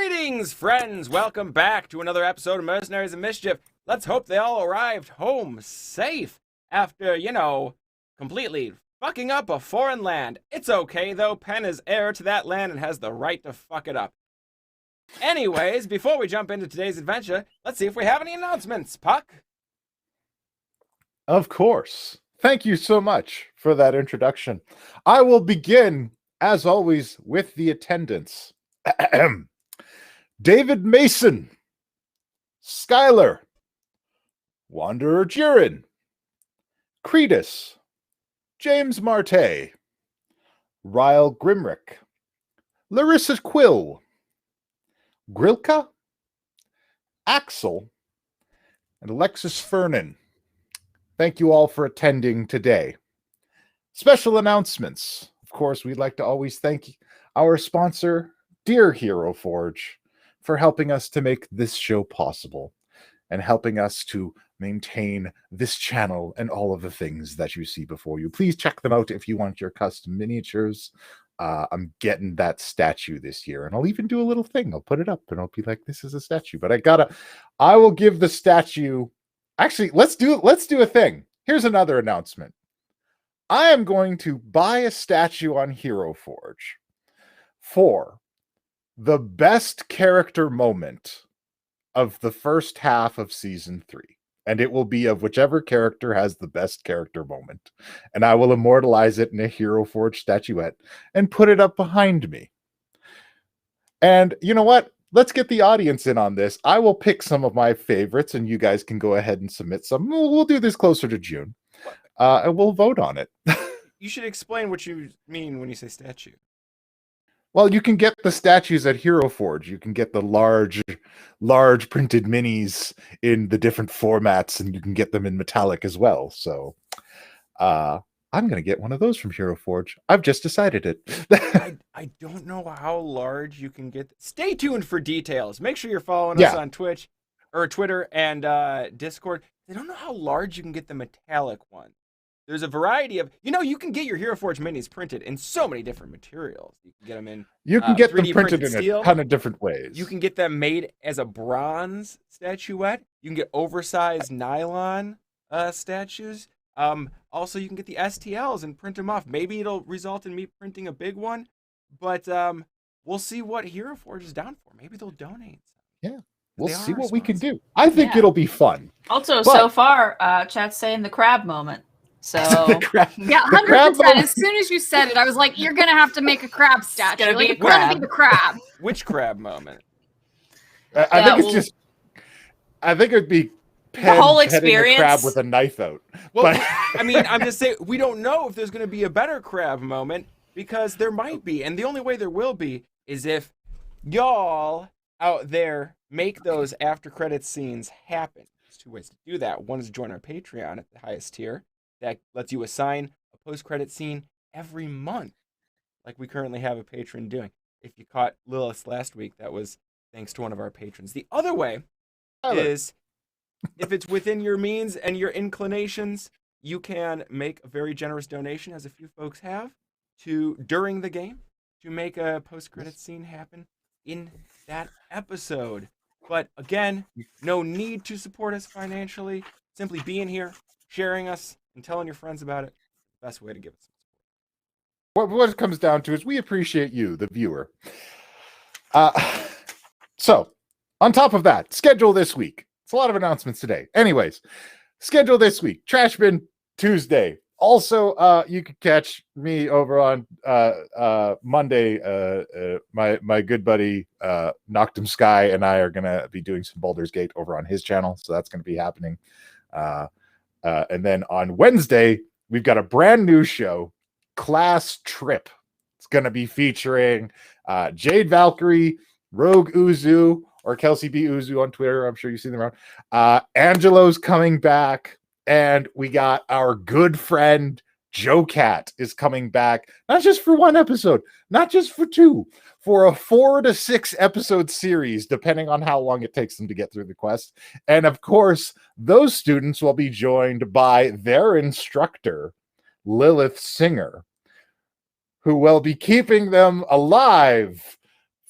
Greetings, friends! Welcome back to another episode of Mercenaries of Mischief. Let's hope they all arrived home safe after, completely fucking up a foreign land. It's okay, though. Penn is heir to that land and has the right to fuck it up. Anyways, before we jump into today's adventure, let's see if we have any announcements. Puck? Of course. Thank you so much for that introduction. I will begin, as always, with the attendance. David Mason, Skylar, Wanderer Jiren, Cretus, James Marte, Ryle Grimrick, Larissa Quill, Grilka, Axel, and Alexis Fernan. Thank you all for attending today. Special announcements. Of course, we'd like to always thank our sponsor, Dear Hero Forge, for helping us to make this show possible and helping us to maintain this channel and all of the things that you see before you. Please check them out if you want your custom miniatures. I'm getting that statue this year, and I'll even do a little thing. I'll put it up and I'll be like, this is a statue, but I will give the statue. Actually, let's do a thing. Here's another announcement. I am going to buy a statue on Hero Forge for the best character moment of the first half of season 3. And it will be of whichever character has the best character moment. And I will immortalize it in a Hero Forge statuette and put it up behind me. And you know what? Let's get the audience in on this. I will pick some of my favorites and you guys can go ahead and submit some. We'll do this closer to June. And we'll vote on it. You should explain what you mean when you say statue. Well, you can get the statues at Hero Forge. You can get the large printed minis in the different formats, and you can get them in metallic as well. So I'm going to get one of those from Hero Forge. I've just decided it. I don't know how large you can get. Stay tuned for details. Make sure you're following us on Twitch or Twitter and Discord. I don't know how large you can get the metallic one. There's a variety of, you can get your Hero Forge minis printed in so many different materials. You can get them in You can get them 3D printed in steel. a ton of different ways. You can get them made as a bronze statuette. You can get oversized nylon statues. Also, you can get the STLs and print them off. Maybe it'll result in me printing a big one, but we'll see what Hero Forge is down for. Maybe they'll donate. Yeah. We'll see what we can do. I think it'll be fun. Also, so far, chat's saying the crab moment. So the crab, yeah, 100%. As soon as you said it, I was like, "You're gonna have to make a crab statue. It's gonna be the crab." Which crab moment? I think it'd be Penn the whole petting experience. a crab with a knife out. Well, I mean, I'm just saying we don't know if there's going to be a better crab moment because there might be, and the only way there will be is if y'all out there make those after credits scenes happen. There's 2 ways to do that. One is to join our Patreon at the highest tier. That lets you assign a post-credit scene every month, like we currently have a patron doing. If you caught Lilith last week, that was thanks to one of our patrons. The other way is, if it's within your means and your inclinations, you can make a very generous donation, as a few folks have, during the game, to make a post-credit scene happen in that episode. But again, no need to support us financially. Simply being here, sharing us, and telling your friends about it, the best way to give us some support. What it comes down to is we appreciate you, the viewer. So, on top of that, schedule this week. It's a lot of announcements today. Anyways, schedule this week. Trash Bin Tuesday. Also, you can catch me over on Monday. My good buddy Noctum Sky and I are going to be doing some Baldur's Gate over on his channel, so that's going to be happening. And then on Wednesday, we've got a brand new show, Class Trip. It's going to be featuring Jade Valkyrie, Rogue Uzu, or Kelsey B. Uzu on Twitter. I'm sure you've seen them around. Angelo's coming back. And we got our good friend Joe Cat is coming back, not just for 1 episode, not just for 2, for a 4 to 6 episode series, depending on how long it takes them to get through the quest. And of course, those students will be joined by their instructor, Lilith Singer, who will be keeping them alive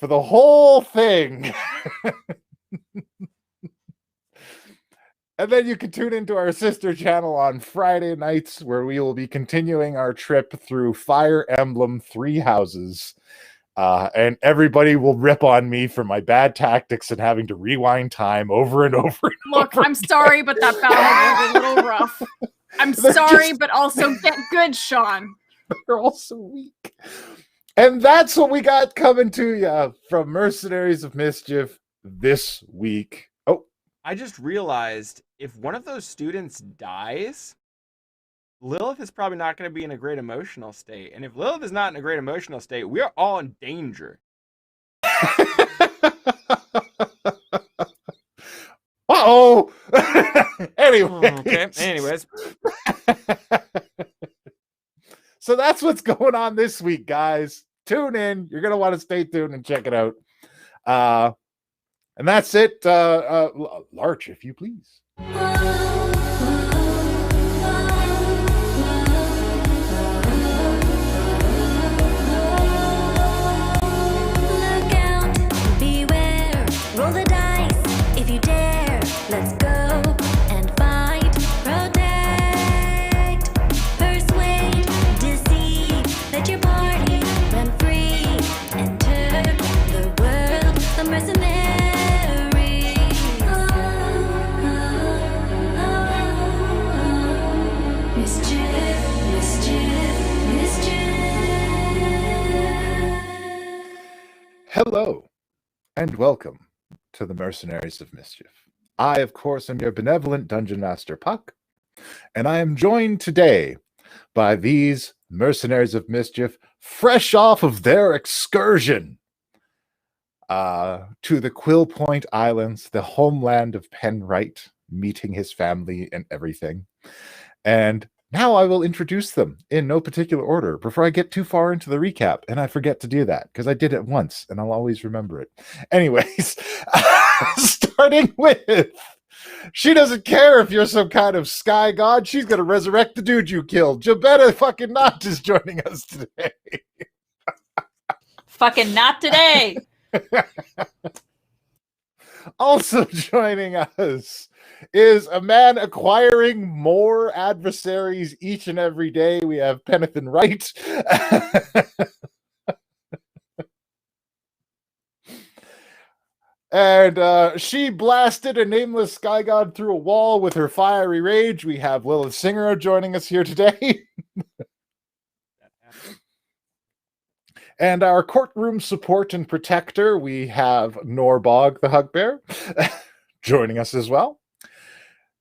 for the whole thing. And then you can tune into our sister channel on Friday nights, where we will be continuing our trip through Fire Emblem Three Houses. And everybody will rip on me for my bad tactics and having to rewind time over and over. And Look, over I'm sorry, but that battle was a little rough. I'm sorry, but also get good, Sean. They're all so weak. And that's what we got coming to you from Mercenaries of Mischief this week. Oh, I just realized if one of those students dies, Lilith is probably not going to be in a great emotional state. And if Lilith is not in a great emotional state, we are all in danger. Uh-oh. Anyway. Okay. Anyways. So that's what's going on this week, guys. Tune in. You're going to want to stay tuned and check it out. And that's it. Larch, if you please. Roll the dice if you dare. Let's go and fight, protect, persuade, deceive. Let your party run free. Enter the world of mercenaries. Mischief, mischief, mischief. Hello and welcome to the Mercenaries of Mischief. I, of course, am your benevolent Dungeon Master Puck, and I am joined today by these Mercenaries of Mischief, fresh off of their excursion to the Quillpoint Islands, the homeland of Penwright, meeting his family and everything. And now I will introduce them in no particular order before I get too far into the recap, and I forget to do that because I did it once and I'll always remember it. Anyways, starting with, she doesn't care if you're some kind of sky god. She's going to resurrect the dude you killed. Jabetta fucking Knott is joining us today. Fucking not today. Also joining us is a man acquiring more adversaries each and every day. We have Penathan Wright. And she blasted a nameless sky god through a wall with her fiery rage. We have Lilith Singer joining us here today. And our courtroom support and protector, we have Norbog the Hugbear joining us as well.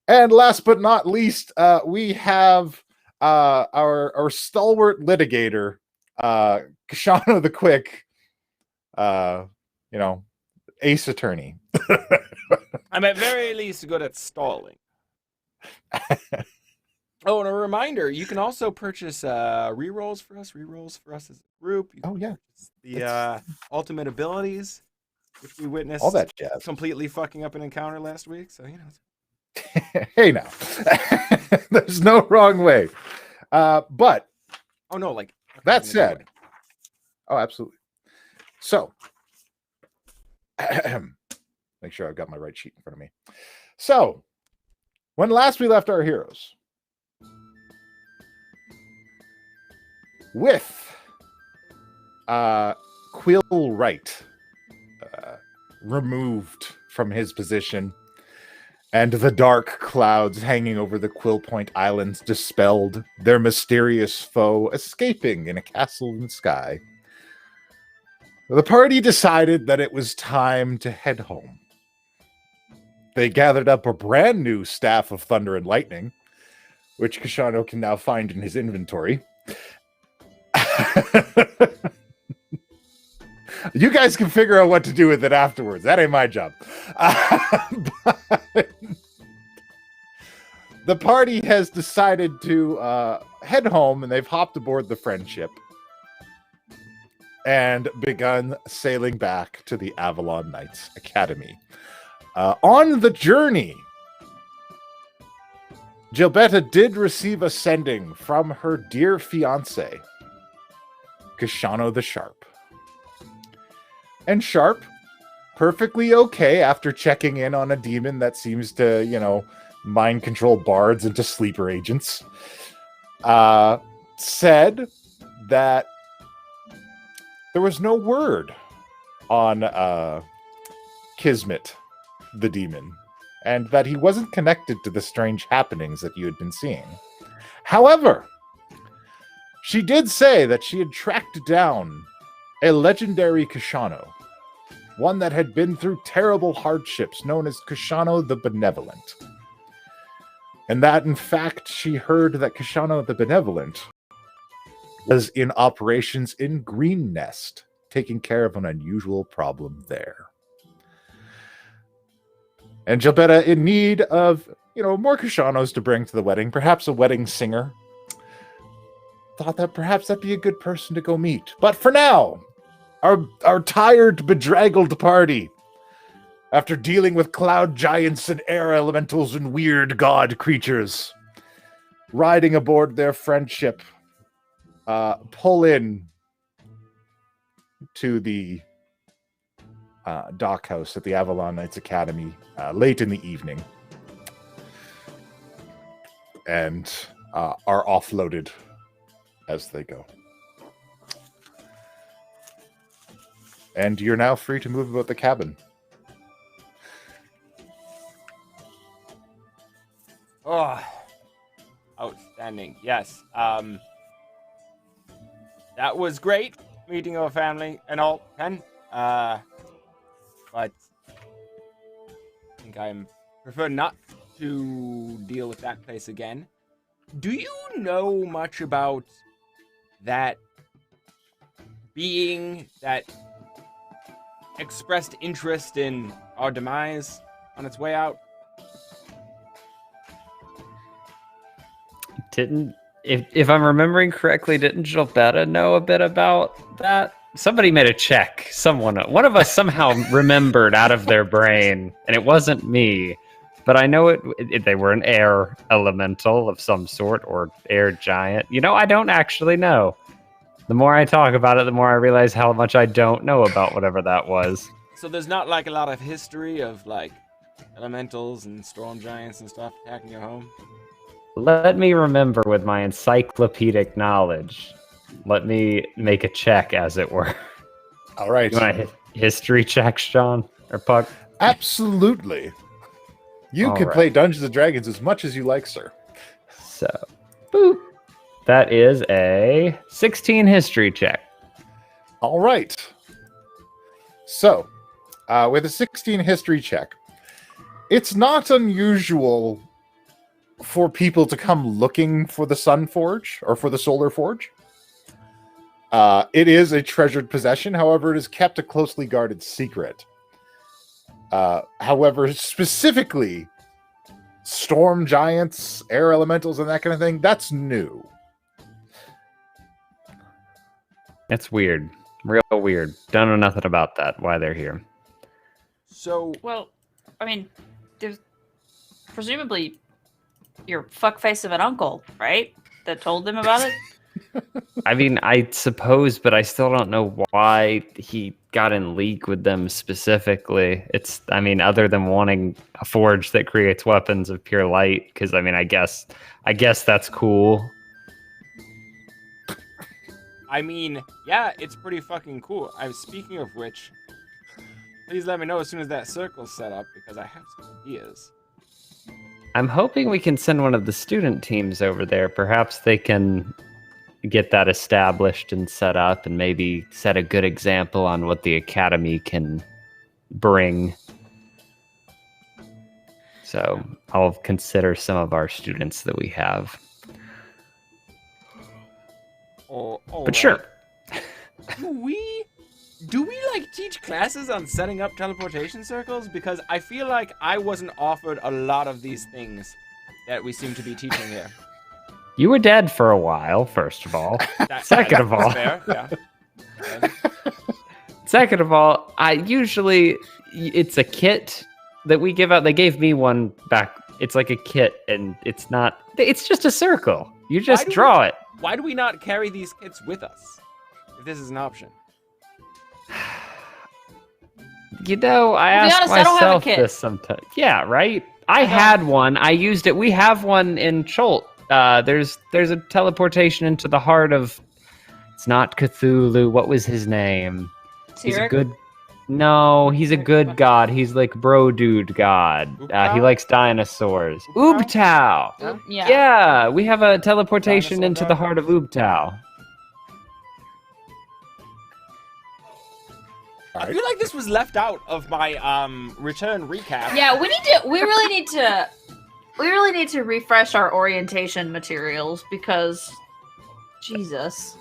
And last but not least, we have our stalwart litigator, Kashano the Quick, ace attorney. I'm at very least good at stalling. Oh, and a reminder, you can also purchase rerolls for us as a group. Oh, yeah. The ultimate abilities, which we witnessed All that jazz. completely fucking up an encounter last week. So, Hey, now. There's no wrong way. But oh, no, like. that said. Oh, absolutely. So, make sure I've got my right sheet in front of me. So, when last we left our heroes, with Quillwright removed from his position and the dark clouds hanging over the Quillpoint Islands dispelled, their mysterious foe escaping in a castle in the sky, the party decided that it was time to head home. They gathered up a brand new Staff of Thunder and Lightning, which Kashano can now find in his inventory. You guys can figure out what to do with it afterwards. That ain't my job. But the party has decided to head home, and they've hopped aboard the Friendship and begun sailing back to the Avalon Knights Academy. On the journey, Gilbetta did receive a sending from her dear fiancé, Kashano the Sharp. and Sharp, perfectly okay after checking in on a demon that seems to, mind control bards into sleeper agents, said that there was no word on Kismet, the demon, and that he wasn't connected to the strange happenings that you had been seeing. However, she did say that she had tracked down a legendary Kashano, one that had been through terrible hardships, known as Kashano the Benevolent. And that, in fact, she heard that Kashano the Benevolent was in operations in Green Nest, taking care of an unusual problem there. And Gilberta, in need of, more Kashanos to bring to the wedding, perhaps a wedding singer, thought that perhaps that'd be a good person to go meet. But for now, our tired, bedraggled party, after dealing with cloud giants and air elementals and weird god creatures, riding aboard their friendship, pull in to the dock house at the Avalon Knights Academy late in the evening, and are offloaded as they go. And you're now free to move about the cabin. Oh, outstanding. Yes. That was great meeting our family and all, Ken. But I think I prefer not to deal with that place again. Do you know much about that being that expressed interest in our demise on its way out? If I'm remembering correctly, didn't Gilberta know a bit about that? Somebody made a check. One of us somehow remembered out of their brain, and it wasn't me. But I know they were an air elemental of some sort, or air giant. I don't actually know. The more I talk about it, the more I realize how much I don't know about whatever that was. So there's not like a lot of history of like elementals and storm giants and stuff attacking your home? Let me remember with my encyclopedic knowledge. Let me make a check, as it were. All right. You want a history check, Sean? Or Puck? Absolutely. You can play Dungeons & Dragons as much as you like, sir. So, boop. That is a 16 history check. All right. So, with a 16 history check, it's not unusual for people to come looking for the Sun Forge or for the Solar Forge. It is a treasured possession. However, it is kept a closely guarded secret. However, specifically, storm giants, air elementals, and that kind of thing, that's new. That's weird. Real weird. Don't know nothing about that, why they're here. So, Well, I mean, there's presumably your fuckface of an uncle, right? That told them about it? I mean, I suppose, but I still don't know why he got in league with them specifically. Other than wanting a forge that creates weapons of pure light, because I guess that's cool. Yeah, it's pretty fucking cool. Speaking of which, please let me know as soon as that circle's set up, because I have some ideas. I'm hoping we can send one of the student teams over there. Perhaps they can get that established and set up, and maybe set a good example on what the academy can bring. So I'll consider some of our students that we have. But sure. Do we teach classes on setting up teleportation circles? Because I feel like I wasn't offered a lot of these things that we seem to be teaching here. You were dead for a while, first of all. Second of all. Fair, yeah. Second of all, it's a kit that we give out. They gave me one back. It's like a kit, and it's just a circle. You just draw it. Why do we not carry these kits with us? If this is an option. You know, I To be ask honest, I don't have a myself kit. this sometimes. Yeah, right? I don't. had one. I used it. We have one in Cholt. There's a teleportation into the heart of... It's not Cthulhu. What was his name? He's a Tyrek? good... No, he's a good god. He's like bro dude god. He Ooptao? likes dinosaurs. Ooptao? Ooptao! Yeah. Yeah, we have a teleportation Dinosaur into god? the heart of Ooptao. I feel like this was left out of my return recap. Yeah, we really need to refresh our orientation materials because Jesus.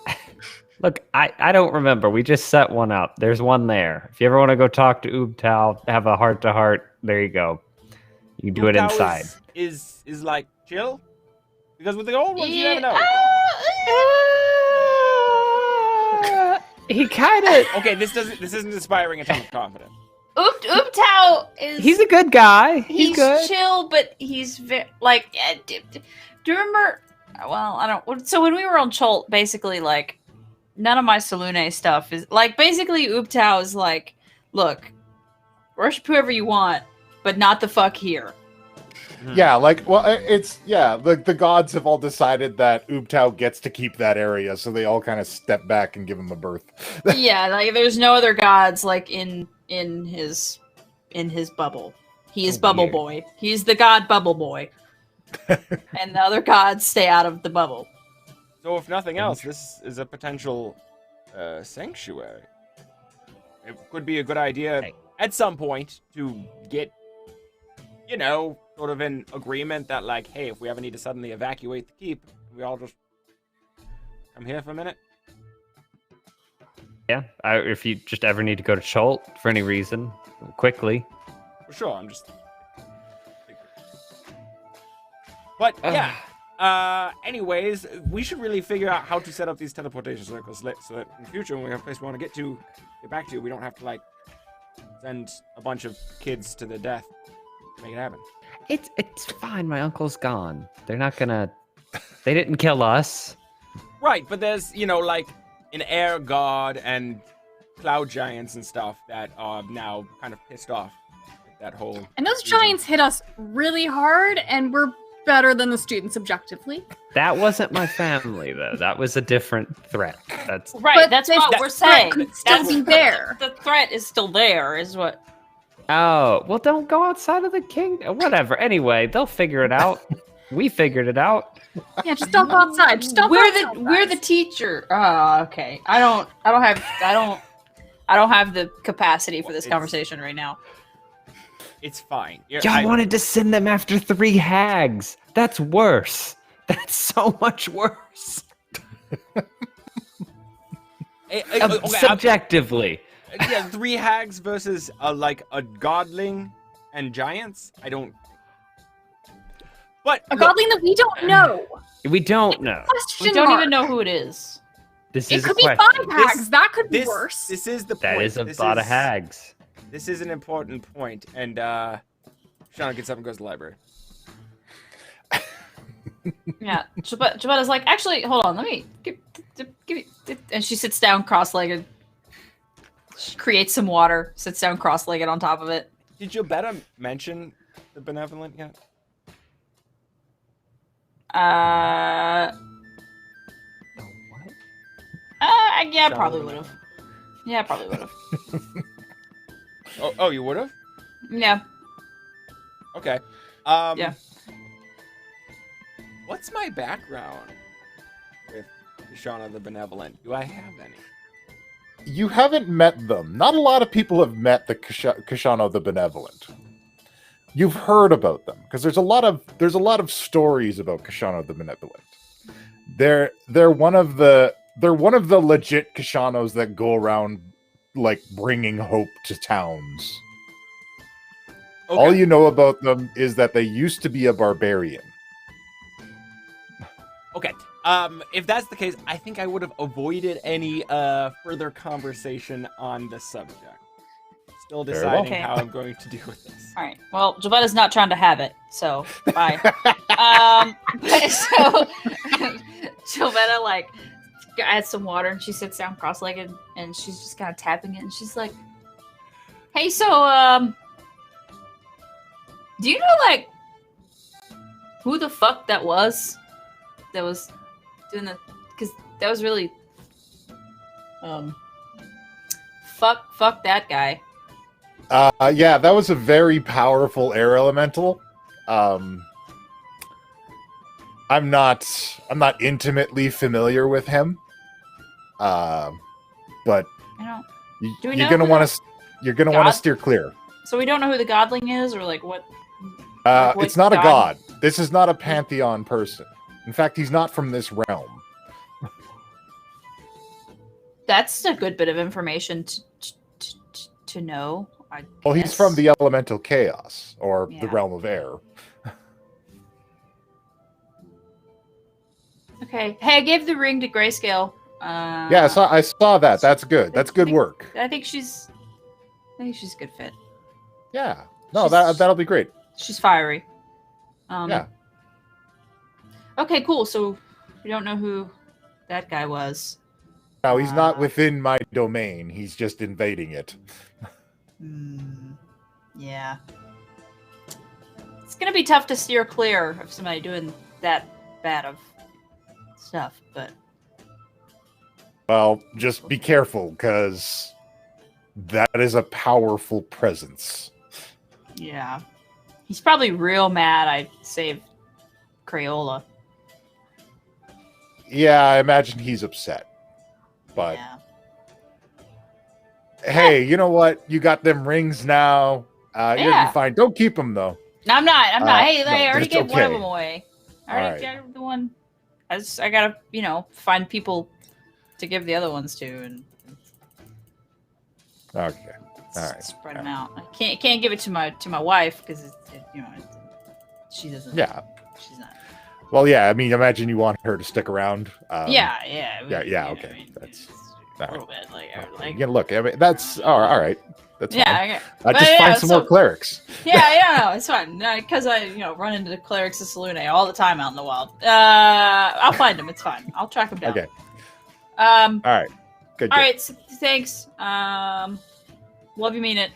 Look, I don't remember. We just set one up. There's one there. If you ever want to go talk to Ooptao, have a heart-to-heart, there you go. You can do it Ooptao inside. Is like chill? Because with the old ones, you never know. He kind of... Okay, this isn't inspiring a ton of confidence. Ooptao is He's a good guy. He's good. chill, but he's like. Do you remember? Well, I don't. So when we were on Cholt, basically, like, none of my Salune stuff is like. Basically, Ooptao is like, look, worship whoever you want, but not the fuck here. Yeah, like, well, it's, yeah, the gods have all decided that Ooptao gets to keep that area, so they all kind of step back and give him a berth. Yeah, like there's no other gods like in his bubble. He is Oh, Bubble weird. Boy. He's the god Bubble Boy. And the other gods stay out of the bubble. So if nothing else, this is a potential sanctuary. It could be a good idea at some point to get, you know, sort of an agreement that, like, hey, if we ever need to suddenly evacuate the keep, we all just come here for a minute. Yeah, if you just ever need to go to Cholt for any reason, quickly. For sure, I'm just... But, yeah. Anyways, we should really figure out how to set up these teleportation circles so that in the future, when we have a place we want to get back to, we don't have to, like, send a bunch of kids to their death to make it happen. It's fine. My uncle's gone. They're not gonna... They didn't kill us. Right, but there's, you know, like, an air god and cloud giants and stuff that are now kind of pissed off at that whole... And those region. giants hit us really hard, and we're better than the students objectively. That wasn't my family, though. That was a different threat. That's... Right, But that's this what we're saying. could still be there. The threat is still there, is what. Oh, well, don't go outside of the kingdom. Whatever. Anyway, they'll figure it out. We figured it out. Yeah, just don't go outside. Just don't go outside. We're the teacher. Oh, okay. I don't have the capacity for this conversation right now. It's fine. Y'all wanted to send them after 3 hags. That's worse. That's so much worse. Subjectively. Yeah, 3 hags versus like a godling and giants. I don't. But A godling that we don't know. We don't know. Question We don't mark. even know who it is. This It is could a be question. 5 hags. That could be worse. This is the point. That is a This lot of hags. This is an important point, and Shauna gets up and goes to the library. Yeah, Jabetta's like, actually, hold on, let me give me, and she sits down cross-legged. She creates some water, sits down cross-legged on top of it. Did Jobetta mention the benevolent yet? Yeah, Shauna probably would would know. have. Yeah, probably would have. Oh, you would have? Yeah. Okay. Yeah. What's my background with Shauna the Benevolent? Do I have any? You haven't met them. Not a lot of people have met the Kashano the Benevolent. You've heard about them because there's a lot of stories about Kashano the Benevolent. They're one of the legit Kashanos that go around like bringing hope to towns. Okay. All you know about them is that they used to be a barbarian. Okay. If that's the case, I think I would have avoided any further conversation on the subject. Still Very well. deciding Okay. how I'm going to deal with this. All right. Well, Jabetta's not trying to have it, so bye. But so Jabetta like adds some water and she sits down cross-legged and she's just kind of tapping it and she's like, Hey, so do you know like who the fuck that was doing the? Because that was really fuck that guy. Yeah, that was a very powerful air elemental. I'm not intimately familiar with him. But I don't. Do we you're know gonna who want to God- steer clear. So we don't know who the godling is, or like what? Like what It's not a god- god. This is not a pantheon person. In fact, he's not from this realm. That's a good bit of information to know. Well, he's from the elemental chaos, or the Yeah. realm of air. Okay. Hey, I gave the ring to Grayscale. Yeah, I saw that. That's good. That's good work. I think she's a good fit. Yeah. No, She's- that'll be great. She's fiery. Yeah. Okay, cool. So we don't know who that guy was. No, he's not within my domain. He's just invading it. Yeah. It's gonna be tough to steer clear of somebody doing that bad of stuff, but Well, just be careful, because that is a powerful presence. yeah. He's probably real mad I saved Crayola. Yeah, I imagine he's upset. But Yeah. hey, you know what? You got them rings now. You're gonna Yeah. be fine. Don't keep them, though. No, I'm not. Hey, no, I already it's gave one of okay. them away. I All already right. got the one. I gotta, find people to give the other ones to and Okay. All right. spread them out. I can't give it to my wife because she doesn't. Yeah. She's not. Well, yeah. I mean, imagine you want her to stick around. Yeah. Okay. That's a all little right. bit like Yeah, look. I mean, that's all right. That's yeah. fine. Okay. I But just yeah, find some more so- clerics. No, it's fine. Because I run into the clerics of Salune all the time out in the wild. I'll find them. It's fine. I'll track them down. Okay. All All right. Good. right. So, thanks. Love you, mean it.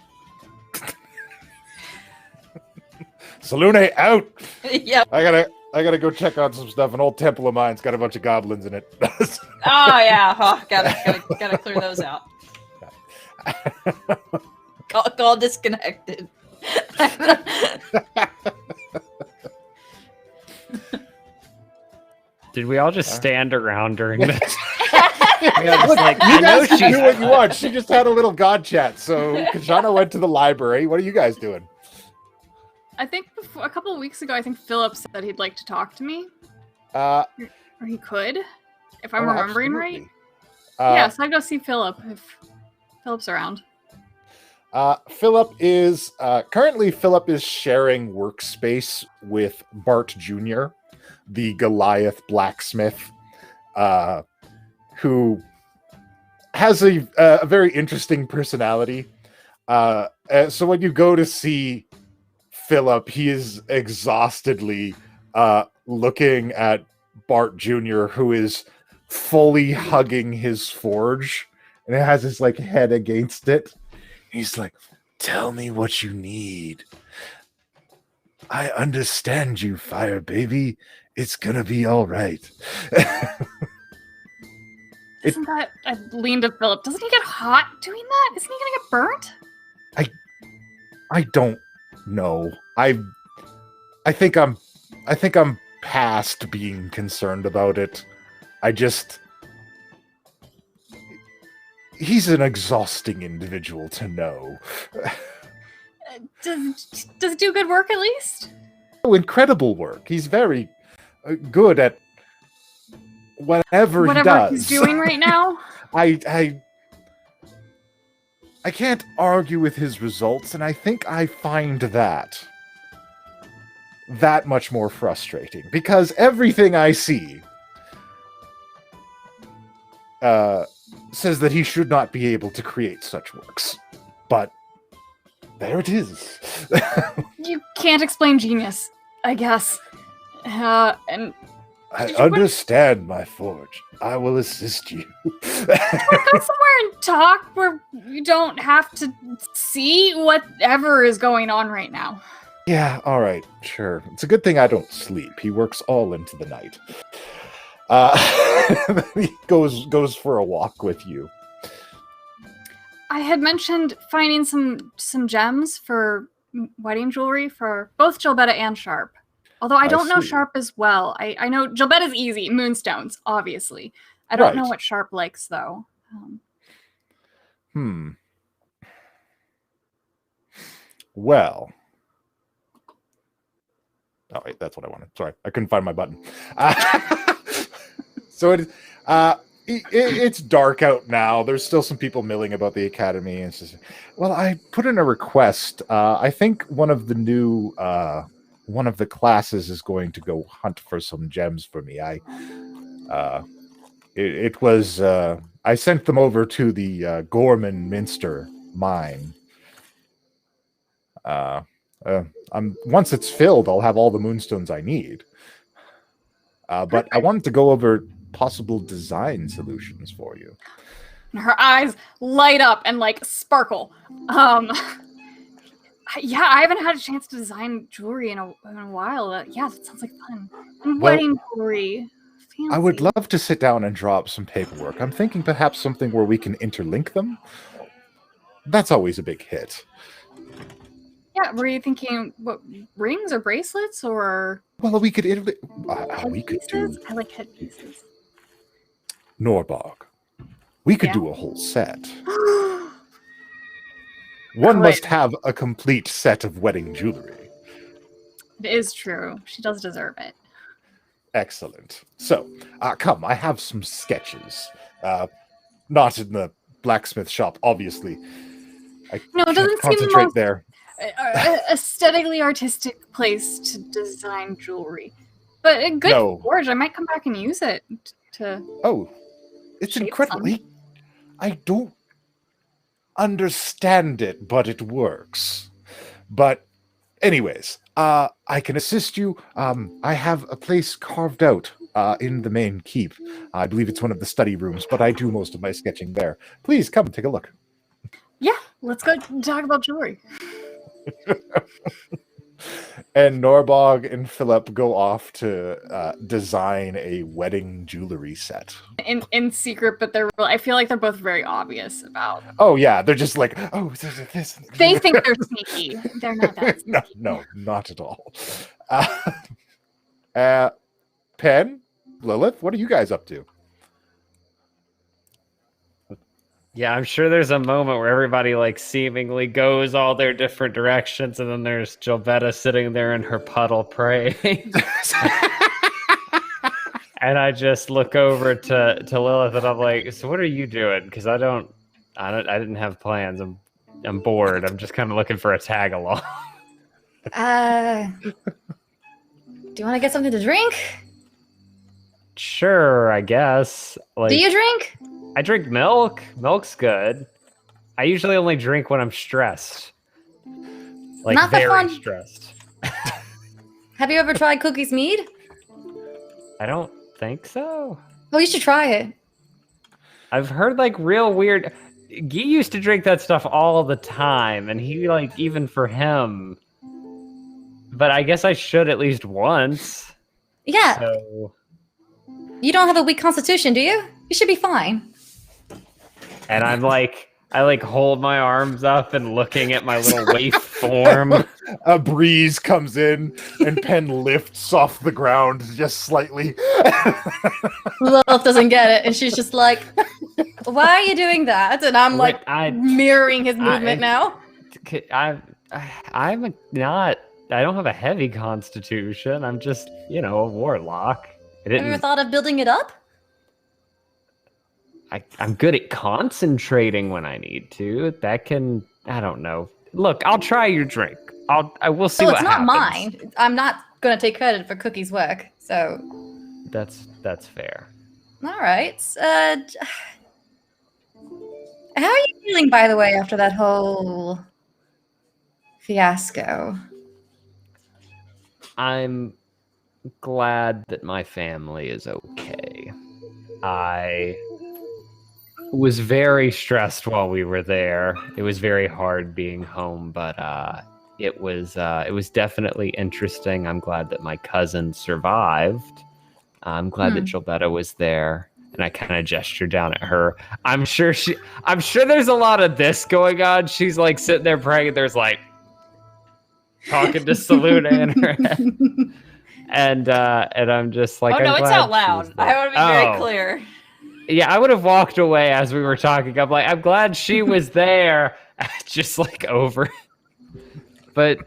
Salune out. Yep. I gotta go check on some stuff. An old temple of mine's got a bunch of goblins in it. Oh yeah. Oh, gotta clear those out. Call disconnected. Did we all just stand around during this? Look, like, you I know guys can she's do what you want. She just had a little god chat. So Kajana went to the library. What are you guys doing? I think a couple of weeks ago, I think Philip said he'd like to talk to me, Uh, or he could, if I'm oh, remembering right. absolutely. Yeah, so I'd go see Philip if Philip's around. Philip is currently sharing workspace with Bart Jr., the Goliath blacksmith, who has a very interesting personality. So when you go to see Philip, he is exhaustedly looking at Bart Jr., who is fully hugging his forge, and it has his like head against it. He's like, "Tell me what you need. I understand you, fire baby. It's gonna be all right." Isn't that? I leaned to Philip. Doesn't he get hot doing that? Isn't he gonna get burnt? I don't know. I think I'm past being concerned about it. He's an exhausting individual to know. Does it do good work at least? Oh, incredible work. He's very good at whatever he does. He's doing right now. I can't argue with his results, and I think I find that much more frustrating, because everything I see says that he should not be able to create such works. But there it is. You can't explain genius, I guess. And I understand, my forge. I will assist you. Go somewhere and talk where you don't have to see whatever is going on right now. Yeah, all right, sure. It's a good thing I don't sleep. He works all into the night. He goes for a walk with you. I had mentioned finding some gems for wedding jewelry for both Gilbetta and Sharp. Although I don't know see. Sharp as well. I know Gilbetta's easy, moonstones, obviously. I don't know Right. what Sharp likes though. Well. Oh wait, that's what I wanted. Sorry, I couldn't find my button. So it's dark out now. There's still some people milling about the academy. And it's just, well, I put in a request. I think one of the classes is going to go hunt for some gems for me. I sent them over to the Gorman Minster mine. Once it's filled, I'll have all the moonstones I need. But I wanted to go over possible design solutions for you. Her eyes light up and like sparkle. Yeah, I haven't had a chance to design jewelry in a while. Yeah, that sounds like fun. And wedding jewelry. Fancy. I would love to sit down and draw up some paperwork. I'm thinking perhaps something where we can interlink them. That's always a big hit. Yeah, were you thinking what rings or bracelets or? Well, we could do. I like headpieces. Norborg. We could Yeah. do a whole set. One must have a complete set of wedding jewelry. It is true. She does deserve it. Excellent. So, come, I have some sketches. Not in the blacksmith shop, obviously. I No, it doesn't seem the concentrate most there. aesthetically artistic place to design jewelry. But a good forge, I might come back and use it to. Oh, it's shape incredibly. I don't understand it, but it works. But, anyways, I can assist you. I have a place carved out in the main keep. I believe it's one of the study rooms, but I do most of my sketching there. Please come take a look. Yeah, let's go talk about jewelry. And Norbog and Philip go off to design a wedding jewelry set. In secret, but I feel like they're both very obvious about. Oh yeah, they're just like, oh, this. They think they're sneaky. They're not that sneaky. No, not at all. Penn, Lilith, what are you guys up to? Yeah, I'm sure there's a moment where everybody like seemingly goes all their different directions, and then there's Gilbetta sitting there in her puddle praying. And I just look over to Lilith and I'm like, so what are you doing? Because I didn't have plans. I'm bored. I'm just kind of looking for a tag along. Do you want to get something to drink? Sure, I guess. Like, Do you drink? I drink milk. Milk's good. I usually only drink when I'm stressed. Like Not the very fun- stressed. Have you ever tried Cookie's Mead? I don't think so. Oh, you should try it. I've heard like real weird. Guy used to drink that stuff all the time, and he like even for him. But I guess I should at least once. Yeah. So... You don't have a weak constitution, do you? You should be fine. And I hold my arms up and looking at my little waif form. A breeze comes in and Penn lifts off the ground just slightly. Lilith doesn't get it, and she's just like, "Why are you doing that?" And I'm like, mirroring his movement now. I'm not. I don't have a heavy constitution. I'm just, a warlock. Have you ever thought of building it up? I'm good at concentrating when I need to. I don't know. Look, I'll try your drink. We'll see what happens. It's not mine. I'm not going to take credit for Cookie's work, so. That's fair. All right. How are you feeling, by the way, after that whole fiasco? I'm glad that my family is okay. I was very stressed while we were there. It was very hard being home, but it was definitely interesting. I'm glad that my cousin survived. I'm glad that Gilberta was there, and I kind of gestured down at her. I'm sure there's a lot of this going on. She's like sitting there praying, and there's like talking to Saluna in her head. And I'm just like, oh no, I'm it's glad out loud. she's there. I want to be very clear. Yeah, I would have walked away as we were talking. I'm like, I'm glad she was there, just like over. But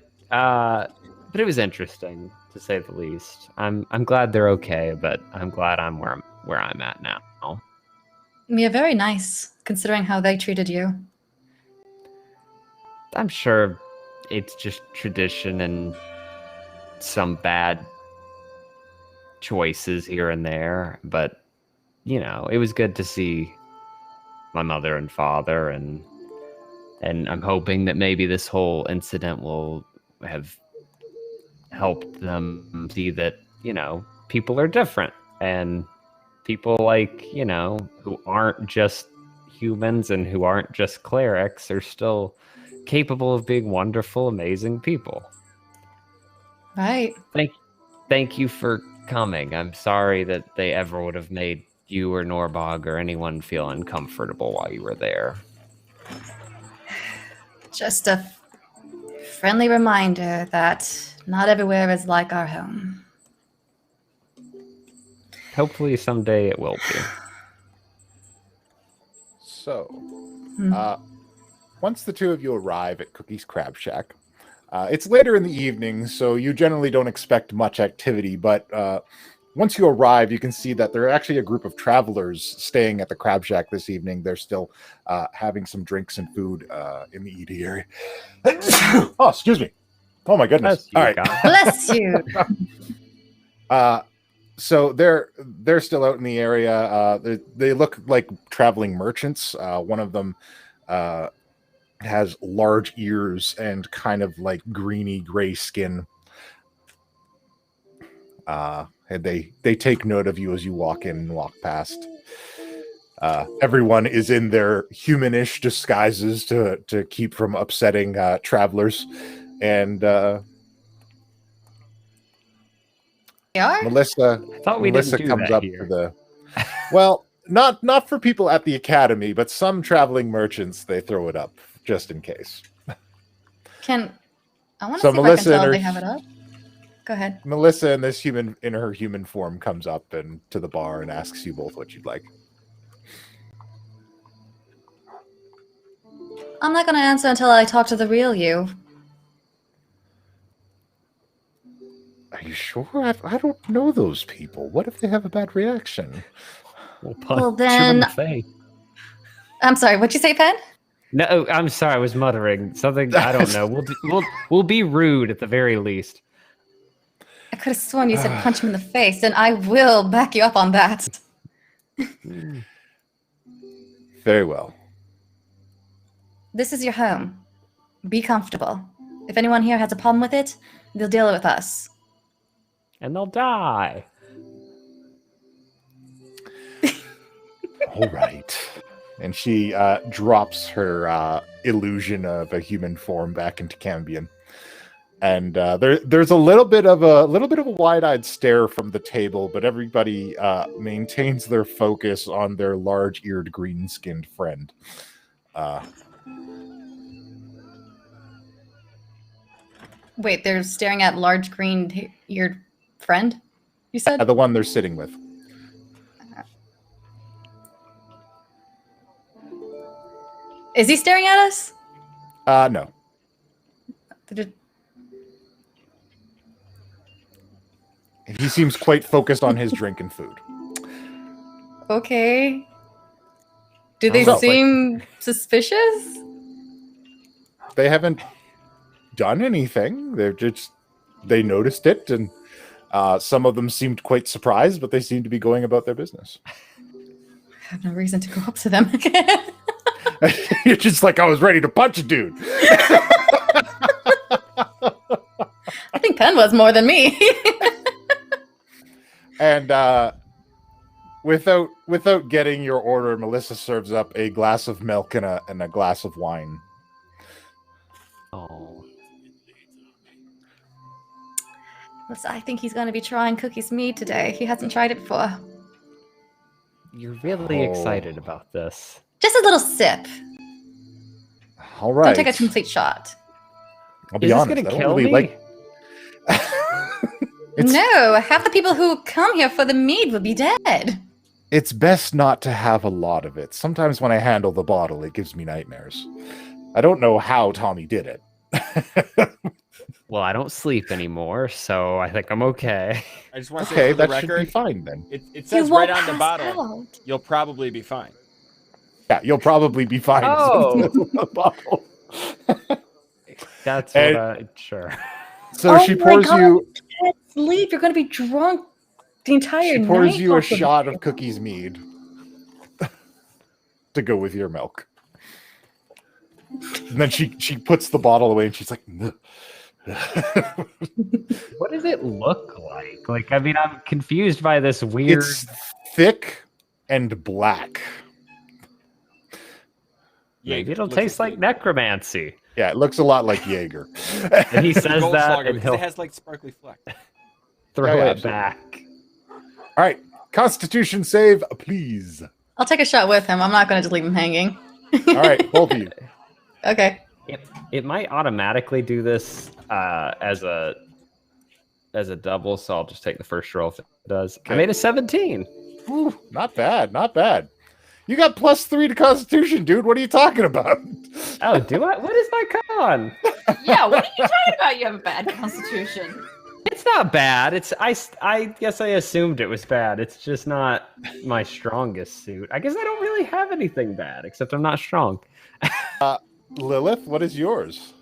it was interesting to say the least. I'm glad they're okay, but I'm glad I'm where I'm at now. You're very nice, considering how they treated you. I'm sure it's just tradition and some bad choices here and there, but you know, it was good to see my mother and father, and I'm hoping that maybe this whole incident will have helped them see that, you know, people are different, and people like, you know, who aren't just humans and who aren't just clerics are still capable of being wonderful, amazing people. Right. Thank you for coming. I'm sorry that they ever would have made you or Norbog or anyone feel uncomfortable while you were there. Just a friendly reminder that not everywhere is like our home. Hopefully someday it will be. So, once the two of you arrive at Cookie's Crab Shack, it's later in the evening, so you generally don't expect much activity, but once you arrive, you can see that there are actually a group of travelers staying at the Crab Shack this evening. They're still having some drinks and food in the eating area. Oh, excuse me. Oh, my goodness. All right. Bless you. So they're still out in the area. They look like traveling merchants. One of them has large ears and kind of like greeny gray skin. And they take note of you as you walk in and walk past. Everyone is in their humanish disguises to keep from upsetting travelers. And Melissa comes up to the well, not for people at the academy, but some traveling merchants, they throw it up just in case. I want to see if I can tell they have it up. Go ahead. Melissa in her human form comes up and to the bar and asks you both what you'd like. I'm not going to answer until I talk to the real you. Are you sure? I don't know those people. What if they have a bad reaction? Well, then... I'm sorry, what'd you say, Pen? No, I'm sorry. I was muttering something. I don't know. We'll be rude at the very least. I could have sworn you said punch him in the face, and I will back you up on that. Very well. This is your home. Be comfortable. If anyone here has a problem with it, they'll deal with us. And they'll die. All right. And she drops her illusion of a human form back into Cambion. And there's a little bit of a wide-eyed stare from the table, but everybody maintains their focus on their large-eared, green-skinned friend. Wait, they're staring at large green-eared friend? You said the one they're sitting with. Is he staring at us? No. He seems quite focused on his drink and food. Okay. Do they seem suspicious? They haven't done anything. They noticed it, and some of them seemed quite surprised, but they seemed to be going about their business. I have no reason to go up to them again. You're just like, I was ready to punch a dude. I think Pen was more than me. And without getting your order, Melissa serves up a glass of milk and a glass of wine. Oh. Listen, I think he's going to be trying Cookie's mead today. He hasn't tried it before. You're really excited about this. Just a little sip. All right. Don't take a complete shot. I'll be Is this honest. gonna I don't kill really me? like. It's- No, half the people who come here for the mead will be dead. It's best not to have a lot of it. Sometimes when I handle the bottle, it gives me nightmares. I don't know how Tommy did it. Well, I don't sleep anymore, so I think I'm okay. I just want to Okay, say for the that should be record, fine then. it says won't right on the pass bottle, out. you'll probably be fine. Yeah, you'll probably be fine. Oh. The bottle. That's And- what sure. So she my pours God. you Can't sleep. You're going to be drunk the entire night. she pours you a off of shot it. of Cookie's mead to go with your milk. And then she puts the bottle away and she's like, "Ugh." What does it look like? Like, I mean, I'm confused by this weird. It's thick and black. Maybe Jaeger. it'll Looks taste like Jaeger. necromancy. Yeah, it looks a lot like Jaeger. And he says Gold that, Slugger, and because he'll it has like sparkly fleck. throw Yeah, it absolutely. back. All right, Constitution save, please. I'll take a shot with him. I'm not going to just leave him hanging. All right, both of you. Okay. It might automatically do this as a double, so I'll just take the first roll if it does. I Okay. made a 17. Ooh, not bad, not bad. You got +3 to Constitution, dude. What are you talking about? Oh, do I? What is my con? Yeah, what are you talking about? You have a bad constitution. It's not bad. I guess I assumed it was bad. It's just not my strongest suit. I guess I don't really have anything bad except I'm not strong. Lilith, what is yours?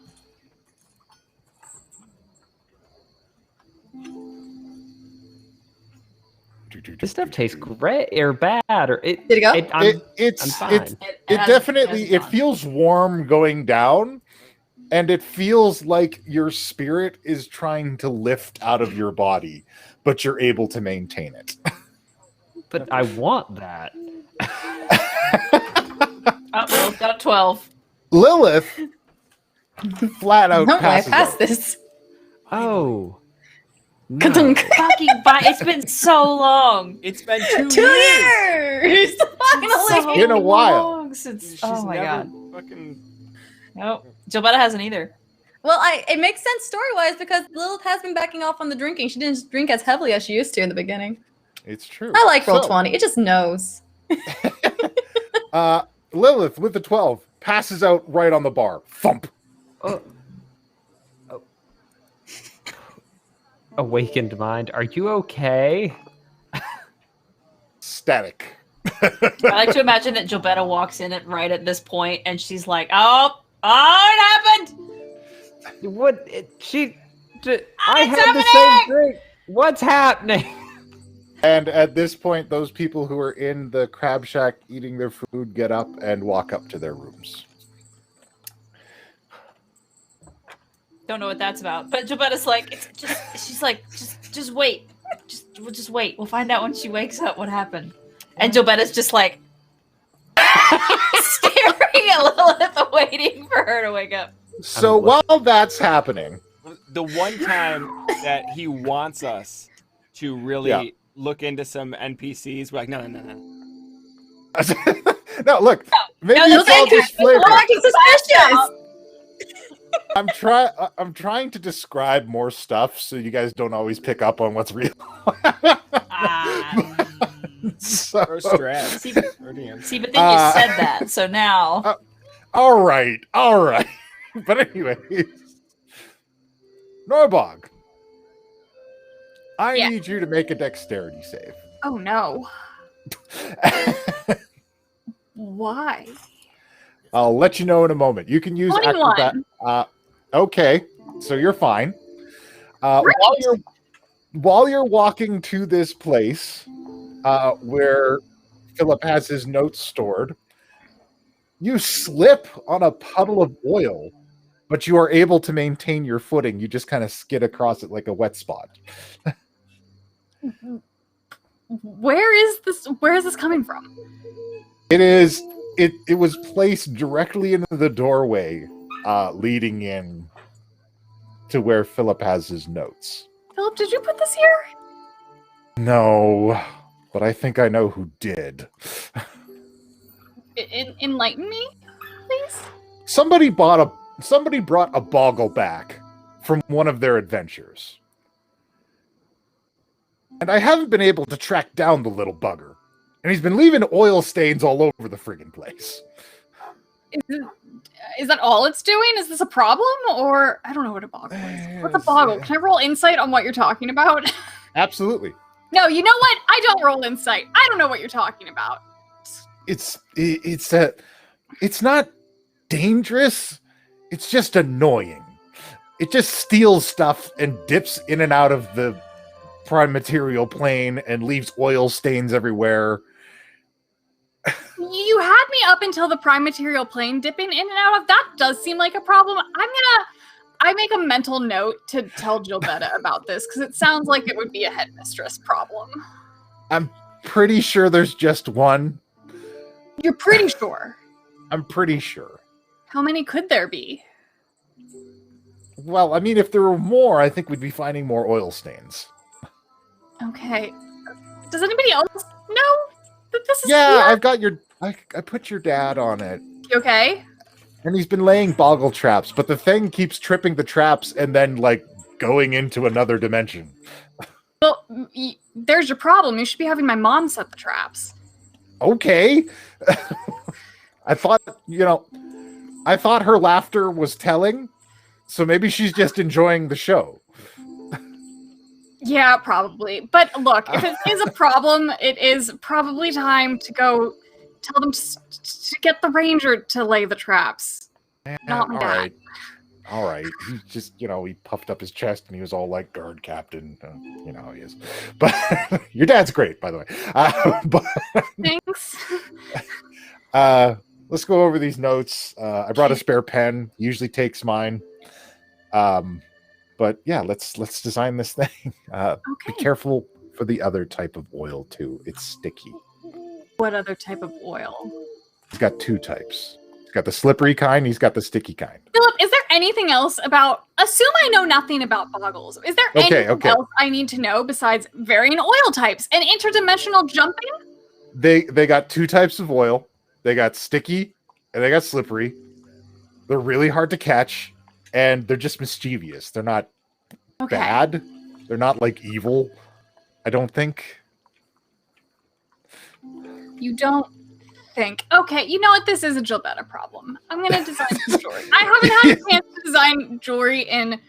This stuff tastes great or bad or it. Did it go? I'm It's fine. it definitely it feels warm going down, and it feels like your spirit is trying to lift out of your body, but you're able to maintain it. But I want that. Uh-oh, got a 12. Lilith flat out No, I passes passed out. this. Oh. No. Ka-dunk. Fucking fine. It's been so long. It's been 2 2 years. years! Finally! So been a while. long since. She's Oh my never god. fucking. Nope. Gilberta hasn't either. Well, it makes sense story-wise because Lilith has been backing off on the drinking. She didn't drink as heavily as she used to in the beginning. It's true. I like roll So, 20. It just knows. Lilith with the 12 passes out right on the bar. Thump. Oh. Awakened mind, are you okay? Static. I like to imagine that Gilberta walks in right at this point and she's like, oh, it happened! What? I It's had the same drink. What's happening? And at this point, those people who are in the crab shack eating their food get up and walk up to their rooms. Don't know what that's about. But Gilberta's like, she's like, just wait. We'll just wait. We'll find out when she wakes up what happened. And Gilberta's just like staring at Lilith, waiting for her to wake up. So while that's happening, The one time that he wants us to really Yeah. look into some NPCs, we're like, no. no, look, maybe no, it's all thank you. just flavor. Fucking suspicious! I'm trying to describe more stuff so you guys don't always pick up on what's real. So, Or stress. See, Or DM. see, but then you said that, so now all right. But anyways, Norbog, I Yeah. need you to make a dexterity save. Oh no. Why? I'll let you know in a moment. You can use 21. acrobat. Okay, so you're fine. Great. While you're walking to this place where Philip has his notes stored, you slip on a puddle of oil, but you are able to maintain your footing. You just kind of skid across it like a wet spot. Where is this coming from? It was placed directly into the doorway, leading in to where Philip has his notes. Philip, did you put this here? No, but I think I know who did. Enlighten me, please. Somebody brought a boggle back from one of their adventures. And I haven't been able to track down the little bugger. And he's been leaving oil stains all over the friggin' place. Is that all it's doing? Is this a problem? Or I don't know what a boggle is. What's a boggle? Can I roll insight on what you're talking about? Absolutely. No, you know what? I don't roll insight. I don't know what you're talking about. It's not dangerous. It's just annoying. It just steals stuff and dips in and out of the prime material plane and leaves oil stains everywhere. You had me up until the prime material plane dipping in and out of. That does seem like a problem. I make a mental note to tell Gilbetta about this because it sounds like it would be a headmistress problem. I'm pretty sure there's just one. You're pretty sure? I'm pretty sure. How many could there be? Well, I mean, if there were more, I think we'd be finding more oil stains. Okay. Does anybody else know that this is Yeah, here? I've got your... I put your dad on it. You okay? And he's been laying boggle traps, but the thing keeps tripping the traps and then, like, going into another dimension. Well, there's your problem. You should be having my mom set the traps. Okay. I thought her laughter was telling, so maybe she's just enjoying the show. Yeah, probably. But look, if it is a problem, it is probably time to go tell them to get the ranger to lay the traps. Not my dad. All right. He just, he puffed up his chest and he was all like, guard captain. You know how he is. But your dad's great, by the way. Thanks. Let's go over these notes. I brought a spare pen. Usually takes mine. But yeah, let's design this thing. Okay. Be careful for the other type of oil too. It's sticky. What other type of oil? He's got two types. He's got the slippery kind. He's got the sticky kind. Philip, is there anything else about... Assume I know nothing about boggles. Is there anything else I need to know besides varying oil types and interdimensional jumping? They got two types of oil. They got sticky and they got slippery. They're really hard to catch. And they're just mischievous. They're not bad. They're not like evil. I don't think. You don't think. Okay, you know what? This is a Gilbetta problem. I'm going to design some jewelry. I haven't had a chance to design jewelry in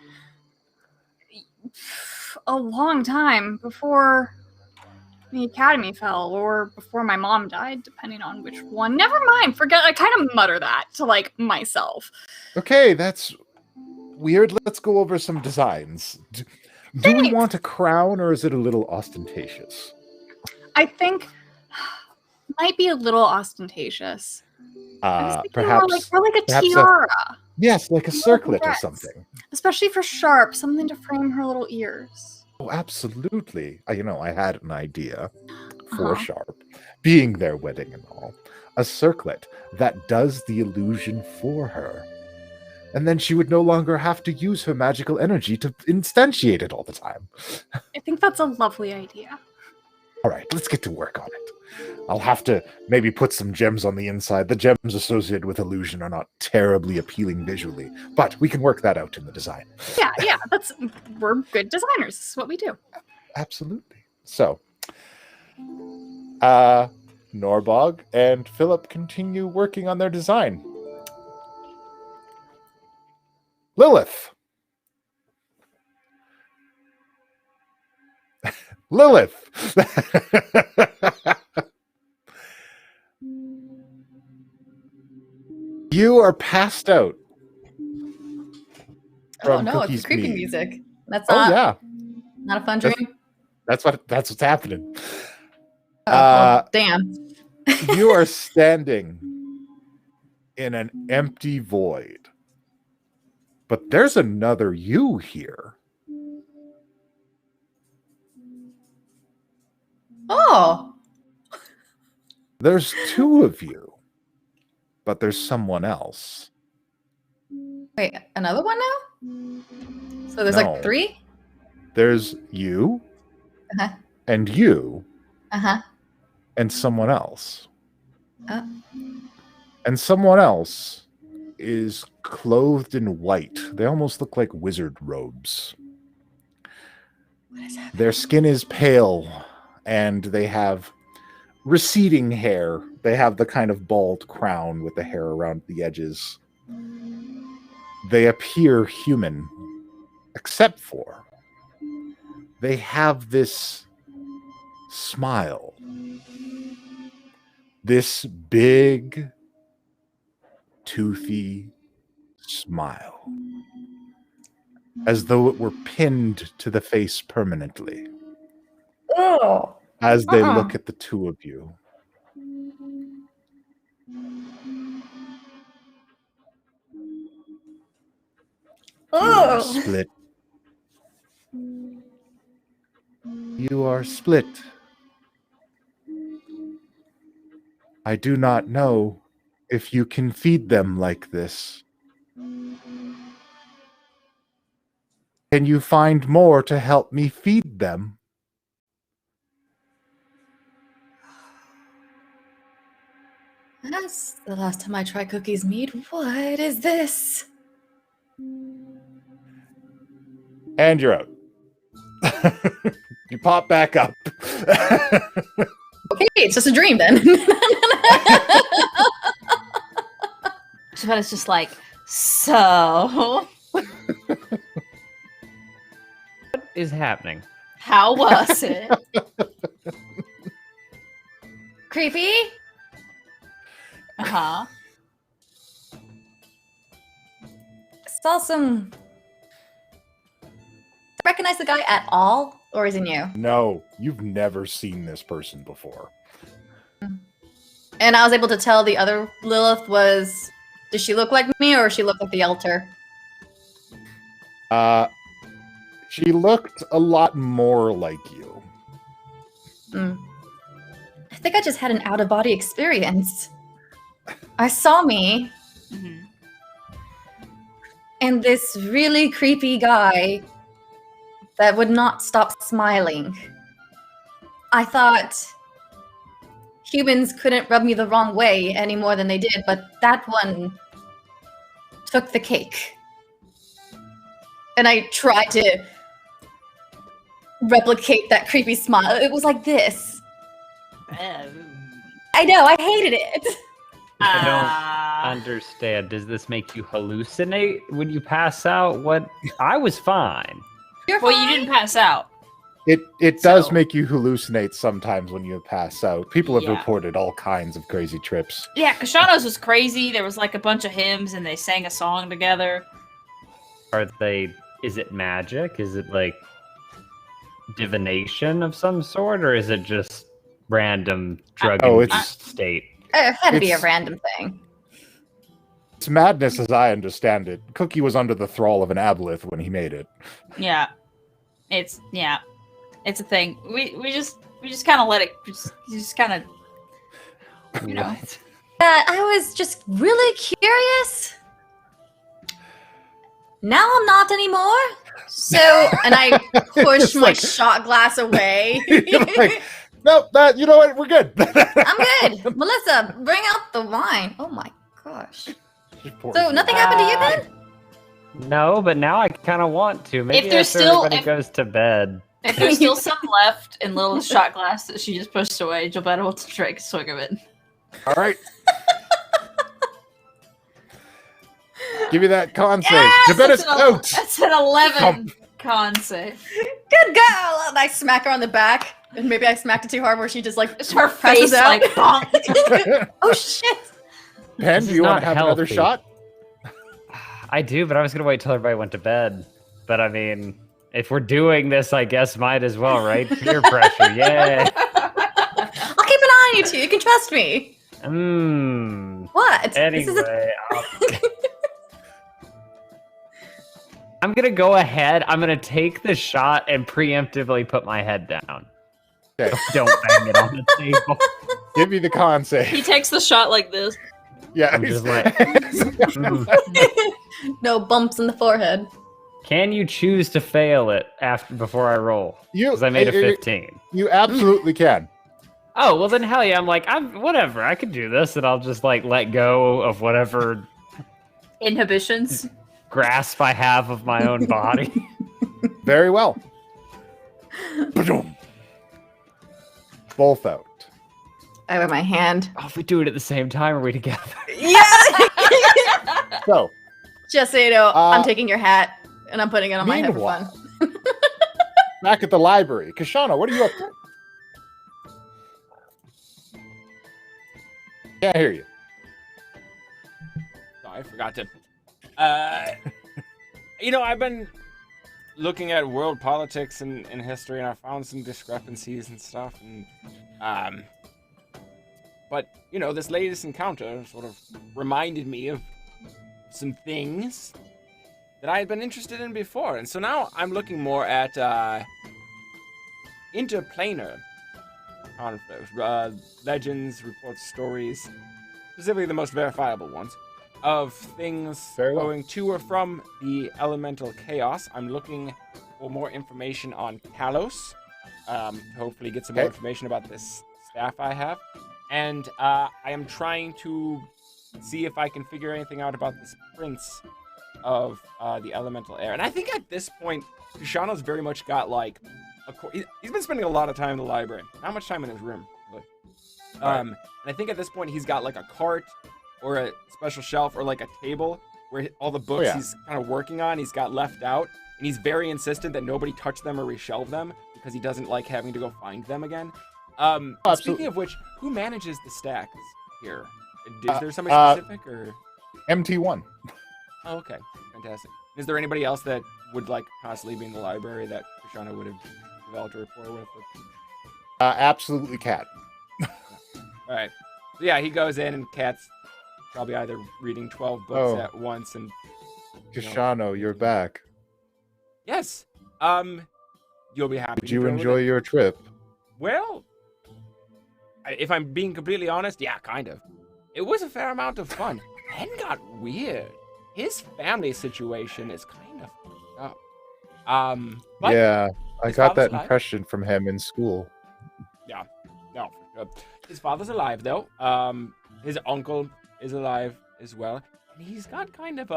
a long time before the academy fell or before my mom died, depending on which one. Never mind. Forget. I kind of mutter that to like myself. Okay, that's weird. Let's go over some designs. Do we want a crown or is it a little ostentatious? I think might be a little ostentatious. Perhaps more like a tiara. Yes, like a circlet or something. Especially for Sharp, something to frame her little ears. Oh, absolutely. I had an idea for Sharp, being their wedding and all. A circlet that does the illusion for her. And then she would no longer have to use her magical energy to instantiate it all the time. I think that's a lovely idea. All right, let's get to work on it. I'll have to maybe put some gems on the inside. The gems associated with illusion are not terribly appealing visually, but we can work that out in the design. Yeah, we're good designers. This is what we do. Absolutely. So, Norbog and Philip continue working on their design. Lilith. You are passed out. Oh no, Cookie's it's creepy Mead. music. That's not a fun dream. That's what's happening. Damn. You are standing in an empty void. But there's another you here. Oh. There's two of you, but there's someone else. Wait, another one now? So there's No. like 3? There's you, Uh-huh. and you, Uh-huh. and someone else. Oh. And someone else is clothed in white. They almost look like wizard robes. What is happening? Their skin is pale, and they have receding hair. They have the kind of bald crown with the hair around the edges. They appear human, except for they have this smile. This big, toothy smile. As though it were pinned to the face permanently. Oh. As they look at the two of you. You are split. You are split. I do not know if you can feed them like this. Can you find more to help me feed them? That's the last time I tried cookies meat. What is this? And you're out. You pop back up. Okay, it's just a dream then. But it's just like, so What is happening? how was it? Creepy? Uh-huh. Saw some. Recognize the guy at all? Or is it new? No, you've never seen this person before. And I was able to tell the other Lilith was. Does she look like me or she look like the altar? She looked a lot more like you. I think I just had an out of body experience. I saw me Mhm. and this really creepy guy that would not stop smiling. I thought humans couldn't rub me the wrong way any more than they did, but that one took the cake. And I tried to replicate that creepy smile. It was like this. I know, I hated it. I don't Ah. understand. Does this make you hallucinate when you pass out? What? I was fine. You're Well, fine. you didn't pass out. It does So- make you hallucinate sometimes when you pass out. People have Yeah. reported all kinds of crazy trips. Yeah, Kashana's was crazy. There was like a bunch of hymns and they sang a song together. Are they? Is it magic? Is it like divination of some sort, or is it just random drug Oh, induced state? It had to be a It's- random thing. It's madness as I understand it. Cookie was under the thrall of an aboleth when he made it. Yeah, it's a thing. We just kind of let it. Just kind of, you know. What? I was just really curious. Now I'm not anymore. So, and I push It's my like- shot glass away. You're like, nope, you know what? We're good. I'm good. Melissa, bring out the wine. Oh my gosh. So nothing happened to you then? No, but now I kind of want to. Maybe If there's after still- everybody if- goes to bed. If there's still some left in Lilith's shot glass that she just pushed away, you'll be able to drink a swig of it. All right. Give me that con save. Yes, Jabettis that's out. That's an 11 con save. Good girl. And I smack her on the back. And maybe I smacked it too hard where she just like It's her passes face out. like bonk. Oh shit. Pen, This do is you want not to have another healthy. shot? I do, but I was gonna wait till everybody went to bed. But I mean, if we're doing this, I guess might as well, right? Peer pressure, yeah. I'll keep an eye on you two. You can trust me. What? This is a- Anyway, I'm gonna go ahead. I'm gonna take the shot and preemptively put my head down. Okay. Don't bang it on the table. Give me the con He save. takes the shot like this. Yeah. I'm just like, No bumps in the forehead. can you choose to fail it before I roll? Because I made a 15. You absolutely can. Oh, well then hell yeah, I'm whatever, I could do this, and I'll just like let go of whatever Inhibitions. grasp I have of my own body. Very well. Ba-dum. Both out. I have my hand. Oh, if we do it at the same time, are we together? Yeah. So, Just so you know, I'm taking your hat and I'm putting it on my head for meanwhile, fun. back at the library, Kashana, what are you up to? Can't hear you. Oh, I forgot to. I've been looking at world politics and history, and I found some discrepancies and stuff. And but this latest encounter sort of reminded me of some things that I had been interested in before, and so now I'm looking more at interplanar conflicts, legends, reports, stories, specifically the most verifiable ones, of things Very well. going to or from the elemental chaos. I'm looking for more information on Kalos, to hopefully get some more Okay. information about this staff I have. And I am trying to see if I can figure anything out about this prince of the elemental air. And I think at this point, Kushano's very much got like he's been spending a lot of time in the library, not much time in his room. But, and I think at this point he's got like a cart or a special shelf or like a table where all the books he's kind of working on he's got left out, and he's very insistent that nobody touch them or reshelve them because he doesn't like having to go find them again. Absolutely. Speaking of which, who manages the stacks here? Is there somebody specific or? MT1. Oh, okay, fantastic. Is there anybody else that would like constantly be in the library that Kushana would have developed a rapport with? Absolutely cat. All right. So yeah, he goes in and Kat's probably either reading 12 books at once and. Kashano, you're back. Yes. You'll be happy. Did to you go with enjoy it. your trip? Well, if I'm being completely honest, yeah, kind of. It was a fair amount of fun. Then got weird. His family situation is kind of fucked up. But Yeah, I his got father's that alive. impression from him in school. Yeah, no, for sure. His father's alive though. His uncle is alive as well, and he's got kind of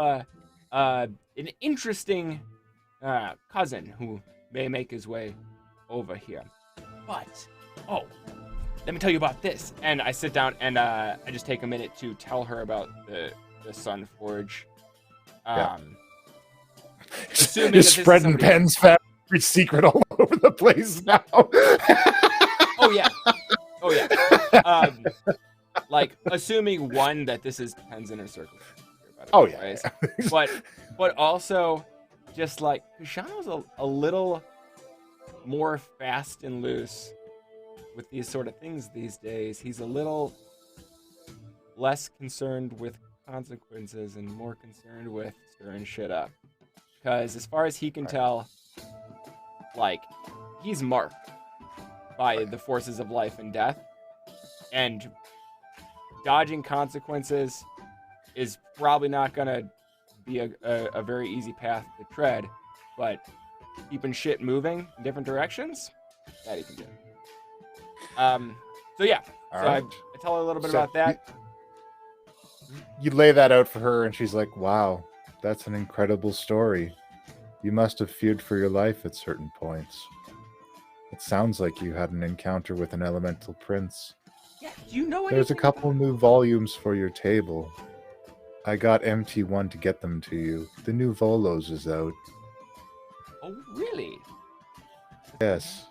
an interesting cousin who may make his way over here. But let me tell you about this. And I sit down and I just take a minute to tell her about the Sun Forge. Assuming that You're this is spreading somebody- Penn's family secret all over the place now. Oh yeah. Like assuming one that this is Penn's inner circle. Oh, yeah. Ways. But also just like Kushano's a little more fast and loose with these sort of things these days. He's a little less concerned with consequences and more concerned with stirring shit up. Because as far as he can tell, like, he's marked by the forces of life and death. And dodging consequences is probably not going to be a very easy path to tread. But keeping shit moving in different directions, that he can do. So yeah, All so right. I tell her a little bit So about that. You lay that out for her, and she's like, wow, that's an incredible story. You must have feared for your life at certain points. It sounds like you had an encounter with an elemental prince. Yeah, do you know There's a anything couple about- new volumes for your table. I got MT1 to get them to you. The new Volos is out. Oh, really? Yes.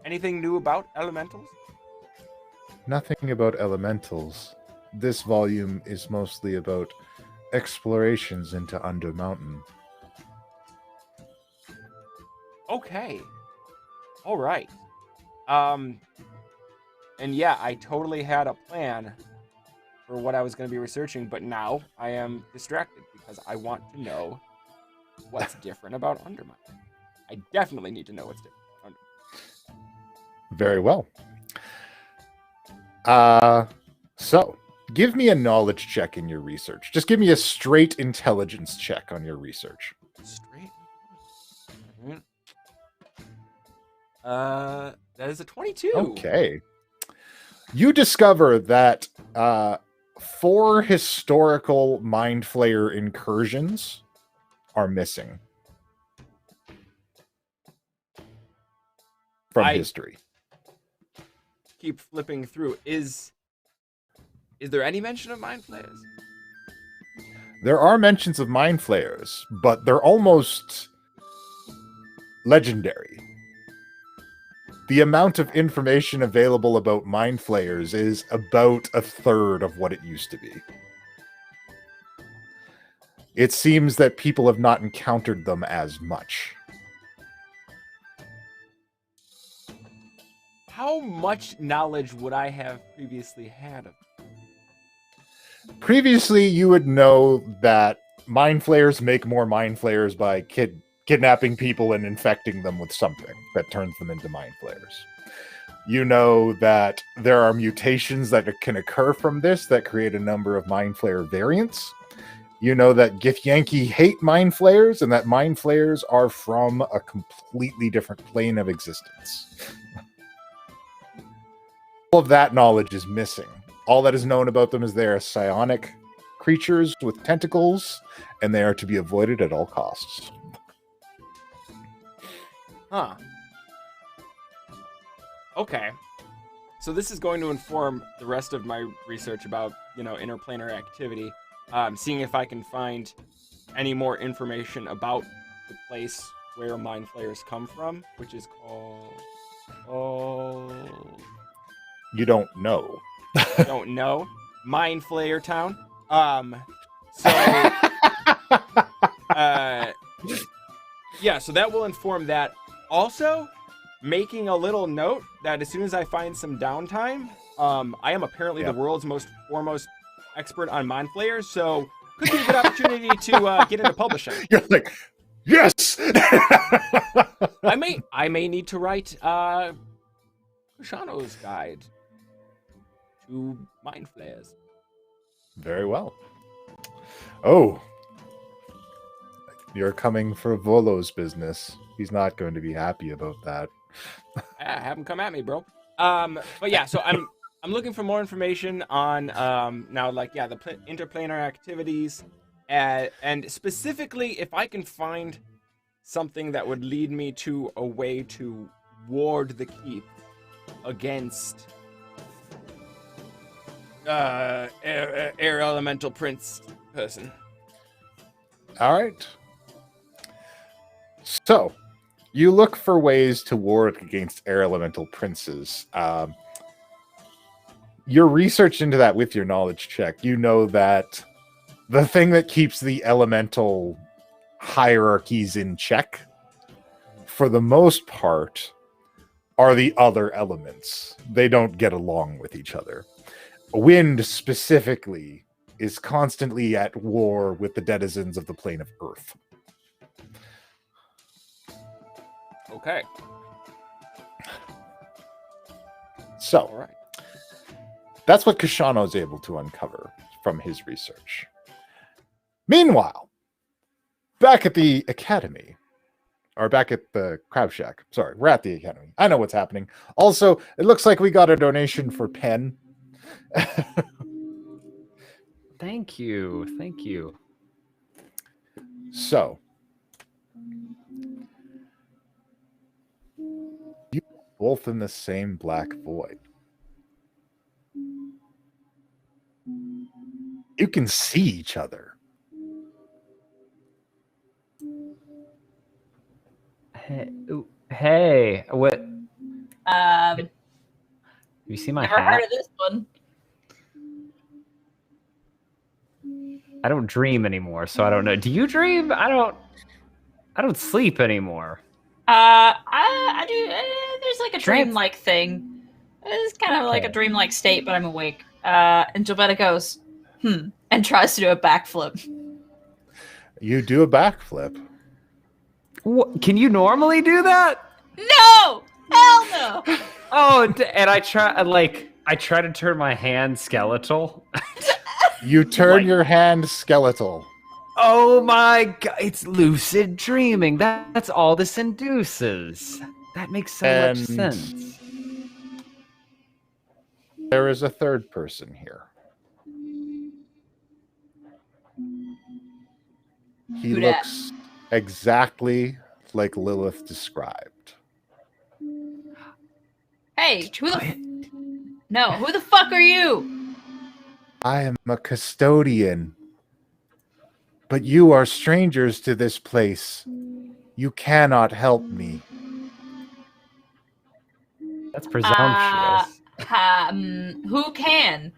Anything new about elementals? Nothing about elementals. This volume is mostly about explorations into Undermountain. Okay. All right. And yeah, I totally had a plan for what I was going to be researching, but now I am distracted because I want to know what's different about Undermine. I definitely need to know what's different about Undermine. Very well. So give me a knowledge check in your research. Just give me a straight intelligence check on your research. Straight. That is a 22. Okay. You discover that 4 historical Mind Flayer incursions are missing from history. Keep flipping through. Is there any mention of mind flayers? There are mentions of Mind Flayers, but they're almost legendary. The amount of information available about Mind Flayers is about a third of what it used to be. It seems that people have not encountered them as much. How much knowledge would I have previously had of them? Previously, you would know that Mind Flayers make more Mind Flayers by kidnapping people and infecting them with something that turns them into Mind Flayers. You know that there are mutations that can occur from this that create a number of Mind Flayer variants. You know that Githyanki hate Mind Flayers and that Mind Flayers are from a completely different plane of existence. All of that knowledge is missing. All that is known about them is they are psionic creatures with tentacles, and they are to be avoided at all costs. Huh. Okay. So this is going to inform the rest of my research about, interplanar activity. Seeing if I can find any more information about the place where Mind Flayers come from, which is called... You don't know. Don't know. Mind Flayer Town. Yeah, so that will inform that. Also, making a little note that as soon as I find some downtime, I am apparently the world's most foremost expert on Mind Flayers, so could be a good opportunity to get into publishing. You're like, yes! I may need to write Kushano's guide to Mind Flayers. Very well. Oh. You're coming for Volo's business. He's not going to be happy about that. Have him come at me, bro. But yeah, so I'm looking for more information on the interplanar activities, and specifically if I can find something that would lead me to a way to ward the keep against air elemental prince person. All right. So, you look for ways to ward against air elemental princes. Your research into that with your knowledge check, you know that the thing that keeps the elemental hierarchies in check, for the most part, are the other elements. They don't get along with each other. Wind, specifically, is constantly at war with the denizens of the plane of Earth. Okay. So, All right. That's what Kushano's able to uncover from his research. Meanwhile, back at the academy, or back at the Crab Shack. Sorry, we're at the academy. I know what's happening. Also, it looks like we got a donation for Pen. Thank you. Thank you. So, you both in the same black void. You can see each other. Hey, what? You see my Never hat? heard of this one. I don't dream anymore, so I don't know. Do you dream? I don't sleep anymore. I do. There's like a dream-like thing. It's kind of like a dream-like state, but I'm awake. And Gilbetta goes, and tries to do a backflip. You do a backflip. What? Can you normally do that? No! Hell no! Oh, and I try to turn my hand skeletal. You turn Like- your hand skeletal. Oh my god, it's lucid dreaming. That's all this induces. That makes so much And- sense. There is a third person here. He Who dat? looks exactly like Lilith described. Hey, who the fuck are you? I am a custodian, but you are strangers to this place. You cannot help me. That's presumptuous. Who can?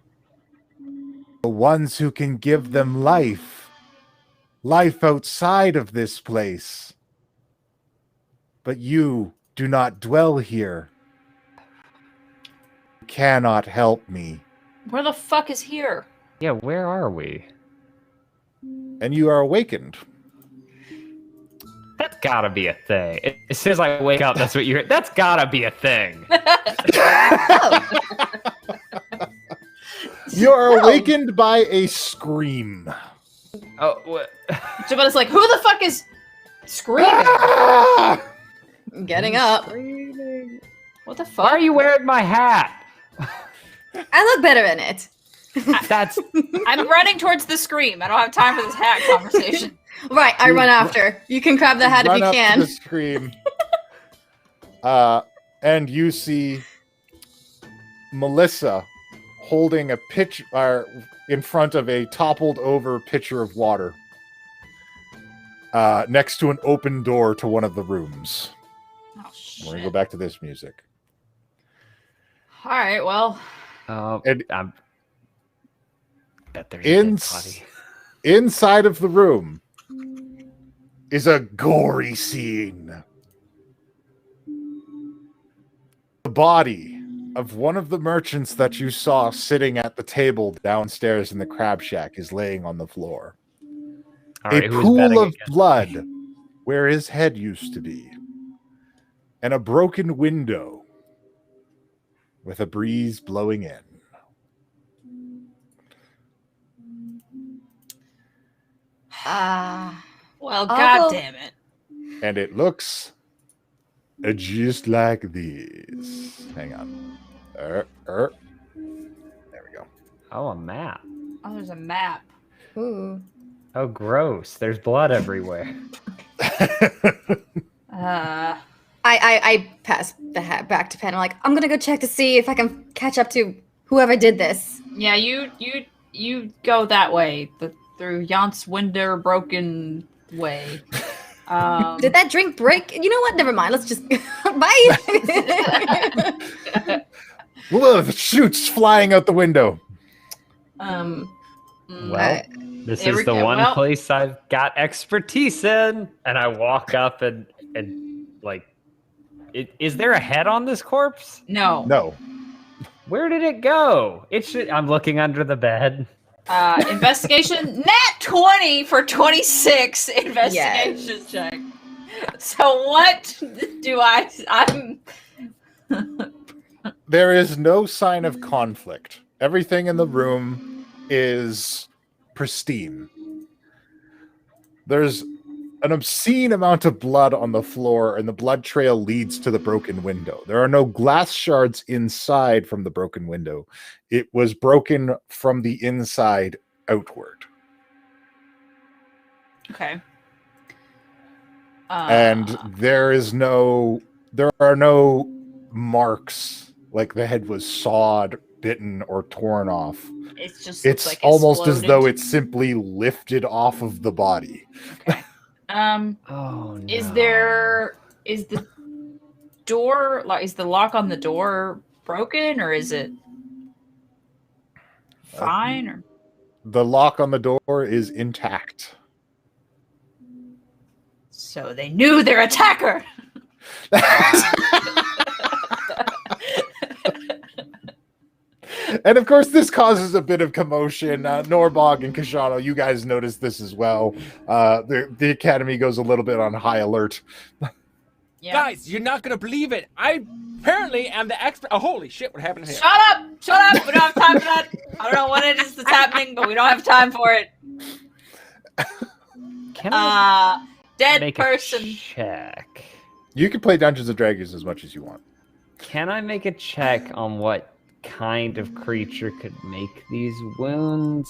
The ones who can give them life. Life outside of this place. But you do not dwell here. You cannot help me. Where the fuck is here? Yeah, where are we? And you are awakened. That's gotta be a thing. As soon as I wake up, that's what you hear. That's gotta be a thing. You are awakened by a scream. Oh, what? Jabetta's like, who the fuck is screaming? Ah! Getting up. What the Why fuck? are you wearing my hat? I look better in it. That's I'm running towards the scream. I don't have time for this hat conversation. Right, I run after. You can grab the hat if Run you up to can. the scream. And you see Melissa holding a pitcher in front of a toppled over pitcher of water next to an open door to one of the rooms. Oh, We're shit. going to go back to this music. All right, well, And- I bet there's a dead In- body. Inside of the room is a gory scene. The body of one of the merchants that you saw sitting at the table downstairs in the crab shack is laying on the floor. All right, A who's betting pool of against blood me? where his head used to be, and a broken window with a breeze blowing in. well, I'll god go- damn it. And it looks just like this. Hang on. There we go. Oh, a map. Oh, there's a map. Ooh. Oh, gross. There's blood everywhere. I pass the hat back to Pen. I'm like, I'm gonna go check to see if I can catch up to whoever did this. Yeah, you go that way, through Jant's window broken way. Did that drink break? You know what? Never mind. Let's just bye. Lilith shoots flying out the window. Well, this there is we the go. one Well- place I've got expertise in. And I walk up and like, is there a head on this corpse? No. No. Where did it go? I'm looking under the bed. Investigation nat 20 for 26 investigation check. So what do I'm There is no sign of conflict. Everything in the room is pristine. There's an obscene amount of blood on the floor, and the blood trail leads to the broken window. There are no glass shards inside from the broken window. It was broken from the inside outward. okay. And there are no marks like the head was sawed, bitten, or torn off. It's just It's like almost as though exploded. it's simply lifted off of the body. Okay. Oh, no. Is the door is the lock on the door broken, or is it fine? Or The lock on the door is intact. so they knew their attacker. And of course, this causes a bit of commotion. Norbog and Kashano, you guys noticed this as well. The Academy goes a little bit on high alert. Yeah. Guys, you're not gonna believe it. I apparently I'm the expert. Oh, holy shit! What happened here? Shut up! Shut up! We don't have time for that. I don't know what it is that's happening, but we don't have time for it. Can I Dead make person. a check? You can play Dungeons and Dragons as much as you want. Can I make a check on what kind of creature could make these wounds?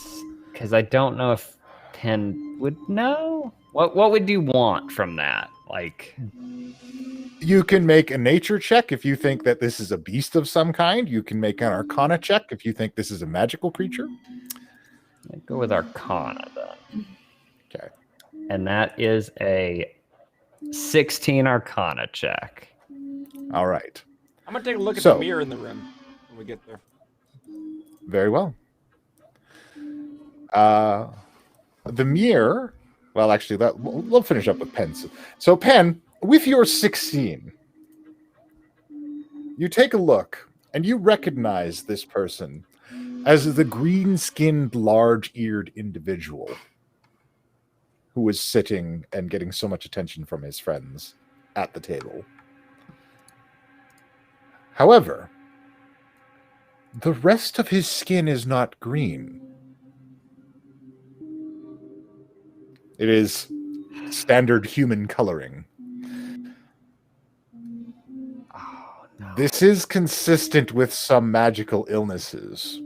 Because I don't know if Penn would know. What would you want from that? Like, You can make a nature check if you think that this is a beast of some kind. You can make an arcana check if you think this is a magical creature. I'd go with Arcana then. Okay. And that is a 16 Arcana check. All right. I'm gonna take a look at So- the mirror in the room when we get there. Very well. The mirror. Well, actually, we'll finish up with Penn. So, Penn, with your 16, you take a look and you recognize this person as the green-skinned, large-eared individual who was sitting and getting so much attention from his friends at the table. However, the rest of his skin is not green. It is standard human coloring. Oh, no. This is consistent with some magical illnesses.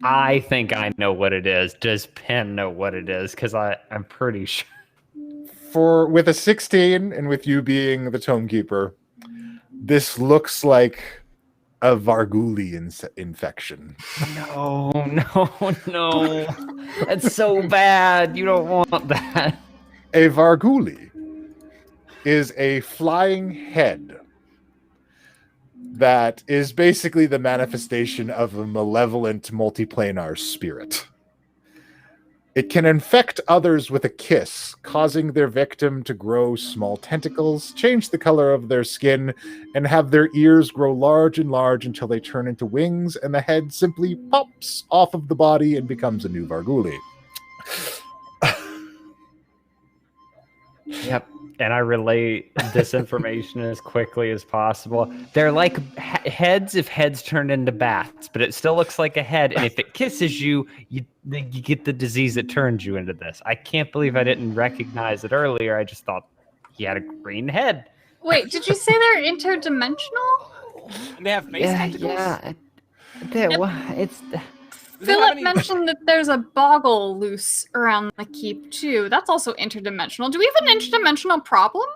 I think I know what it is. Does Penn know what it is? Because I'm pretty sure. With a 16 and with you being the Tomekeeper, this looks like a Varguli infection. No. That's so bad. You don't want that. A Varguli is a flying head that is basically the manifestation of a malevolent multiplanar spirit. It can infect others with a kiss, causing their victim to grow small tentacles, change the color of their skin, and have their ears grow large and large until they turn into wings, and the head simply pops off of the body and becomes a new Varguli. Yep. And I relay this information as quickly as possible. They're like heads if heads turned into bats, but it still looks like a head. And if it kisses you, you get the disease that turns you into this. I can't believe I didn't recognize it earlier. I just thought he had a green head. Wait, did you say they're interdimensional? And they have face tentacles. It's. Do they have Philip any- mentioned that there's a boggle loose around the keep too. That's also interdimensional. Do we have an interdimensional problem?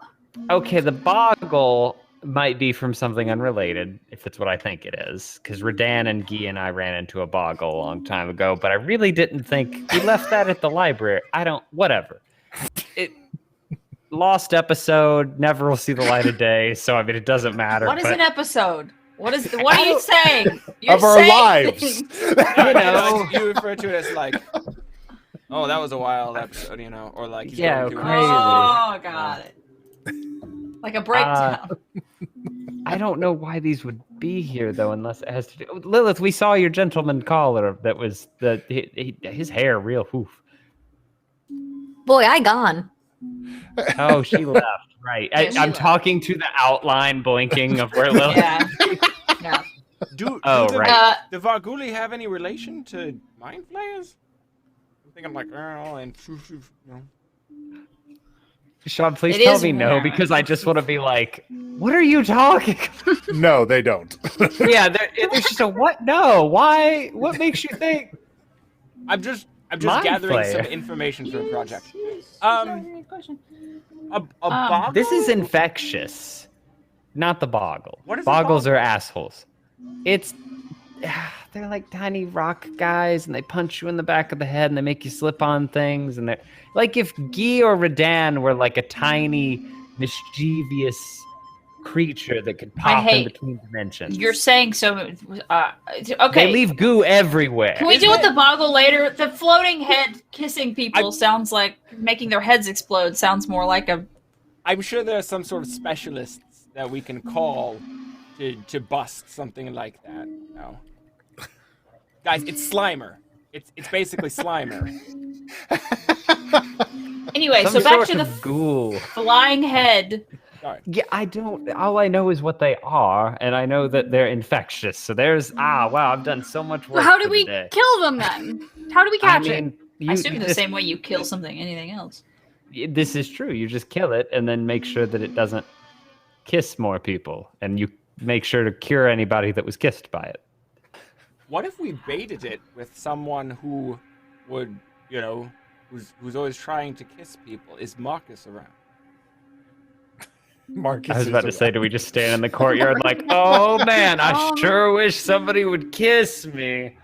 Okay, the boggle might be from something unrelated, if that's what I think it is. Because Redan and Guy and I ran into a boggle a long time ago, but I really didn't think we left that at the library. Whatever. It lost episode, never will see the light of day, so I mean it doesn't matter. What is but an episode? What are you saying? You're Of our saying lives. things. You refer to it as like, oh, that was a wild episode, you know, or like he's Yeah, going through an crazy. Oh, got it. Like a breakdown. I don't know why these would be here though, unless it has to do. Lilith, we saw your gentleman caller. That was his hair, real. Oof. Boy, I gone. Oh, she left. Right. Yeah, she I'm left. talking to the outline blinking of where Lilith. Yeah. Yeah. Do Oh, the, right. the Varguli have any relation to mind flayers? I'm thinking like, oh, and you know. Sean, please It tell is me no, rare. because I just want to be like, what are you talking? No, they don't. Yeah, it's just a what? No, why? What makes you think? I'm just Mind gathering flayer. some information for the project. A boggle? This is infectious, not the boggle. What is a Boggles boggle? are assholes. They're like tiny rock guys, and they punch you in the back of the head, and they make you slip on things, and they're like if Guy or Redan were like a tiny, mischievous creature that could pop in hate- between dimensions. You're saying so. Okay. They leave goo everywhere. Can we deal with the boggle later? The floating head kissing people sounds like making their heads explode. Sounds more like a. I'm sure there are some sort of specialists that we can call to bust something like that. No. Guys, it's Slimer. It's basically Slimer. Anyway, Some so back sort to the of ghoul. flying head Sorry. Yeah, I don't. All I know is what they are, and I know that they're infectious. So there's wow, I've done so much So work. how do for we the day. kill them then? How do we I catch it? mean, I you assume the just, same way you kill something, anything else. this is true. You just kill it and then make sure that it doesn't kiss more people, and you make sure to cure anybody that was kissed by it. What if we baited it with someone who would, who's always trying to kiss people? Is Marcus around? Marcus I was about to is say, do we just stand in the courtyard like, oh man, I sure wish somebody would kiss me.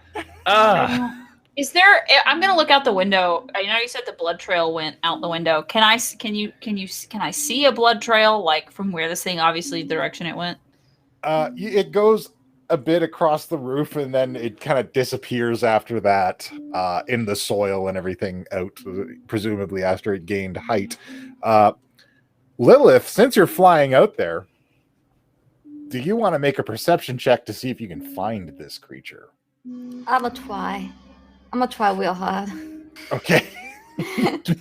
Is there? I'm gonna look out the window. I know you said the blood trail went out the window. Can I see a blood trail like from where this thing obviously the direction it went? It goes a bit across the roof, and then it kind of disappears after that in the soil and everything out, presumably after it gained height. Lilith, since you're flying out there, do you want to make a perception check to see if you can find this creature? I'm gonna try. I'm gonna try real hard. Okay.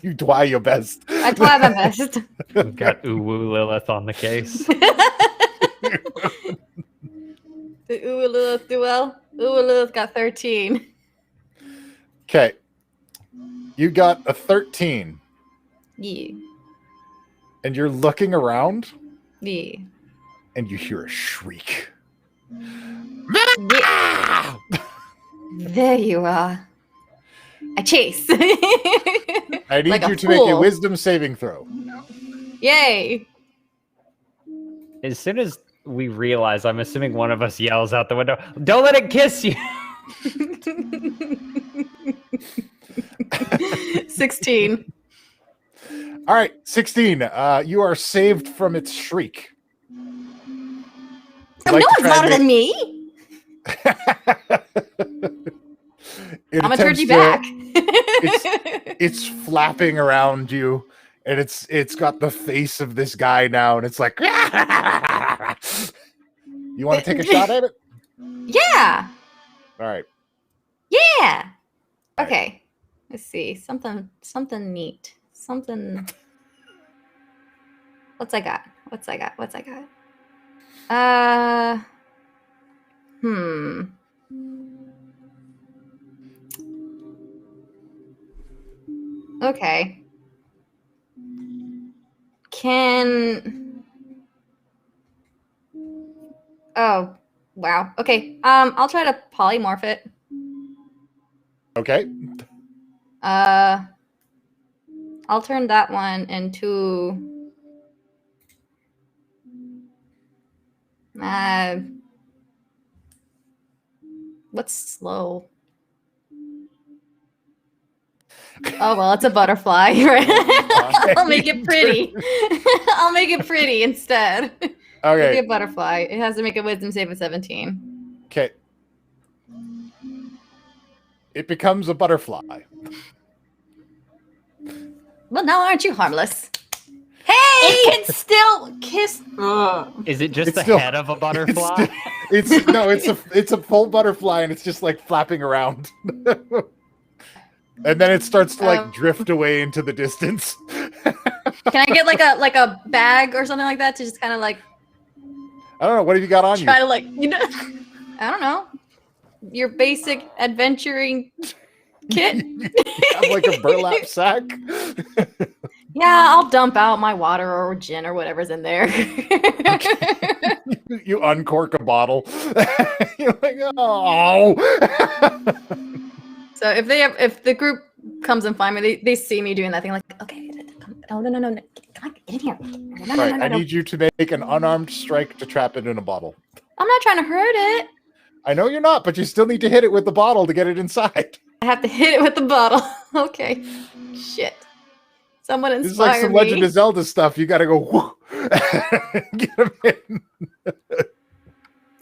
You try your best. I try my best. We've got Uwu Lilith on the case. The Lilith do well. Lilith got 13. Okay. You got a 13, Yeah. and you're looking around, Yeah. and you hear a shriek. Yeah. There you are. I chase. I need Like a you to make a fool. wisdom saving throw. Yay. As soon as we realize, I'm assuming one of us yells out the window, "Don't let it kiss you!" 16. All right, 16. You are saved from its shriek. So Like no to one's try louder and than me. It I'm gonna turn attempts you to- back. It's flapping around you, and it's got the face of this guy now, and it's like, you want to take a shot at it? Yeah. All right. Yeah. Okay. Let's see. Something neat. Something. What's I got? Okay. Oh, wow. Okay. I'll try to polymorph it. Okay. I'll turn that one into what's slow? Oh well, it's a butterfly. Right? I'll make it pretty. I'll make it pretty instead. Make Okay. it a butterfly. It has to make a wisdom save of 17. Okay. It becomes a butterfly. Well, now aren't you harmless? Hey! It can still kiss. Is it just It's the still- head of a butterfly? It's a full butterfly, and it's just like flapping around. And then it starts to like drift away into the distance. Can I get like a bag or something like that to just kind of like I don't know. What have you got on you? try to like I don't know, your basic adventuring kit? Have like a burlap sack? Yeah, I'll dump out my water or gin or whatever's in there. You uncork a bottle. You're like, oh. So if the group comes and find me, they see me doing that thing, like, okay, no, come on, get in here. No, Right, no. I need you to make an unarmed strike to trap it in a bottle. I'm not trying to hurt it. I know you're not, but you still need to hit it with the bottle to get it inside. I have to hit it with the bottle. Okay, shit. Someone inspire This is like some me. Legend of Zelda stuff. You gotta go whoo, get him in.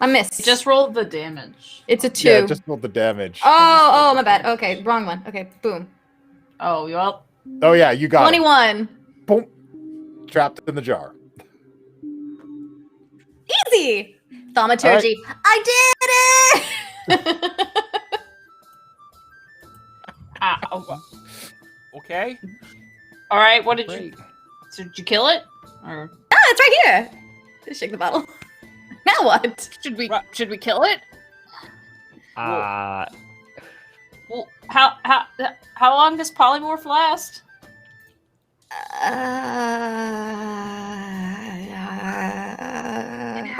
I missed. Just roll the damage. It's a 2. Yeah, just roll the damage. Oh, my bad. Okay, wrong one. Okay, boom. Oh, well. Oh yeah, you got 21. it. Boom. Trapped in the jar. Easy. Thaumaturgy. I did it. Ow. Okay. All right. What did you? Great. So did you kill it? Or it's right here. Just shake the bottle. Now what? Should we Right. kill it? Well, how long does polymorph last?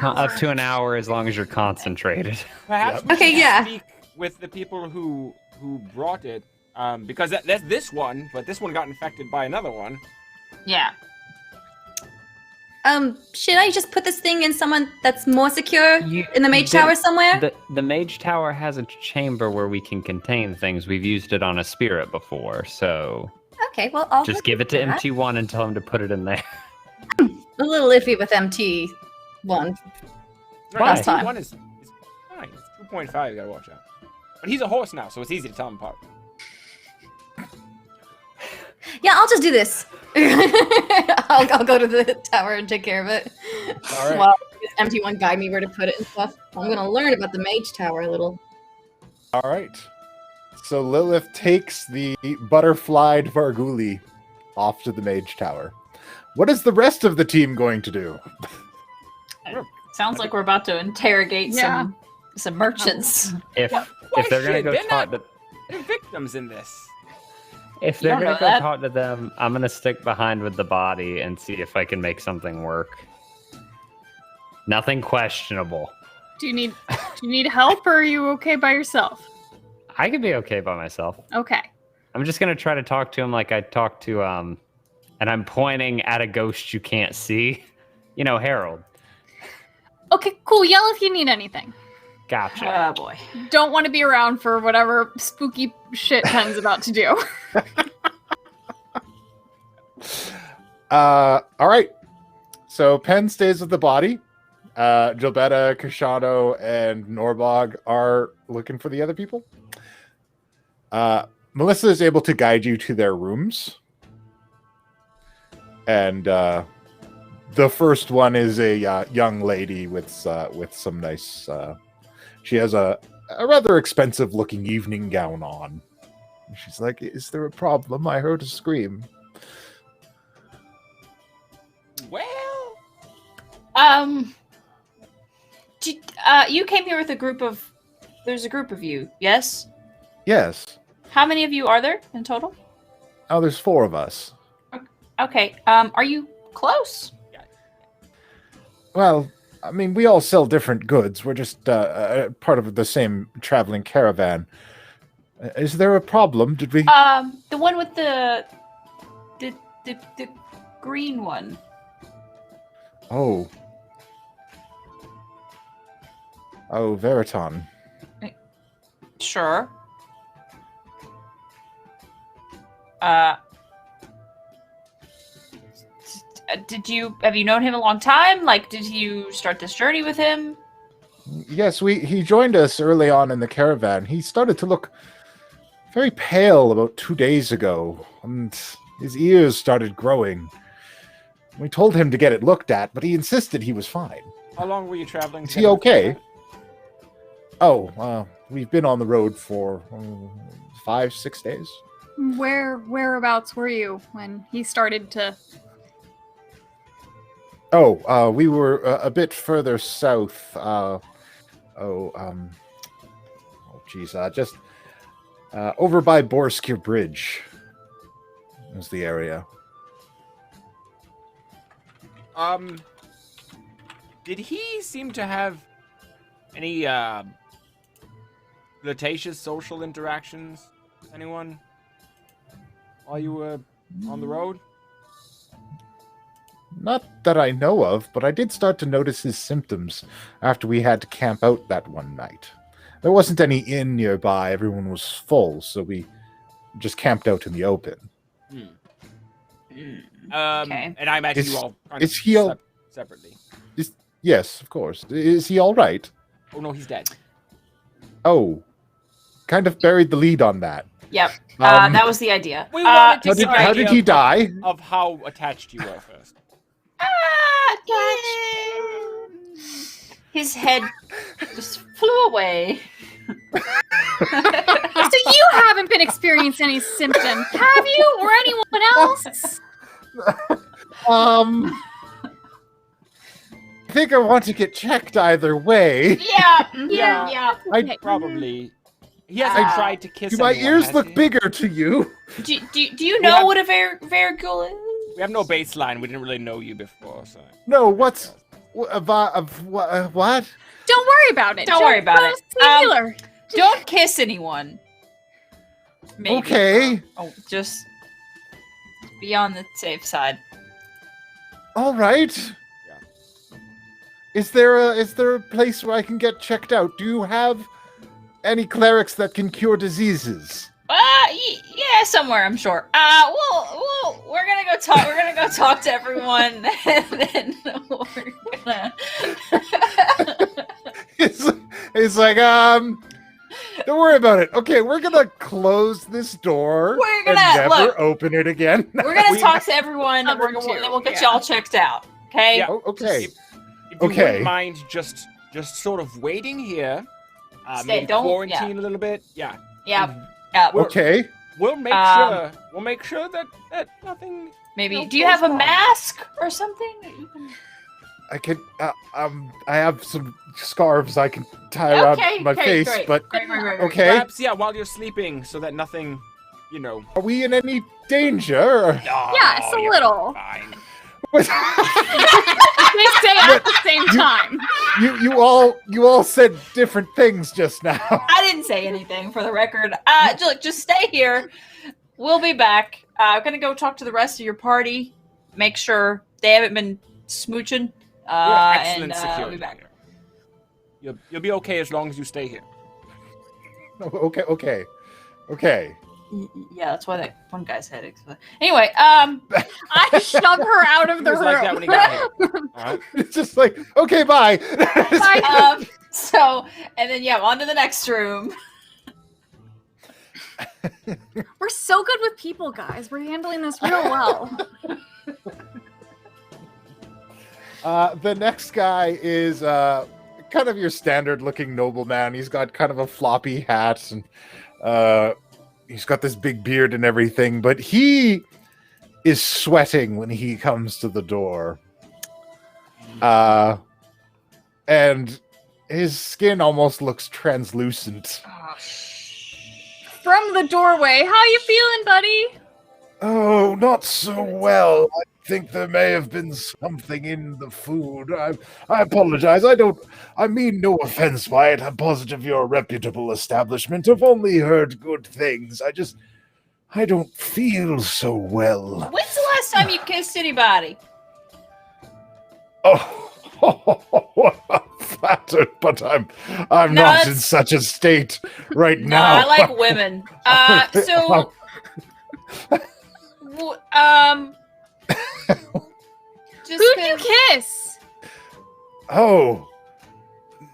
Up to an hour as long as you're concentrated. Perhaps Yep. we Okay, should yeah. speak with the people who brought it, because that's this one, but this one got infected by another one. Yeah. Should I just put this thing in someone that's more secure in the Mage Tower somewhere? The Mage Tower has a chamber where we can contain things. We've used it on a spirit before, so Okay, well, I'll just go give it do to that. MT1 and tell him to put it in there. A little iffy with MT1. No, Why? Last time. One is fine. It's 2.5. You gotta watch out. But he's a horse now, so it's easy to tell him apart. Yeah, I'll just do this. I'll go to the tower and take care of it. All right. Well, this MT1 guide me where to put it and stuff. I'm gonna learn about the Mage Tower a little. All right. So Lilith takes the butterflied Varguli off to the Mage Tower. What is the rest of the team going to do? Sounds like we're about to interrogate Yeah. some merchants. If Why if they're gonna shit? go They're talk not- to They're victims in this. if You they're don't gonna know go that. talk to them, I'm gonna stick behind with the body and see if I can make something work. Nothing questionable. Do you need help, or are you okay by yourself? I could be okay by myself. Okay. I'm just gonna try to talk to him like I talked to and I'm pointing at a ghost you can't see. You know, Harold. Okay, cool. Yell if you need anything. Gotcha. Oh boy. Don't want to be around for whatever spooky shit Pen's about to do. All right. So Penn stays with the body. Gilbetta, Kashano, and Norbog are looking for the other people. Melissa is able to guide you to their rooms. And the first one is a young lady with some nice... she has a rather expensive-looking evening gown on. She's like, "Is there a problem? I heard a scream." Well, You came here with a group of. There's a group of you, yes? Yes. How many of you are there in total? Oh, there's 4 of us. Okay. Are you close? Well, I mean, we all sell different goods. We're just part of the same traveling caravan. Is there a problem? Did we? The one with the green one. Oh. Oh, Veriton. Sure. Have you known him a long time? Like, did you start this journey with him? Yes, he joined us early on in the caravan. He started to look very pale about 2 days ago, and his ears started growing. We told him to get it looked at, but he insisted he was fine. how long were you traveling? Is he together? okay? Oh, we've been on the road for 5-6 days. Whereabouts were you when he started to? Oh, we were a bit further south. Just over by Borskir Bridge is the area. Did he seem to have any flirtatious social interactions? Anyone while you were on the road? Not that I know of, but I did start to notice his symptoms after we had to camp out that one night. There wasn't any inn nearby, everyone was full, so we just camped out in the open. Okay. And I imagine Is- you all kind is of he all- slept separately. Yes, of course. Is he all right? Oh no, he's dead. Oh, kind of buried the lead on that. Yep. Um, That was the idea. We wanted to How did, get an how idea did he of- die? Of how attached you were first. His head just flew away. So you haven't been experiencing any symptoms, have you, or anyone else? think I want to get checked either way. Yeah. Yeah. Yeah. Okay. Probably. He hasn't tried to kiss Do my anyone, ears has look he? bigger to you? Do you know have- what a Varigul is? We have no baseline. We didn't really know you before, so. No, what's what? Don't worry about it. Don't worry about it. See a healer. Don't kiss anyone. Maybe. Okay, Oh, just be on the safe side. all right. Yeah. Is there a place where I can get checked out? Do you have any clerics that can cure diseases? Yeah, somewhere I'm sure. We're gonna go talk. We're gonna go talk to everyone, and then we're gonna. It's like don't worry about it. Okay, we're gonna close this door We're and gonna- never look. open it again. We're gonna talk to everyone, and Number then two, we'll get yeah. y'all checked out. Okay. Yeah. Oh, okay. If you Okay. wouldn't mind just sort of waiting here, maybe don't- quarantine yeah. a little bit. Yeah. Yeah. Yeah. We're- Okay. We'll make Um, sure that nothing. Maybe. No, Do you have a goes wrong. mask or something that you can? I can I have some scarves I can tie around Okay, my okay, face, great. but Great. okay. Perhaps, yeah, while you're sleeping, so that nothing, Are we in any danger? Yeah, it's a little. Fine. They stay at the same time. you all said different things just now. I didn't say anything for the record. Just stay here. We'll be back. I'm gonna go talk to the rest of your party. Make sure they haven't been smooching. Excellent and security. I'll be back. here. You'll be okay as long as you stay here. Okay. Yeah, that's why that one guy's head. Anyway, I shove her out of He the was room. like that when he got here. All right. It's just like, okay, bye. and then on to the next room. We're so good with people, guys. We're handling this real well. The next guy is kind of your standard looking nobleman. He's got kind of a floppy hat and he's got this big beard and everything, but he is sweating when he comes to the door. And his skin almost looks translucent. From the doorway. How you feeling, buddy? Oh, not so well. I think there may have been something in the food. I apologize. I mean no offense by it. I'm positive you're a reputable establishment. I've only heard good things. I don't feel so well. When's the last time you kissed anybody? Oh, I'm flattered, but I'm No, not in that's- such a state right No, now. I like women. So, just Who'd you kiss? Oh,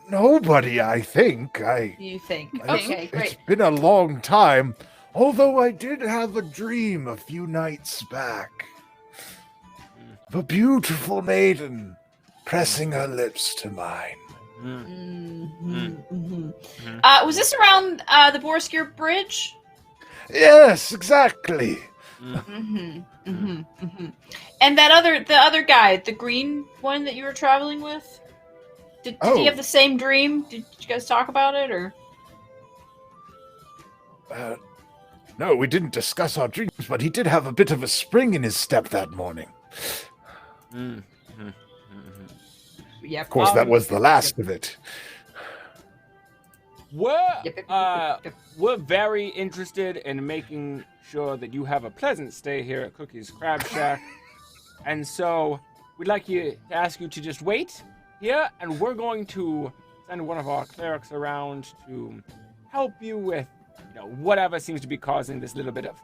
nobody, I think. You think? It's- Okay, great. It's been a long time, although I did have a dream a few nights back. Of a beautiful maiden pressing her lips to mine. Was this around the Borskier Bridge? Yes, exactly. And the other guy, the green one that you were traveling with, did he Oh. have the same dream? Did you guys talk about it, or? No, we didn't discuss our dreams, but he did have a bit of a spring in his step that morning. Yeah, Of course, that was the last of it. We're very interested in making sure that you have a pleasant stay here at Cookie's Crab Shack. And so we'd like to ask you to just wait here, and we're going to send one of our clerics around to help you with, whatever seems to be causing this little bit of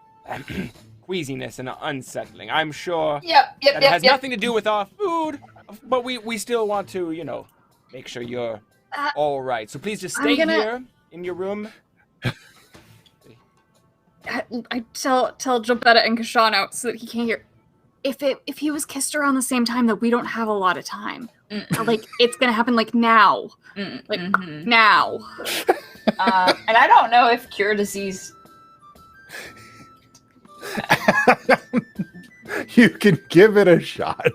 queasiness and unsettling. I'm sure that it has nothing to do with our food, but we still want to, make sure you're all right. So please just stay here in your room. I tell Jumpetta and Kashano so that he can't hear. If he was kissed around the same time, that we don't have a lot of time. Like it's gonna happen like now, now. And I don't know if cure disease. You can give it a shot.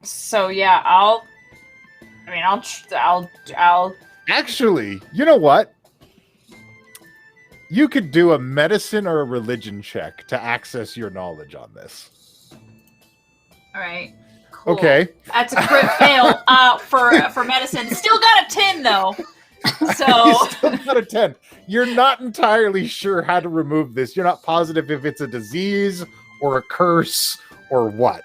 So yeah, I'll Actually, you know what? You could do a medicine or a religion check to access your knowledge on this. All right. Cool. Okay. That's a crit fail for medicine. Still got a 10 though. You So still got a 10. You're not entirely sure how to remove this. You're not positive if it's a disease or a curse or what.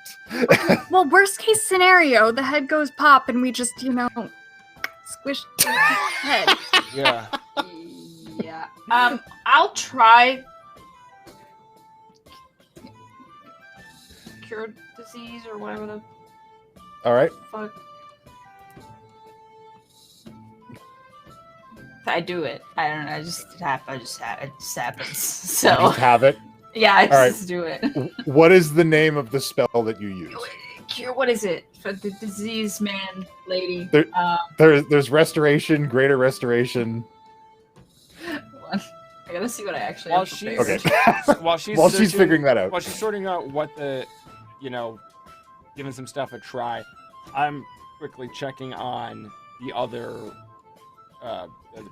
Well, worst case scenario, the head goes pop and we just, squish the head. Yeah. yeah. I'll try cure disease or whatever the All right. fuck. I do it. I don't know. It just happens. You So just have it. yeah, I right. just do it. What is the name of the spell that you use? Cure. What is it for the disease man lady? There- There's restoration, greater restoration. Hold on. I gotta see what I actually While have she's Okay. while she's While she's searching- figuring that out. while she's sorting out what the, giving some stuff a try, I'm quickly checking on the other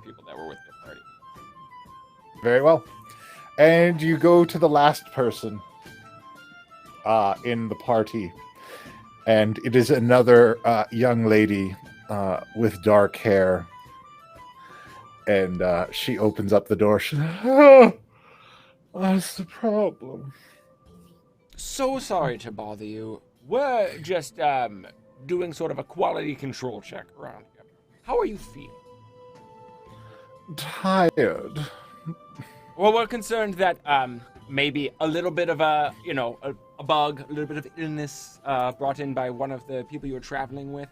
people that were with the party. Very well. And you go to the last person in the party. And it is another young lady with dark hair. And she opens up the door. She's like, oh, what's the problem? So sorry to bother you. We're just doing sort of a quality control check around here. How are you feeling? Tired. Well, we're concerned that maybe a little bit of a bug, a little bit of illness brought in by one of the people you were traveling with.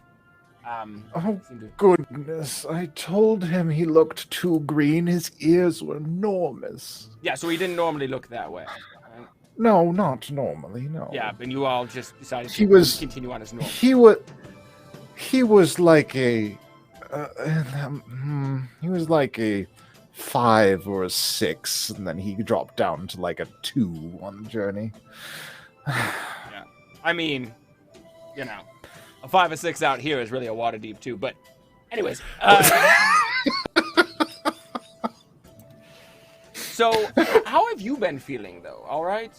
Oh, goodness. I told him he looked too green. His ears were enormous. Yeah, so he didn't normally look that way. Right? No, not normally, no. Yeah, but you all just decided He to was- continue on as normal. He was like a... he was like a 5 or a 6, and then he dropped down to like a 2 on the journey. Yeah. I mean, a 5 or 6 out here is really a water deep too. But, anyways. So, how have you been feeling though? All right.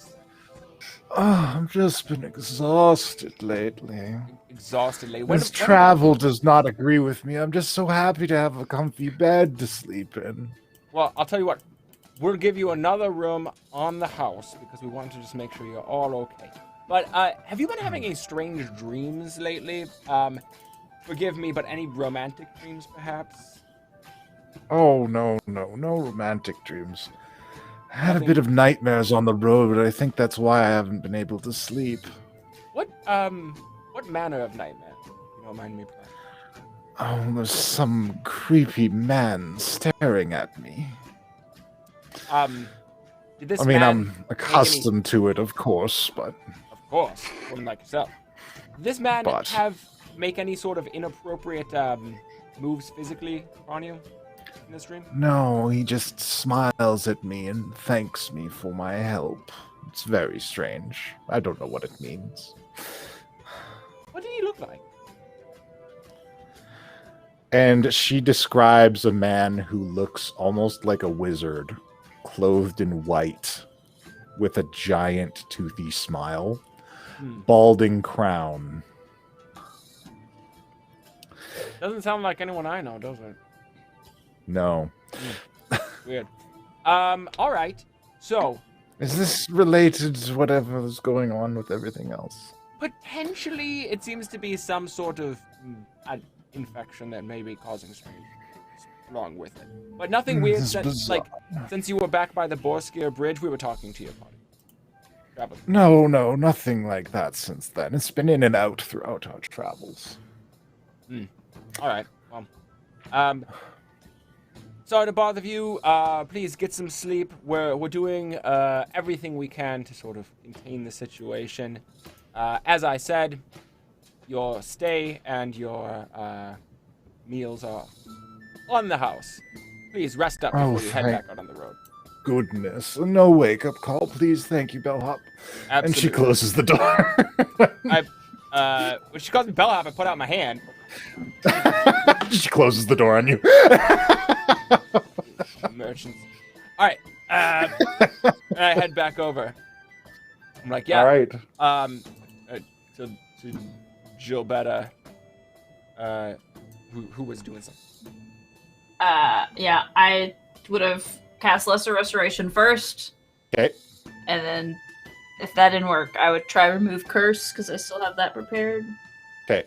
I've just been exhausted lately. Exhaustedly. This travel does not agree with me. I'm just so happy to have a comfy bed to sleep in. Well, I'll tell you what. We'll give you another room on the house because we want to just make sure you're all okay. But have you been having any strange dreams lately? Forgive me, but any romantic dreams, perhaps? Oh, no romantic dreams. I had a bit of nightmares on the road, but I think that's why I haven't been able to sleep. What manner of nightmare? If you don't mind me playing. Oh, there's some creepy man staring at me. Did this I mean, man I'm accustomed to it, of course, but... Of course, woman like yourself. Did this man But- make any sort of inappropriate moves physically on you in this dream? No, he just smiles at me and thanks me for my help. It's very strange. I don't know what it means. What did he look like? And she describes a man who looks almost like a wizard, clothed in white, with a giant toothy smile, balding crown. Doesn't sound like anyone I know, does it? No. Weird. All right. So, Is this related to whatever is going on with everything else? potentially, it seems to be some sort of infection that may be causing strange wrong with it. But nothing weird. This is Since, since you were back by the Borskir Bridge, we were talking to your party. Traveling. No, nothing like that since then. It's been in and out throughout our travels. All right. Well, sorry to bother you. Please get some sleep. We're doing everything we can to sort of contain the situation. As I said, your stay and your meals are on the house. Please rest up before you head thank back out on the road. goodness. No wake-up call, please. Thank you, Bellhop. And she Absolutely. closes the door. when she calls me bellhop, I put out my hand. She closes the door on you. Merchants. All right. And I head back over. I'm like, yeah. All right. To Gilbetta, who was doing something. Yeah, I would have cast Lesser Restoration first. Okay. And then, if that didn't work, I would try Remove Curse, because I still have that prepared. Okay.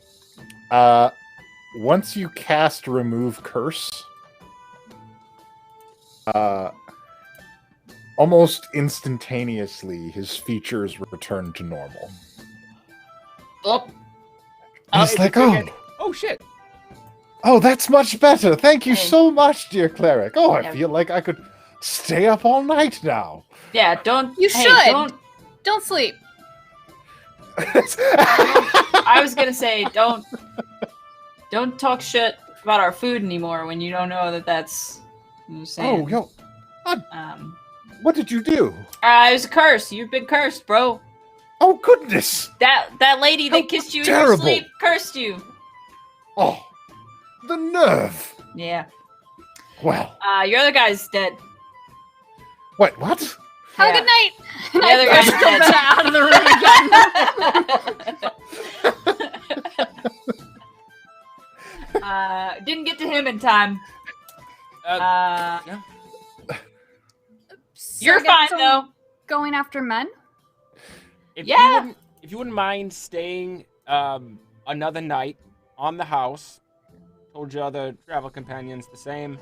Once you cast Remove Curse, almost instantaneously, his features return to normal. Oh, He's like, Oh, shit. oh, that's much better. Thank you Hey. so much, dear cleric. Oh, I Yeah. feel like I could stay up all night now. yeah, don't... You hey, should. Don't sleep. I was gonna say, don't talk shit about our food anymore when you don't know that that's... I'm just saying. Oh, yo, Um, what did you do? it was a curse. You've been cursed, bro. Oh, goodness. That lady that How kissed you in terrible. your sleep cursed you. Oh, the nerve. Yeah. Well, Your other guy's dead. what? Have Yeah. a good night. The other I guy's push dead. Gilbetta out of the room again. Didn't get to him in time. Yeah. So You're I guess fine I'm though. Going after men? If Yeah. you wouldn't mind staying another night on the house, told your other travel companions the same,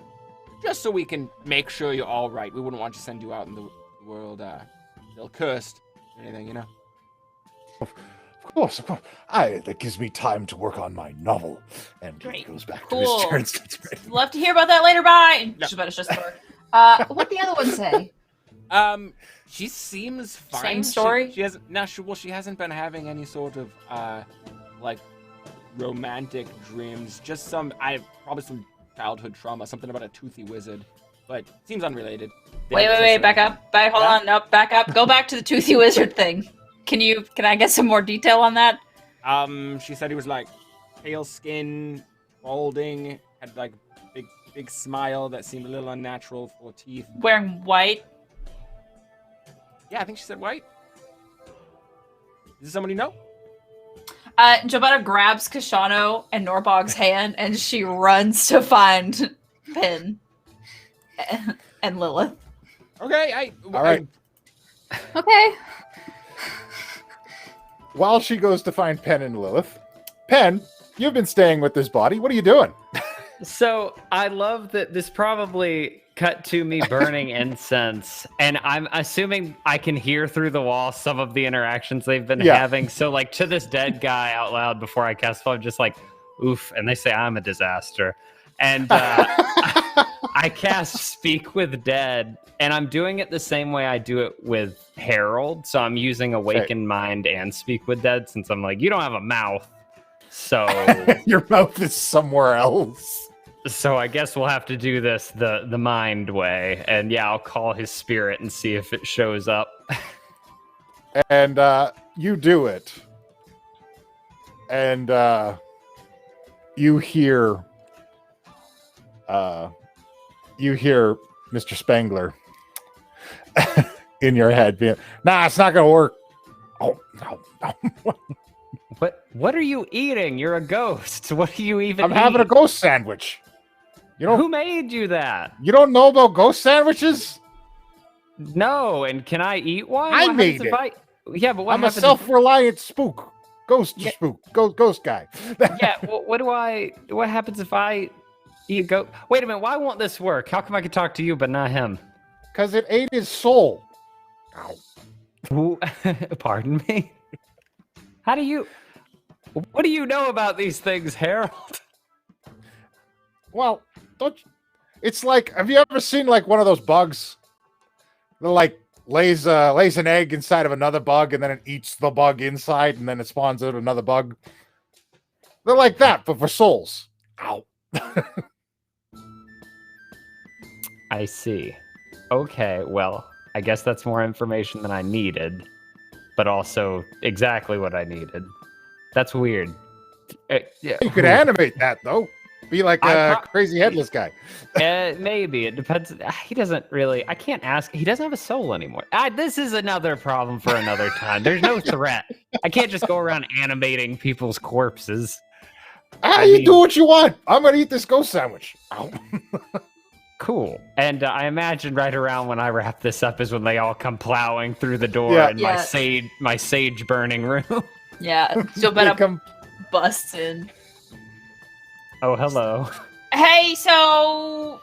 just so we can make sure you're all right. We wouldn't want to send you out in the world still cursed or anything, you know. Of course, of course. That gives me time to work on my novel. And he Great. goes back Cool. to his turns. Love to hear about that later. Bye. No. Just about to shut the door. What'd the other one say? She seems fine. Same story? She hasn't. No, she hasn't been having any sort of like romantic dreams. Just probably some childhood trauma. Something about a toothy wizard, but seems unrelated. Wait, back up. Hold on. Nope, back up. Go back to the toothy wizard thing. Can I get some more detail on that? She said he was like pale skin, balding, had like big smile that seemed a little unnatural for teeth. Wearing white. Yeah, I think she said white. Is this somebody you know? Jabetta grabs Kashano and Norbog's hand, and she runs to find Pin and Lilith. Okay, All right. Okay. While she goes to find Pen and Lilith, Pen, you've been staying with this body. What are you doing? So I love that this probably cut to me burning incense, and I'm assuming I can hear through the wall some of the interactions they've been Yeah. having. So like to this dead guy out loud before I cast spell, I'm just like, oof, and they say I'm a disaster. And I cast Speak with Dead, and I'm doing it the same way I do it with Herald. So I'm using Awaken Mind and Speak with Dead, since I'm like, you don't have a mouth. So Your mouth is somewhere else. So I guess we'll have to do this the mind way. And yeah, I'll call his spirit and see if it shows up. And you do it. And you hear Mr. Spangler in your head being, nah, it's not gonna work. Oh no. What are you eating? You're a ghost. What do you even I'm having a ghost sandwich. You Who don't made you that? you don't know about ghost sandwiches? No, and can I eat one? I What made happens if it. Yeah, but what I'm a happens if- self-reliant spook. Ghost Yeah. spook. Ghost guy. Yeah, what happens if I eat a goat? Wait a minute, why won't this work? How come I can talk to you but not him? Because it ate his soul. Ow. Who, pardon me? What do you know about these things, Harold? Well, it's like, have you ever seen like one of those bugs that like lays an egg inside of another bug and then it eats the bug inside and then it spawns out another bug? They're like that, but for souls. Ow. I see. Okay, well, I guess that's more information than I needed, but also exactly what I needed. That's weird. Yeah. You could animate that though. Be like I a pro- crazy headless guy. Maybe it depends. He doesn't really. I can't ask. He doesn't have a soul anymore. This is another problem for another time. There's no threat. I can't just go around animating people's corpses. You do what you want. I'm gonna eat this ghost sandwich. Ow. Cool. And I imagine right around when I wrap this up is when they all come plowing through the door Yeah. in Yeah. my sage burning room. Yeah, so They better come- busts in. Oh, hello. Hey, so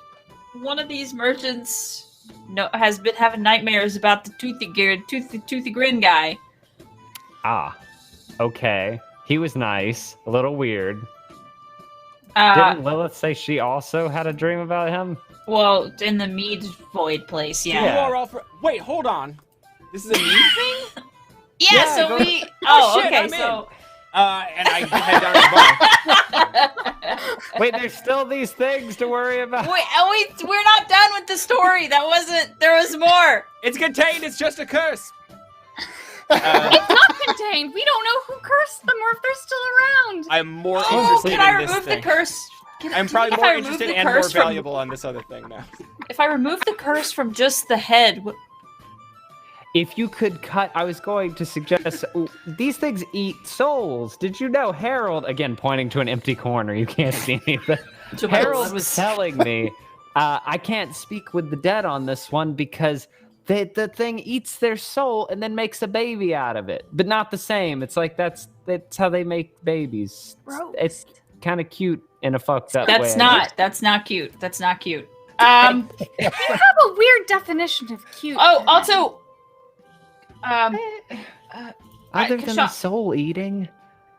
one of these merchants has been having nightmares about the toothy grin guy. Ah. Okay. He was nice. A little weird. Uh, Didn't Lilith say she also had a dream about him? well, in the Mead Void place, You yeah. are all for. Wait, hold on. This is a new thing. Yeah, so go- we. Oh, Oh, shit, okay, I'm so. And I head down the bar. Wait, there's still these things to worry about. We're not done with the story. There was more. It's contained. It's just a curse. It's not contained. We don't know who cursed them or if they're still around. I'm more Oh, interested can I in this remove the thing. curse? I'm probably if more I remove interested the and more curse from- valuable on this other thing now. If I remove the curse from just the head, If you could cut, I was going to suggest these things eat souls. Did you know Harold? Again, pointing to an empty corner. You can't see anything. Harold was telling me I can't speak with the dead on this one because the thing eats their soul and then makes a baby out of it, but not the same. It's like that's how they make babies. Gross. It's kind of cute in a fucked up way. that's not cute. That's not cute. You have a weird definition of cute. Oh, also, Other than the Kashaw- soul eating.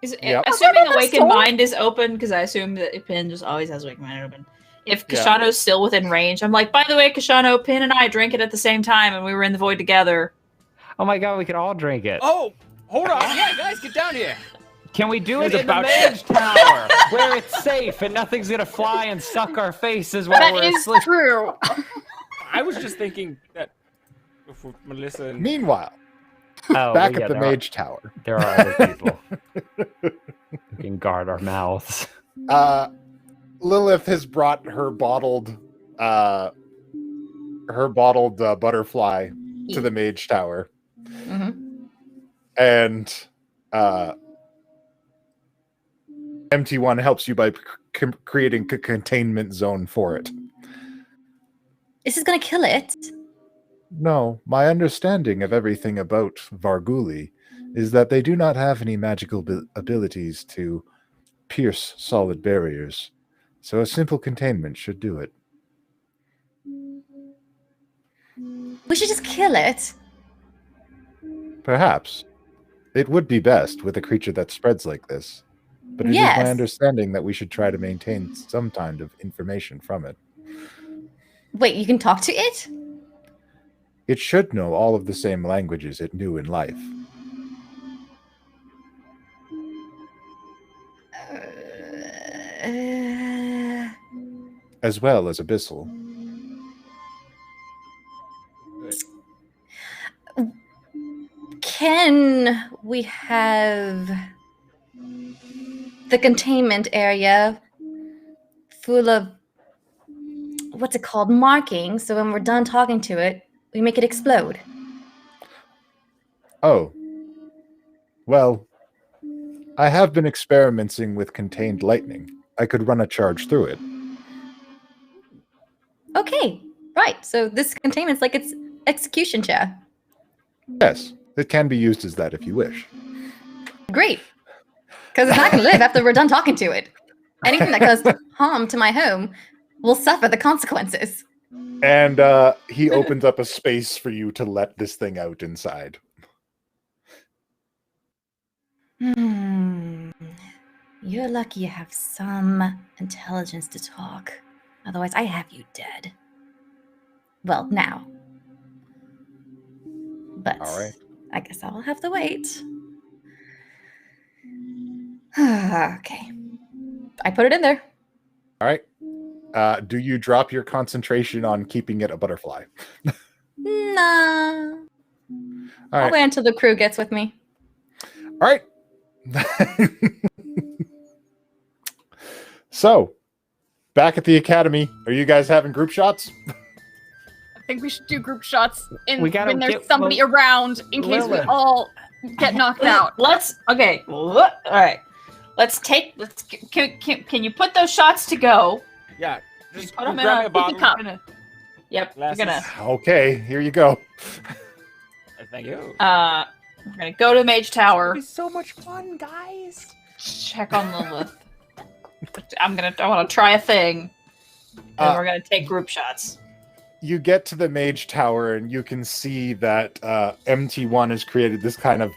Yep. Assuming That's Awakened soul. Mind is open, because I assume that Pin just always has Awakened Mind open. If Yeah. Kashano's still within range, I'm like, by the way, Kashano, Pin and I drank it at the same time, and we were in the void together. Oh my god, we could all drink it. Oh, hold on. Yeah, guys, get down here. Can we do it It's in the about- Mage Tower, where it's safe and nothing's gonna fly and suck our faces while That we're is asleep? true. I was just thinking that if Melissa and Meanwhile, Oh, back well, yeah, at the there are- Mage Tower, There are other people who can guard our mouths. Lilith has brought her bottled butterfly to the Mage Tower, Mhm. and MT1 helps you by creating a containment zone for it. This is gonna kill it. No, my understanding of everything about Varguli is that they do not have any magical abilities to pierce solid barriers, so a simple containment should do it. We should just kill it. Perhaps. It would be best with a creature that spreads like this, but it is Yes. my understanding that we should try to maintain some kind of information from it. Wait, you can talk to it? It should know all of the same languages it knew in life. As well as Abyssal. Can we have the containment area full of what's it called? Markings, so when we're done talking to it, we make it explode. Oh. Well, I have been experimenting with contained lightning. I could run a charge through it. Okay, right. So this containment's like its execution chair. Yes, it can be used as that if you wish. Great. Because it's not going to live after we're done talking to it. Anything that causes harm to my home will suffer the consequences. And he opens up a space for you to let this thing out inside. You're lucky you have some intelligence to talk. Otherwise, I have you dead. Well, now. But All right. I guess I'll have to wait. Okay. I put it in there. All right. Do you drop your concentration on keeping it a butterfly? Nah. All I'll right. wait until the crew gets with me. All right. So, back at the academy, are you guys having group shots? I think we should do group shots We gotta when there's get somebody around in case we Lilith. all get knocked out. Okay. All right. Can you put those shots to go? Yeah. Just Put 'em in grab a a bottle. cup. Yep. Glasses. We're gonna Okay, here you go. Thank you. we're gonna go to Mage Tower. It's so much fun, guys. Check on Lilith. I want to try a thing. And we're gonna take group shots. You get to the Mage Tower and you can see that MT1 has created this kind of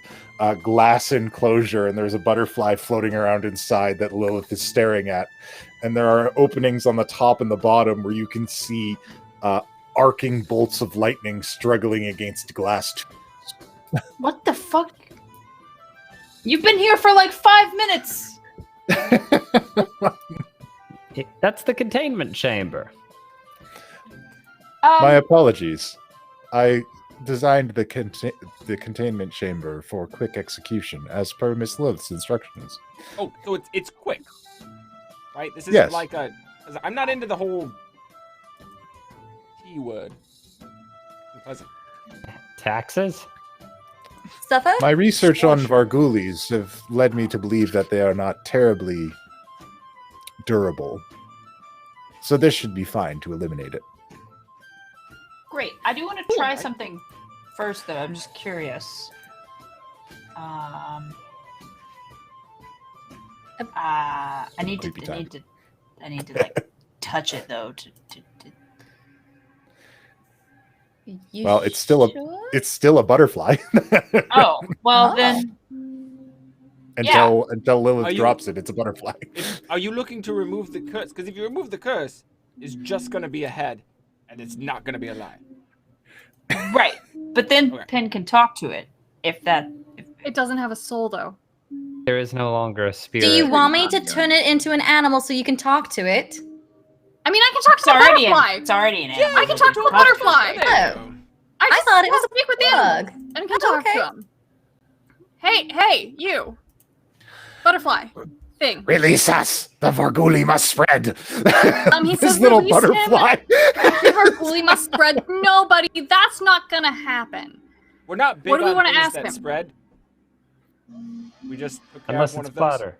glass enclosure, and there's a butterfly floating around inside that Lilith is staring at. And there are openings on the top and the bottom where you can see arcing bolts of lightning struggling against glass. What the fuck? You've been here for like 5 minutes. That's the containment chamber. My apologies. I designed the containment chamber for quick execution, as per Miss Lilith's instructions. Oh, so it's quick, right? This isn't Yes. like a. 'Cause I'm not into the whole T word. Unpleasant. Taxes? Suffer? My research on Vargulis have led me to believe that they are not terribly durable. So this should be fine to eliminate it. Great. I do want to try something first, though. I'm just curious. I need Creepy time. to like touch it though. You Well, it's still sure? it's still a butterfly. Oh, well Oh. then. until Lilith Are you- drops it, it's a butterfly. Are you looking to remove the curse? Because if you remove the curse, it's just gonna be a head, and it's not gonna be alive. Right. But then Okay. Penn can talk to it if that. It doesn't have a soul though. There is no longer a spirit. Do you want me to turn it into an animal so you can talk to it? I mean, I can talk to It's the already butterfly. it's already an animal. I can talk to a butterfly. Oh. I I thought it was a speak with him bug. and can talk Okay. to him. Hey, you, butterfly thing. Release us! The Varguli must spread! He This says little release him. butterfly! Our ghoulie must spread. Nobody. That's not gonna happen. We're not big What do we on wanna things ask that him? spread. We just took care Unless of one it's of those. fodder.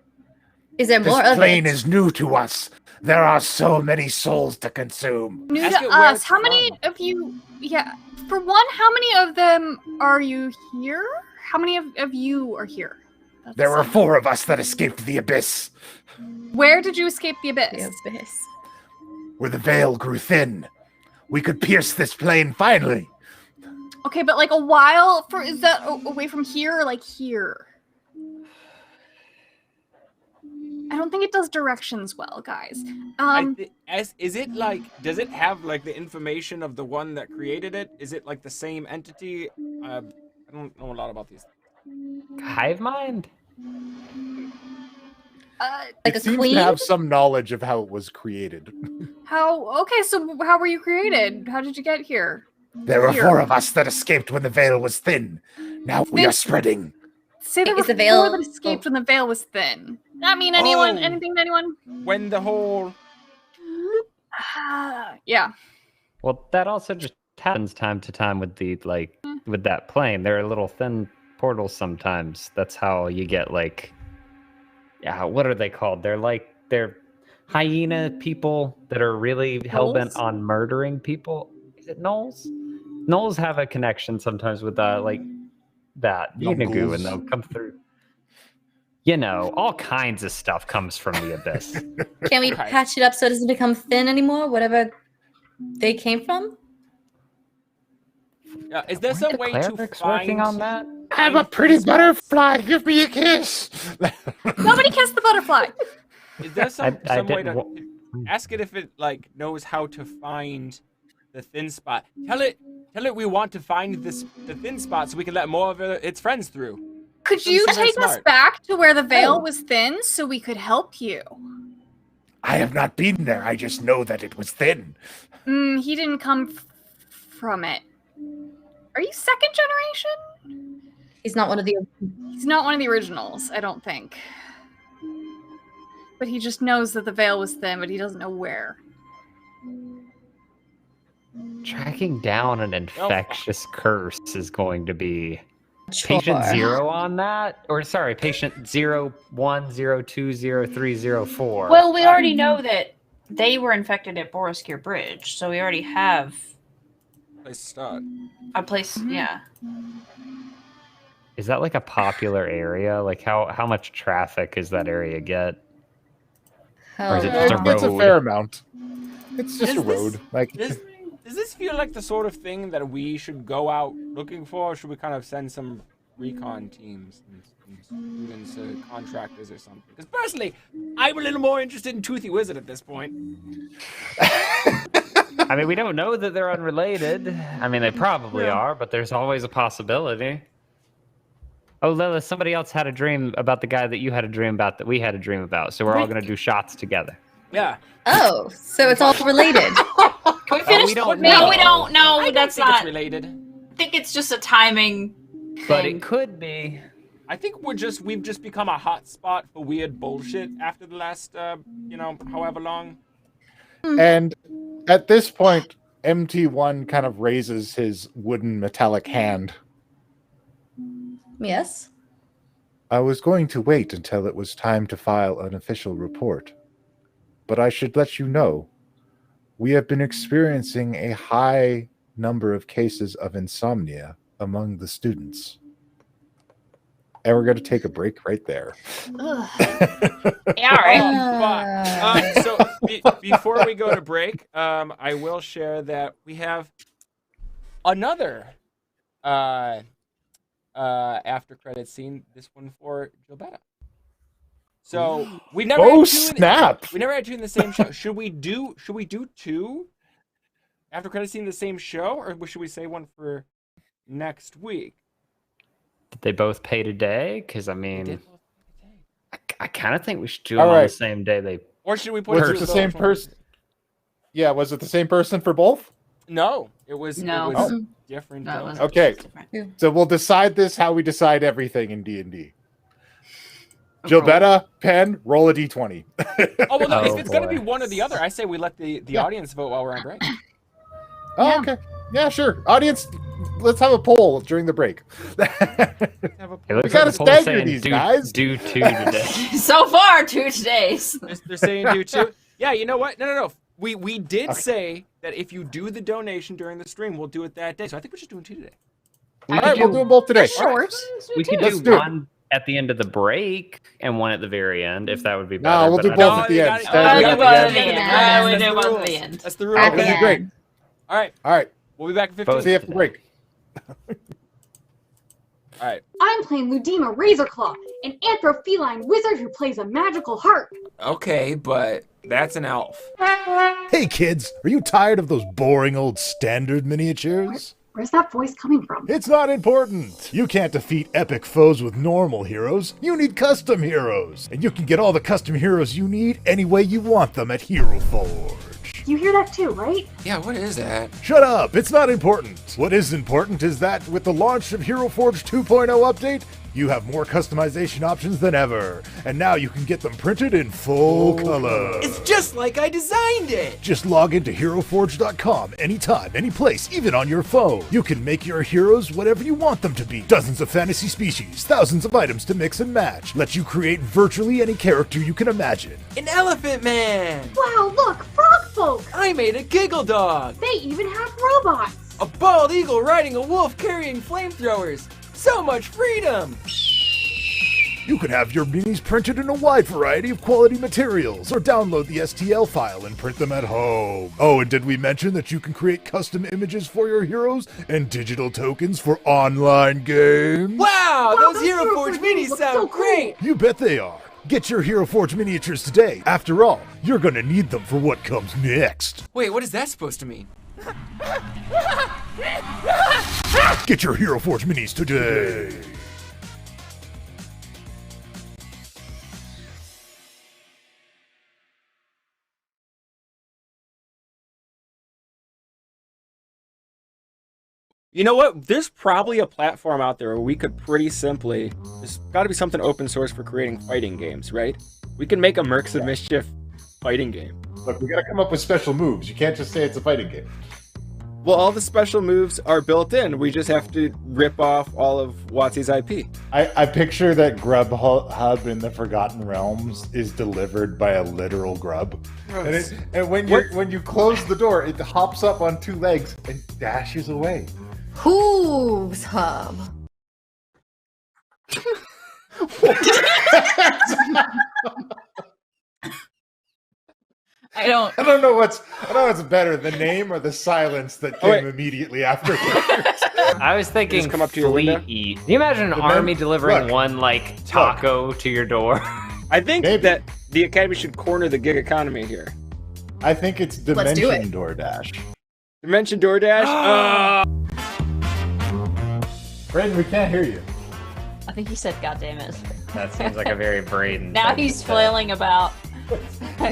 Is there more This of plane it? is new to us. There are so many souls to consume. New Ask to it where us. it's How many from. of you? Yeah. For one, how many of them are you here? How many of you are here? That's There were it. 4 of us that escaped the abyss, Where did you escape the abyss? Yes, yes. where the veil grew thin. We could pierce this plane finally. Okay, but like a while for is that away from here or like here? I don't think it does directions well, guys. Is it like? Does it have like the information of the one that created it? Is it like the same entity? I don't know a lot about these. Hive mind? Like it a seems queen? to have some knowledge of how it was created. How? Okay, so how were you created? How did you get here? There were Here. 4 of us that escaped when the veil was thin. Now we are spreading. Say there Is were the veil- 4 that escaped when the veil was thin. That mean anyone? Oh. Anything to anyone? When the whole Yeah. Well, that also just happens time to time with the with that plane. There are little thin portals sometimes. That's how you get what are they called? They're hyena people that are really hell-bent Gnolls? on murdering people. Is it gnolls? Gnolls have a connection sometimes with that Yunagu, and they'll come through. You know, all kinds of stuff comes from the abyss. Can we Right. patch it up so it doesn't become thin anymore? Whatever they came from? is there some Weren't the way to clerics find? working on that? I'm a pretty butterfly. Give me a kiss. Nobody kissed the butterfly. Is there some way didn't to ask it if it like knows how to find the thin spot? Tell it we want to find the thin spot so we can let more of its friends through. Could Doesn't you seem very take us smart. back to where the veil Oh. was thin so we could help you? I have not been there. I just know that it was thin. He didn't come from it. Are you second generation? He's not one of the. He's not one of the originals, I don't think. But he just knows that the veil was thin, but he doesn't know where. Tracking down an infectious curse is going to be patient Chore. 0 on that, or sorry, patient 0, 1, 0, 2, 0, 3, 0, 4. Well, we already know that they were infected at Boroskir Bridge, so we already have Place to start. a place. Yeah. Is that like a popular area? Like how much traffic does that area get? Or is it just a It's a road? fair amount. It's just Is a this- road. Like Does this feel like the sort of thing that we should go out looking for, or should we kind of send some recon teams and students to contractors or something? Because personally, I'm a little more interested in Toothy Wizard at this point. I mean, we don't know that they're unrelated. I mean, they probably are, but there's always a possibility. Oh, Lilith, somebody else had a dream about the guy that you had a dream about that we had a dream about. So we're all going to do shots together. Yeah. Oh, so it's all related. Can we finish? we don't No, know. we don't. No, I don't that's think not. it's related. I think it's just a timing. But thing. it could be. I think we've just become a hot spot for weird bullshit after the last, however long. And at this point, MT1 kind of raises his wooden metallic hand. Yes. I was going to wait until it was time to file an official report. But I should let you know, we have been experiencing a high number of cases of insomnia among the students. And we're going to take a break right there. Yeah, all right. So before we go to break, I will share that we have another after credit scene. This one for Gilberta. So we never. Oh, had two snap! we never had two in the same show. Should we do two after credit scene in the same show, or should we say one for next week? Did they both pay today? Because, I They mean, did both today. I kind of think we should do them All on right. the same day they... Or should we put Was two it the of same those person? Yeah, was it the same person for both? No, it was. No. It was Oh. different. No, it wasn't. Okay. It's different. So we'll decide this how we decide everything in D&D. Gilberta, Pen, roll a D20. Oh well, no. Oh, If it's gonna be boy. one or the other, I say we let the audience vote while we're on break. Oh, Yeah. okay. Yeah, sure. Audience, let's have a poll during the break. It looks gotta like the poll is stagger saying these do, guys. Do two today. So far, 2 todays. They're saying do two. Yeah, you know what? No. We did Okay. say that if you do the donation during the stream, we'll do it that day. So I think we're just doing two today. All right, we'll do them both today. Short. We could Let's do do it. one at the end of the break and one at the very end, if that would be No, better. we'll but do I both don't- at the you end. gotta- Stagger we at do the both end. at the end. That's We the do both at rules. the end. That's the At rule. the That'd be end. great. All right, All right. we'll be back in 15. Both. See you after the break. All right. I'm playing Ludima Razorclaw, an anthropheline wizard who plays a magical harp. Okay, but that's an elf. Hey kids, are you tired of those boring old standard miniatures? Where's that voice coming from? It's not important. You can't defeat epic foes with normal heroes. You need custom heroes. And you can get all the custom heroes you need any way you want them at Hero Forge. You hear that too, right? Yeah, what is that? Shut up, it's not important. What is important is that with the launch of Hero Forge 2.0 update, you have more customization options than ever. And now you can get them printed in full color. It's just like I designed it. Just log into HeroForge.com anytime, any place, even on your phone. You can make your heroes whatever you want them to be. Dozens of fantasy species, thousands of items to mix and match. Let you create virtually any character you can imagine. An elephant man. Wow, look, frog folk! I made a giggle dog. They even have robots! A bald eagle riding a wolf carrying flamethrowers. So much freedom. You can have your minis printed in a wide variety of quality materials, or download the STL file and print them at home. Oh, and did we mention that you can create custom images for your heroes and digital tokens for online games? Wow, Wow, those Hero Forge minis look sound so cool. great. You bet they are. Get your Hero Forge miniatures today. After all, you're gonna need them for what comes next. Wait, what is that supposed to mean? Get your Hero Forge minis today. You know what? There's probably a platform out there where we could pretty simply. There's got to be something open source for creating fighting games, right? We can make a Mercs of Mischief fighting game. Look, we gotta come up with special moves. You can't just say it's a fighting game. Well, all the special moves are built in. We just have to rip off all of WotC's IP. I picture that Grubhub in the Forgotten Realms is delivered by a literal grub. And when you close the door, it hops up on 2 legs and dashes away. Hooves Hub. I don't know what's better, the name or the silence that came immediately after. I was thinking come up to your window? eat. Can you imagine an army delivering one like taco to your door? I think that the Academy should corner the gig economy here. I think it's Let's do Dimension it. DoorDash. Dimension DoorDash? Braden, we can't hear you. I think he said, "God damn it." That seems like a very Braden. Now thing he's to say. flailing about,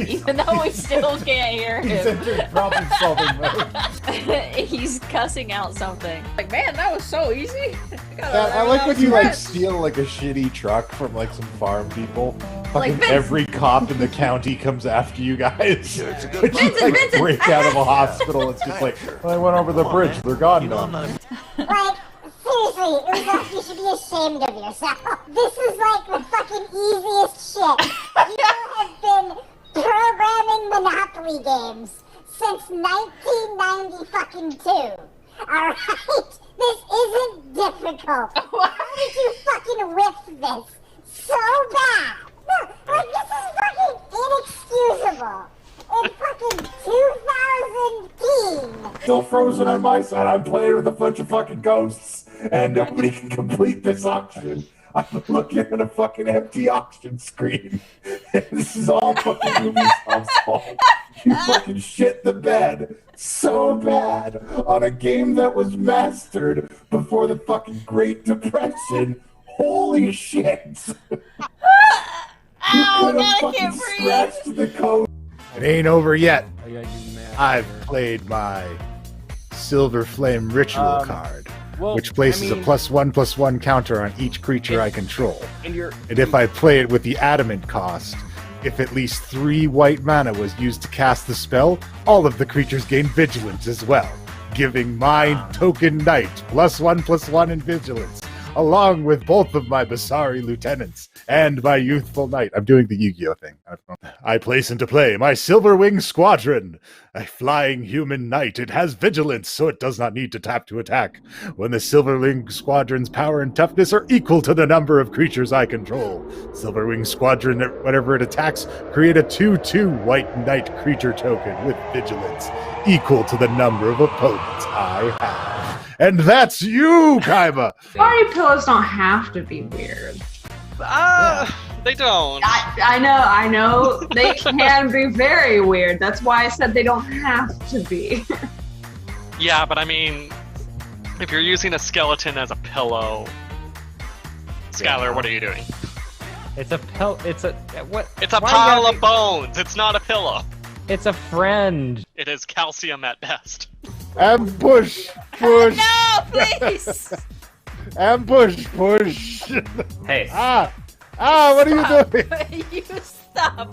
even though we still can't hear He's him. entering problem-solving mode. He's cussing out something. Like, man, that was so easy. I like when you like steal like a shitty truck from like some farm people. Like Fucking Vince. every cop in the county comes after you guys. it's a good When you, Vincent, like, Vincent. break out of a hospital, it's just like, well, I went over the bridge. They're gone now. Like, seriously, Uzoff, you should be ashamed of yourself. This is like the fucking easiest shit. You have been programming Monopoly games since 1992. Alright? This isn't difficult. Why did you fucking whiff this so bad? No, like, this is fucking inexcusable. In fucking 2010. Still frozen on my side. I'm playing with a bunch of fucking ghosts, and nobody can complete this auction. I'm looking at a fucking empty auction screen. And this is all fucking Ubisoft's fault. You fucking shit the bed so bad on a game that was mastered before the fucking Great Depression. Holy shit! Ow, You God, I fucking can't breathe. scratched the code. It ain't over yet. I gotta do math. I've played my Silver Flame Ritual card, Well, which places I mean, a +1/+1 counter on each creature I control. And you're, And if I play it with the Adamant cost, if at least 3 white mana was used to cast the spell, all of the creatures gain Vigilance as well, giving my token knight +1/+1 in Vigilance, along with both of my Basari lieutenants and my youthful knight. I'm doing the Yu-Gi-Oh thing. I place into play my Silverwing Squadron, a flying human knight. It has Vigilance, so it does not need to tap to attack. When the Silverwing Squadron's power and toughness are equal to the number of creatures I control, Silverwing Squadron, whenever it attacks, create a 2/2 white knight creature token with Vigilance, equal to the number of opponents I have. And that's you, Kaima! Party pillows don't have to be weird. They don't. I know. They can be very weird. That's why I said they don't have to be. Yeah, but I mean, if you're using a skeleton as a pillow, Skylar, what are you doing? It's a It's a what? It's a why pile you of bones. It's not a pillow. It's a friend. It is calcium at best. Ambush! Push! No, please. Ambush! Push! Hey. What are you doing? You stop.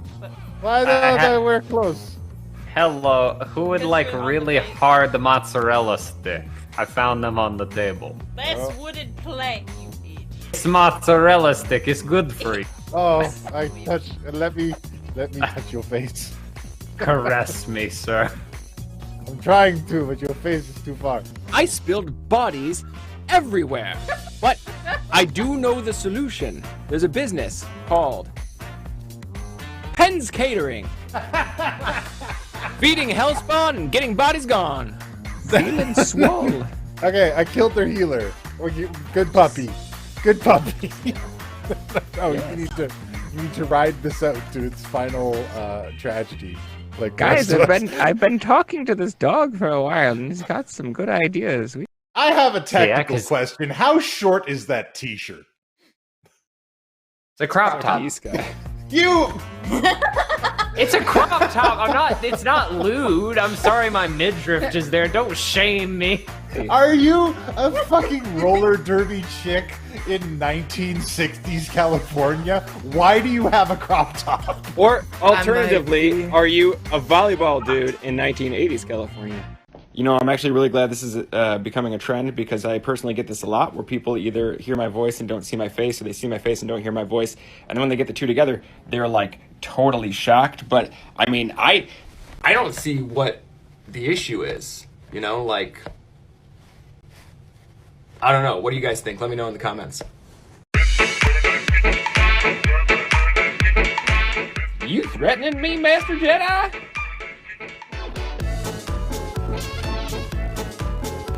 Why don't we're close? Hello. Who would like really hard the mozzarella stick? I found them on the table. That's wooden plank, you bitch. This mozzarella stick is good for you. Oh, I touch. Let me touch your face. Caress me, sir. I'm trying to, but your face is too far. I spilled bodies everywhere. But I do know the solution. There's a business called Penn's Catering. Feeding hellspawn and getting bodies gone. Feeling swole. Okay, I killed their healer. Good puppy. Good puppy. Oh, Yes. you need to ride this out to its final tragedy. Like Guys, the rest of us. I've been talking to this dog for a while, and he's got some good ideas. I have a technical 'cause- question. How short is that T-shirt? It's a crop top. Guy. You. It's a crop top. It's not lewd. I'm sorry my midriff is there. Don't shame me. Are you a fucking roller derby chick in 1960s California? Why do you have a crop top? Or alternatively, are you a volleyball dude in 1980s California? You know, I'm actually really glad this is becoming a trend because I personally get this a lot where people either hear my voice and don't see my face, or they see my face and don't hear my voice. And then when they get the two together, they're like totally shocked. But I mean, I don't see what the issue is, you know, like, I don't know. What do you guys think? Let me know in the comments. You threatening me, Master Jedi?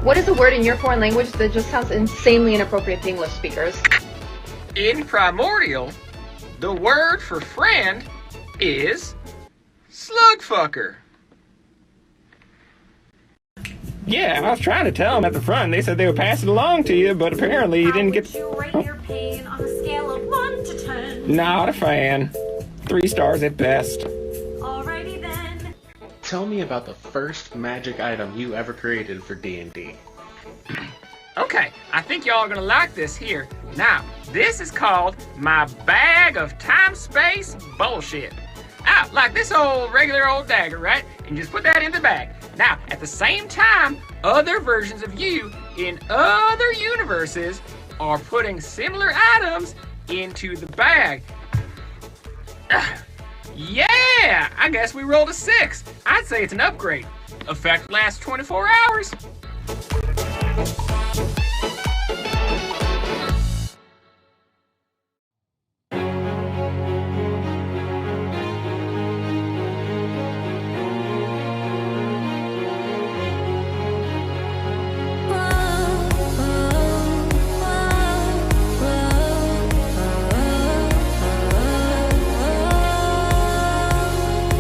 What is a word in your foreign language that just sounds insanely inappropriate to English speakers? In Primordial, the word for friend is slugfucker. Yeah, I was trying to tell them at the front. They said they would pass it along to you, but apparently you didn't get... You rate your pain on a scale of 1 to 10. Not a fan. 3 stars at best. Alrighty then. Tell me about the first magic item you ever created for D&D. Okay, I think y'all are gonna like this here. Now, this is called my bag of time-space bullshit. Like this old regular old dagger, right? And you just put that in the bag. Now, at the same time, other versions of you in other universes are putting similar items into the bag. Yeah, I guess we rolled a 6. I'd say it's an upgrade. Effect lasts 24 hours.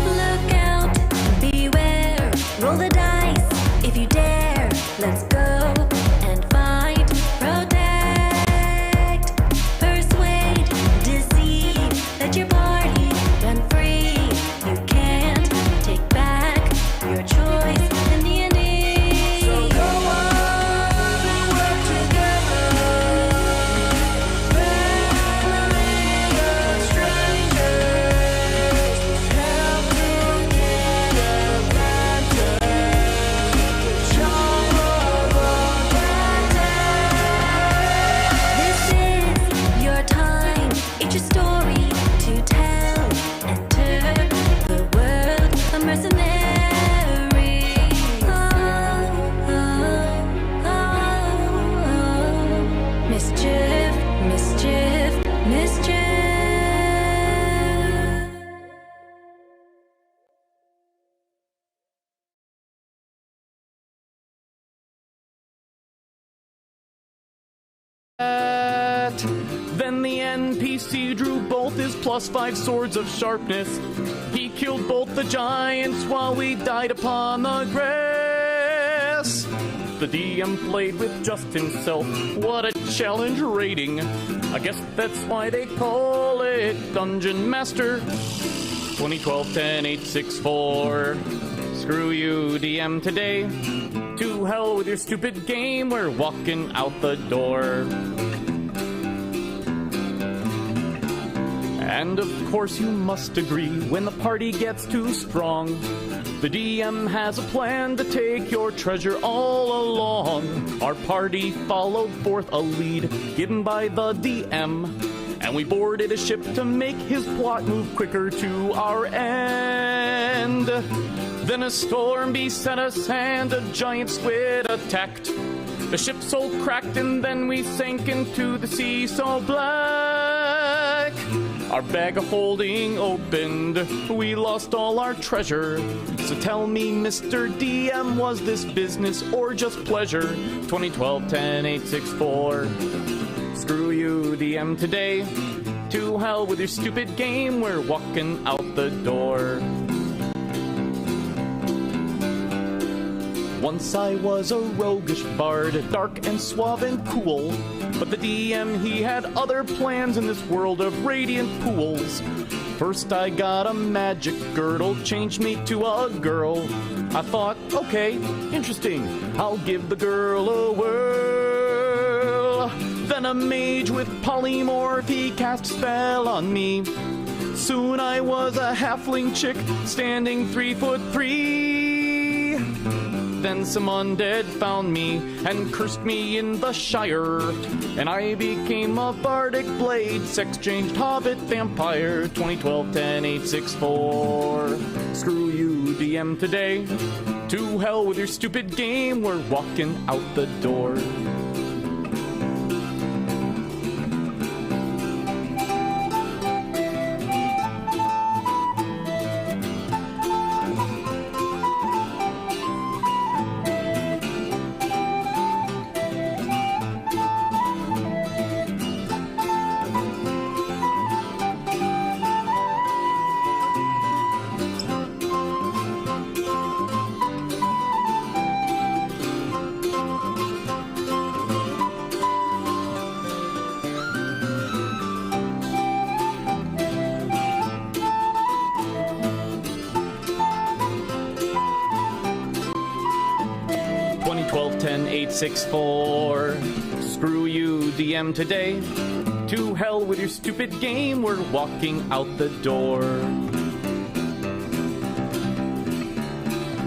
Look out, beware, roll the dice if you dare. Let's go and fight, protect, persuade, deceive. Let your party run free. You can't take back your choice in the ending. So go on and work together. Family of strangers, help to get advantage. This is your time. It's your story to tell. Enter the world of mercenary. Mischief, mischief, mischief. Then the NPC drew both his +5 swords of sharpness. He killed both the giants while we died upon the grass. The DM played with just himself. What a challenge rating. I guess that's why they call it Dungeon Master 2012-10-864. Screw you, DM, today. To hell with your stupid game. We're walking out the door. And of course you must agree, when the party gets too strong, the DM has a plan to take your treasure all along. Our party followed forth a lead given by the DM, and we boarded a ship to make his plot move quicker to our end. Then a storm beset us and a giant squid attacked. The ship so cracked and then we sank into the sea so black. Our bag of holding opened, we lost all our treasure. So tell me, Mr. DM, was this business or just pleasure? 2012-10-864. Screw you, DM, today. To hell with your stupid game, we're walking out the door. Once I was a roguish bard, dark and suave and cool. But the DM, he had other plans in this world of radiant pools. First I got a magic girdle, changed me to a girl. I thought, okay, interesting, I'll give the girl a whirl. Then a mage with polymorph, he cast spell on me. Soon I was a halfling chick, standing 3'3". Then some undead found me and cursed me in the Shire. And I became a bardic blade, sex-changed hobbit vampire. 2012-10-864. Screw you, DM, today. To hell with your stupid game, we're walking out the door. Screw you, DM, today. To hell with your stupid game, we're walking out the door.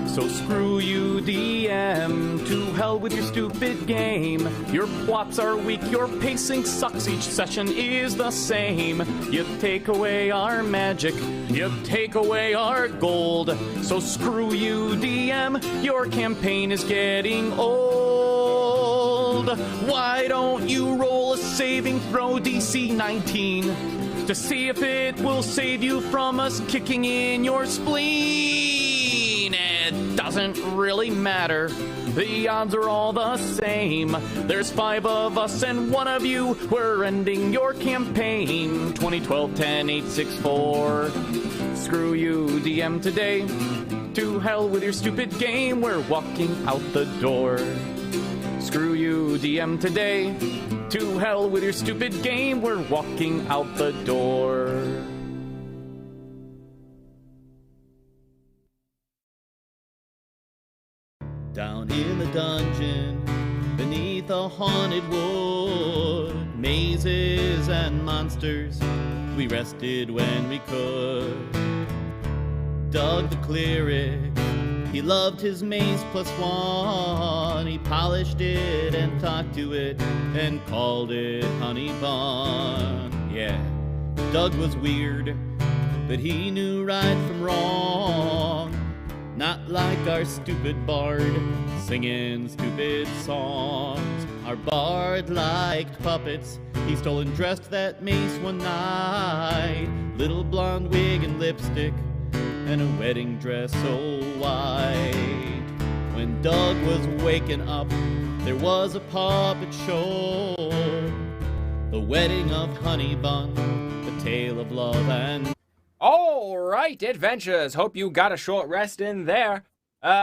So screw you, DM, to hell with your stupid game. Your plots are weak, your pacing sucks, each session is the same. You take away our magic, you take away our gold. So screw you, DM, your campaign is getting old. Why don't you roll a saving throw DC 19 to see if it will save you from us kicking in your spleen? It doesn't really matter. The odds are all the same. There's 5 of us and 1 of you. We're ending your campaign. 2012-10-864. Screw you, DM, today. To hell with your stupid game. We're walking out the door. Screw you, DM, today. To hell with your stupid game. We're walking out the door. Down in the dungeon, beneath a haunted wood, mazes and monsters, we rested when we could. Doug the cleric, he loved his mace +1. He polished it and talked to it and called it Honey Bun. Yeah, Doug was weird, but he knew right from wrong. Not like our stupid bard, singing stupid songs. Our bard liked puppets, he stole and dressed that mace one night. Little blonde wig and lipstick, and a wedding dress so white. When Doug was waking up, there was a puppet show. The wedding of Honey Bun, the tale of love and... All right, adventurers. Hope you got a short rest in there,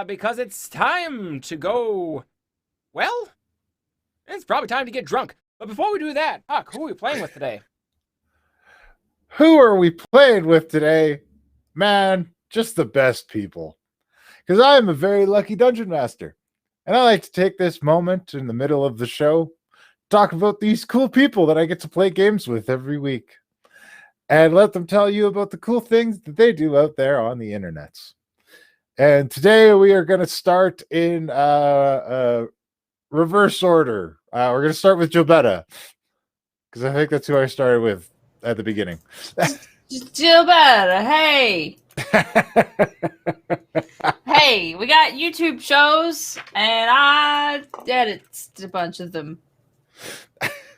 because it's time to go. Well, it's probably time to get drunk. But before we do that, Huck, who are we playing with today? Who are we playing with today? Man, just the best people. Because I am a very lucky dungeon master, and I like to take this moment in the middle of the show, talk about these cool people that I get to play games with every week, and let them tell you about the cool things that they do out there on the internets. And today we are going to start in reverse order. We're going to start with Jobetta, because I think that's who I started with at the beginning. Jobetta, hey! Hey, we got YouTube shows, and I edit a bunch of them.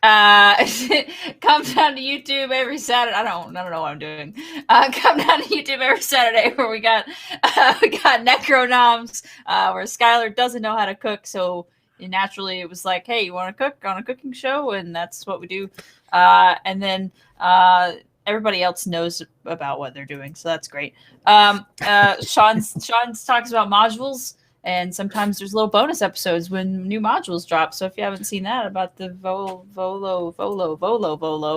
Come down to YouTube every Saturday. I don't know what I'm doing. Come down to YouTube every Saturday where we got Necronoms, where Skylar doesn't know how to cook, so naturally it was like, hey, you want to cook on a cooking show? And that's what we do. And then everybody else knows about what they're doing, so that's great. Sean talks about modules, And sometimes there's little bonus episodes when new modules drop. So if you haven't seen that about the Volo,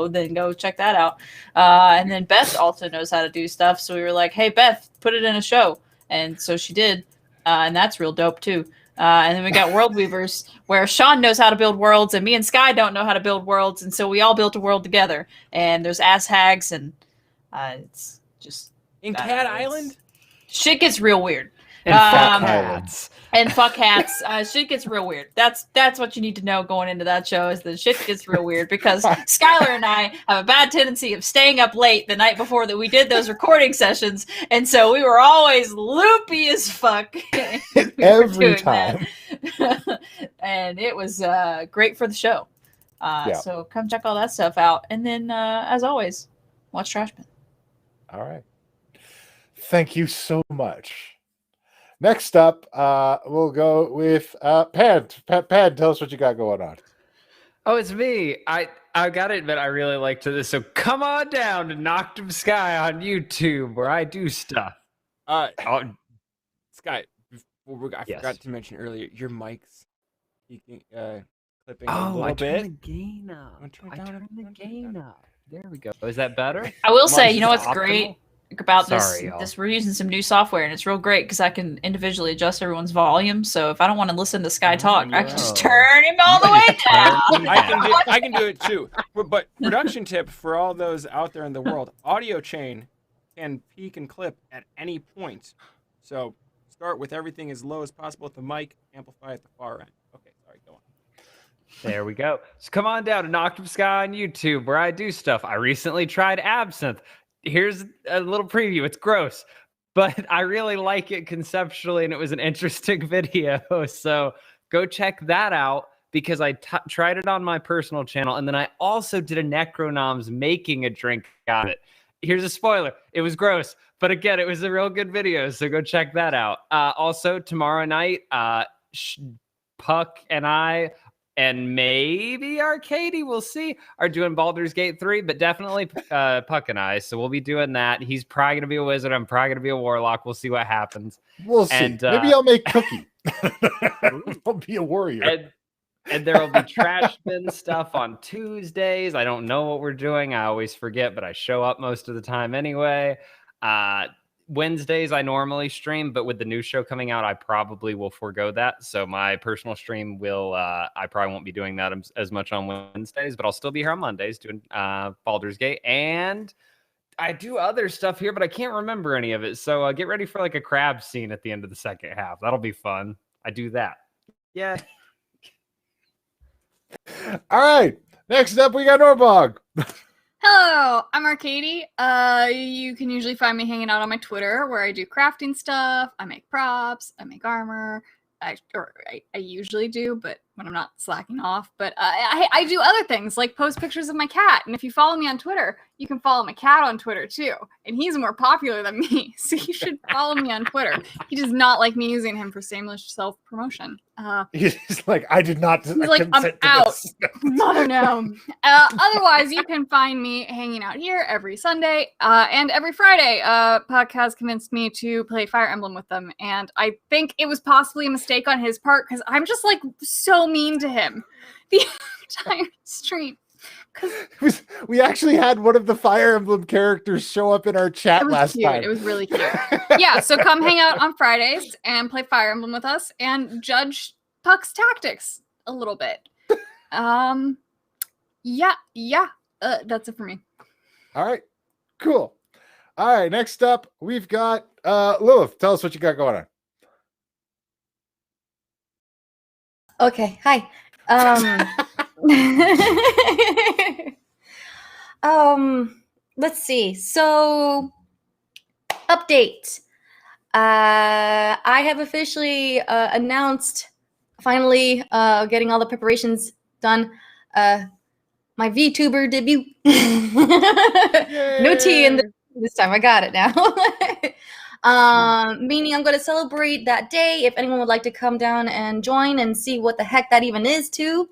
then go check that out. And then Beth also knows how to do stuff. So we were like, hey, Beth, put it in a show. And so she did. And that's real dope too. And then we got World Weavers, where Sean knows how to build worlds, and me and Sky don't know how to build worlds, and so we all built a world together. And there's ass hags, and it's just in Cat Island. Shit gets real weird. And fuck hats. And fuck hats. Shit gets real weird. That's what you need to know going into that show, is that shit gets real weird, because Skylar and I have a bad tendency of staying up late the night before that we did those recording sessions, and so we were always loopy as fuck every time. And it was great for the show. So come check all that stuff out, and then as always, watch Trashman. All right. Thank you so much. Next up, we'll go with Pan. Pan, tell us what you got going on. Oh, it's me. I got it, but I really liked this. So come on down to Noctum Sky on YouTube, where I do stuff. Sky, I forgot to mention earlier, your mic's clipping a little bit. Turned the gain up. I turned the gain up. There we go. Is that better? I will say, you know what's great about Sorry, this? We're using some new software, and it's real great because I can individually adjust everyone's volume. So if I don't want to listen to Sky talk, I can just turn him all the way down. I can do it too. But production tip for all those out there in the world: audio chain can peak and clip at any point. So start with everything as low as possible with the mic, amplify at the far end. Okay, sorry, go on. There we go. So come on down to Noctum Sky on YouTube, where I do stuff. I recently tried Absinthe. Here's a little preview. It's gross, but I really like it conceptually, and it was an interesting video. So go check that out, because I tried it on my personal channel, and then I also did a Necronoms making a drink out of it. Here's a spoiler. It was gross, but again, it was a real good video, so go check that out. Also, tomorrow night, Puck and I, and maybe Arcady, we'll see, are doing Baldur's Gate 3, but definitely Puck and I. So we'll be doing that. He's probably going to be a wizard. I'm probably going to be a warlock. We'll see what happens. We'll see. Maybe I'll make Cookie. I'll be a warrior. And there will be trash bin stuff on Tuesdays. I don't know what we're doing. I always forget, but I show up most of the time anyway. Wednesdays I normally stream, but with the new show coming out, I probably will forego that. So my personal stream will, I probably won't be doing that as much on Wednesdays, but I'll still be here on Mondays doing Baldur's Gate. And I do other stuff here, but I can't remember any of it. So get ready for like a crab scene at the end of the second half. That'll be fun. I do that. Yeah. All right. Next up, we got Norbog. Hello, I'm Arcady. You can usually find me hanging out on my Twitter, where I do crafting stuff. I make props. I make armor. I usually do, but when I'm not slacking off. But I do other things, like post pictures of my cat. And if you follow me on Twitter, you can follow my cat on Twitter too. And he's more popular than me, so you should follow me on Twitter. He does not like me using him for shameless self-promotion. He's like, I did not. He's like, I'm out. Mother no. Otherwise, you can find me hanging out here every Sunday and every Friday. Podcast convinced me to play Fire Emblem with them, and I think it was possibly a mistake on his part, because I'm just like so mean to him the entire stream. We actually had one of the Fire Emblem characters show up in our chat last time. It was really cute. Yeah, so come hang out on Fridays and play Fire Emblem with us and judge Puck's tactics a little bit. That's it for me. All right, cool. All right, next up, we've got Lilith. Tell us what you got going on. Okay, hi. Let's see. So, update. I have officially announced, finally, getting all the preparations done. My VTuber debut. No T in this time. I got it now. Meaning I'm going to celebrate that day. If anyone would like to come down and join and see what the heck that even is too.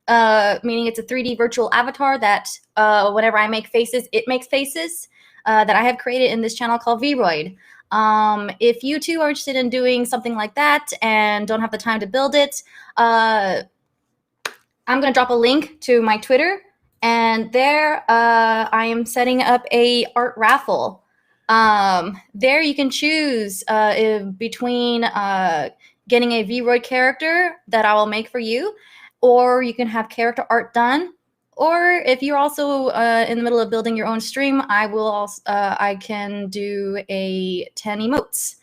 Meaning it's a 3D virtual avatar that whenever I make faces, it makes faces that I have created in this channel called Vroid. If you two are interested in doing something like that and don't have the time to build it, I'm going to drop a link to my Twitter, and there I am setting up a art raffle. There you can choose between getting a V-Roid character that I will make for you, or you can have character art done. Or if you're also in the middle of building your own stream, I can do a 10 emotes.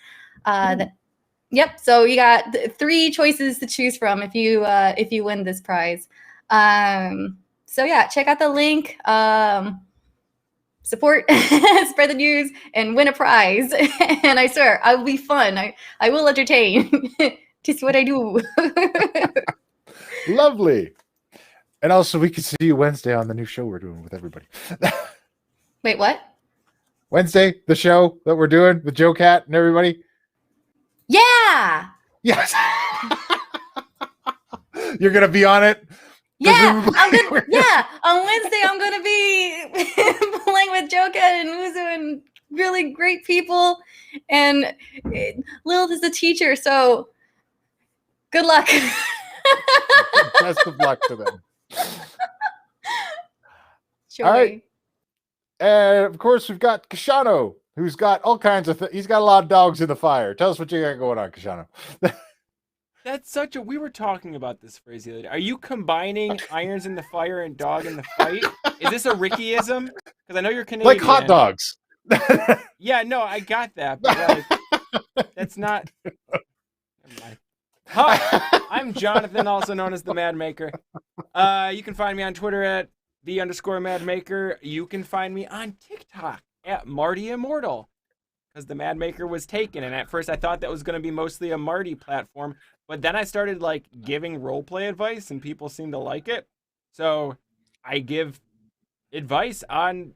Yep. So you got 3 choices to choose from if you win this prize. So yeah, check out the link. Support, spread the news, and win a prize. And I swear, I will be fun. I will entertain. Just what I do. Lovely. And also, we can see you Wednesday on the new show we're doing with everybody. Wait, what? Wednesday, the show that we're doing with Joe Cat and everybody. Yeah. Yes. You're gonna be on it. Yeah, I'm good. Yeah, on Wednesday I'm gonna be playing with Joker and Uzu and really great people. And Lilith is a teacher, so good luck. Best of luck to them. Sure. All right. And of course, we've got Kashano, who's got all kinds of he's got a lot of dogs in the fire. Tell us what you got going on, Kashano. That's such a. We were talking about this phrase the other day. Are you combining irons in the fire and dog in the fight? Is this a Rickyism? Because I know you're Canadian. Like hot dogs. Yeah, no, I got that, but like, that's not. Never mind. Hi, I'm Jonathan, also known as the Mad Maker. You can find me on Twitter at @the_Madmaker. You can find me on TikTok at Marty Immortal, because the Mad Maker was taken, and at first I thought that was going to be mostly a Marty platform, but then I started like giving roleplay advice, and people seem to like it, so I give advice on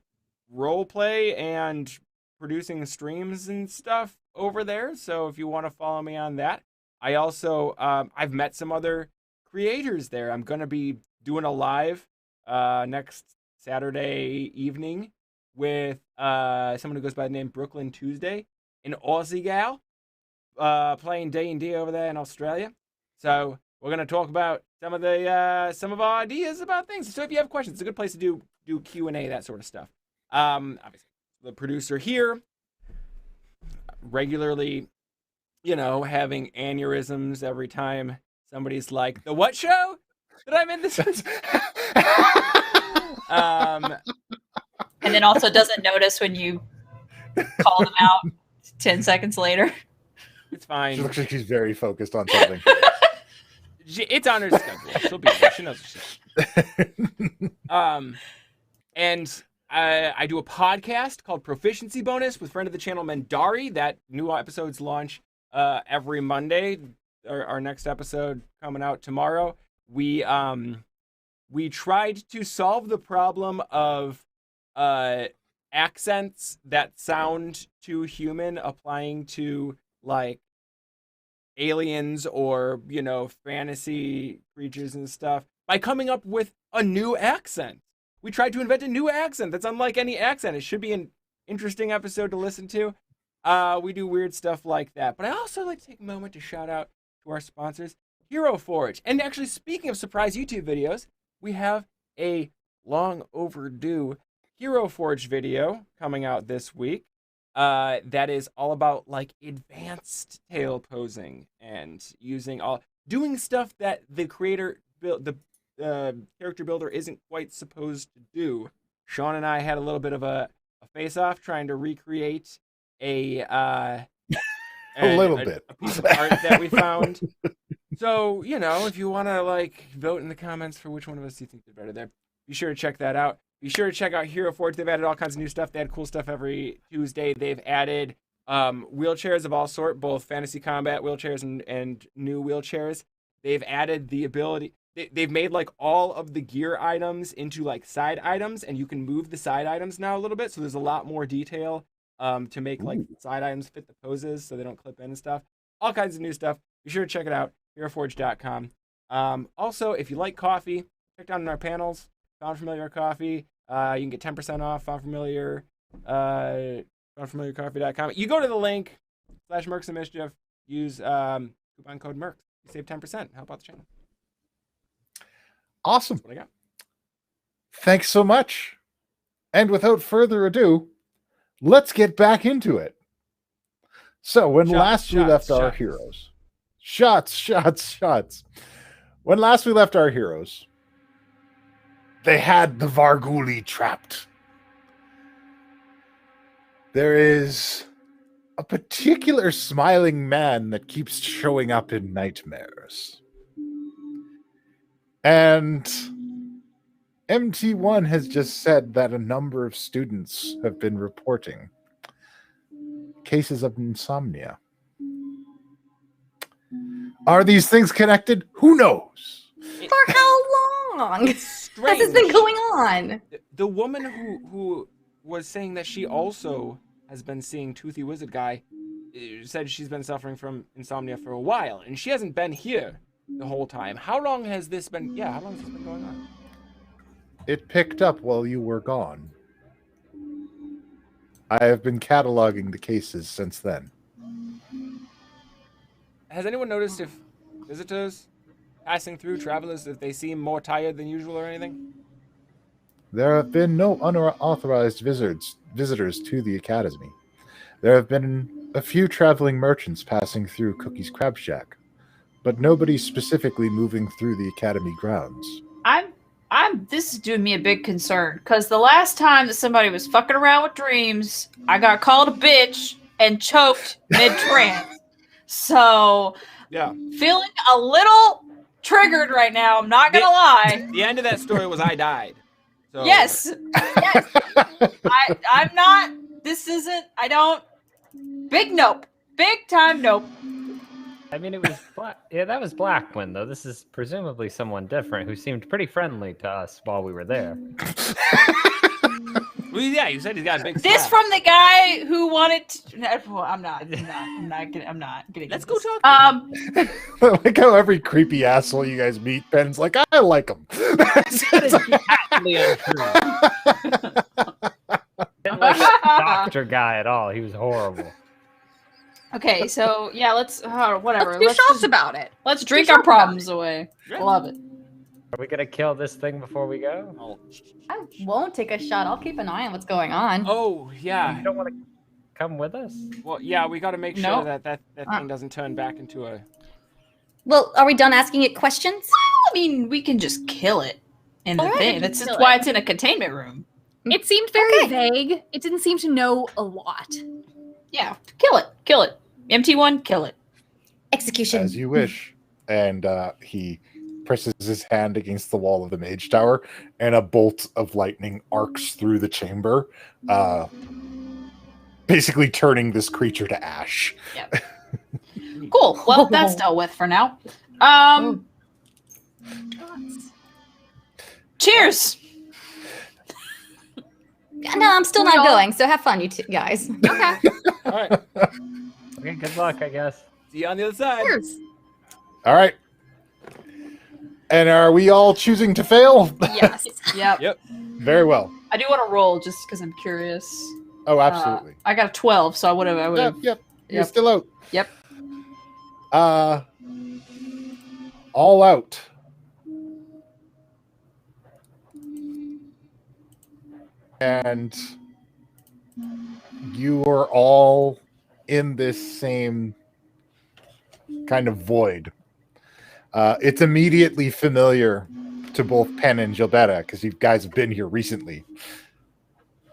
roleplay and producing streams and stuff over there. So if you want to follow me on that, I also I've met some other creators there. I'm going to be doing a live next Saturday evening with someone who goes by the name Brooklyn Tuesday, an Aussie gal, playing D&D over there in Australia. So we're gonna talk about some of our ideas about things. So if you have questions, it's a good place to do Q&A, that sort of stuff. Obviously, the producer here regularly, having aneurysms every time somebody's like, "The what show that I'm in this?" And then also doesn't notice when you call them out 10 seconds later. It's fine. She looks like she's very focused on something. It's on her schedule. She'll be there. She knows what she's doing. And I do a podcast called Proficiency Bonus with friend of the channel Mendari. That new episodes launch every Monday. Our next episode coming out tomorrow. We tried to solve the problem of accents that sound too human applying to like aliens or fantasy creatures and stuff by coming up with a new accent. We tried to invent a new accent that's unlike any accent. It should be an interesting episode to listen to. We do weird stuff like that. But I also like to take a moment to shout out to our sponsors, Hero Forge. And actually, speaking of surprise YouTube videos, we have a long overdue Hero Forge video coming out this week. That is all about like advanced tail posing and doing stuff that the creator the character builder isn't quite supposed to do. Sean and I had a little bit of a face-off trying to recreate a little bit a piece of art that we found. So, if you want to like vote in the comments for which one of us you think did better there, be sure to check that out. Be sure to check out Hero Forge. They've added all kinds of new stuff. They add cool stuff every Tuesday. They've added wheelchairs of all sort, both fantasy combat wheelchairs and new wheelchairs. They've added the ability. They've made like all of the gear items into like side items, and you can move the side items now a little bit. So there's a lot more detail to make like side items fit the poses so they don't clip in and stuff. All kinds of new stuff. Be sure to check it out. HeroForge.com. Also, if you like coffee, check down on our panels. Found Familiar Coffee. You can get 10% off Found Familiar. FoundFamiliarCoffee.com. You go to the link Mercs of Mischief. Use coupon code Mercs. You save 10%. Help out the channel. Awesome. That's what I got. Thanks so much. And without further ado, let's get back into it. So when last we left our heroes, shots. When last we left our heroes, they had the Varghuli trapped. There is a particular smiling man that keeps showing up in nightmares. And MT1 has just said that a number of students have been reporting cases of insomnia. Are these things connected? Who knows? For how long has this been going on? The woman who was saying that she also has been seeing Toothy Wizard Guy said she's been suffering from insomnia for a while, and she hasn't been here the whole time. How long has this been? Yeah, how long has this been going on? It picked up while you were gone. I have been cataloging the cases since then. Has anyone noticed if visitors passing through, travelers, if they seem more tired than usual or anything? There have been no unauthorized visitors to the academy. There have been a few traveling merchants passing through Cookie's Crab Shack, but nobody specifically moving through the academy grounds. This is doing me a big concern, because the last time that somebody was fucking around with dreams, I got called a bitch and choked mid-trance. So, yeah, feeling a little triggered right now, I'm not gonna lie. The end of that story was I died. So. Yes. I'm not, this isn't, I don't, big nope. Big time nope. I mean, it was black. Yeah, that was Blackwind, though. This is presumably someone different who seemed pretty friendly to us while we were there. Well, yeah, you said he's got a big. This from the guy who wanted to. Well, I'm not getting. Let's go talk. I like how every creepy asshole you guys meet, Ben's like, I like him. That is patently untrue. Didn't like the doctor guy at all. He was horrible. Okay, so yeah, let's whatever. Let's do shots about it. Let's drink our problems away. Yeah. Love it. Are we gonna kill this thing before we go? I won't take a shot. I'll keep an eye on what's going on. Oh, yeah. You don't want to come with us? Well, yeah, we got to make sure No. that thing doesn't turn back into a. Well, are we done asking it questions? Well, I mean, we can just kill it in the All right, thing. we That's can just kill why it. it's in a containment room. It seemed very vague. It didn't seem to know a lot. Yeah, kill it. Kill it. MT1, kill it. Execution. As you wish. And he presses his hand against the wall of the Mage Tower, and a bolt of lightning arcs through the chamber, basically turning this creature to ash. Yep. Cool. Well, that's dealt with for now. Cheers. No, I'm still not going, so have fun, you two guys. Okay. All right. Okay, good luck, I guess. See you on the other side. Cheers. All right. And are we all choosing to fail? Yes. Yep. Yep. Very well. I do want to roll just because I'm curious. Oh, absolutely. I got a 12, so I would have. Yep. You're still out. Yep. All out. And you are all in this same kind of void. It's immediately familiar to both Penn and Gilberta because you guys have been here recently.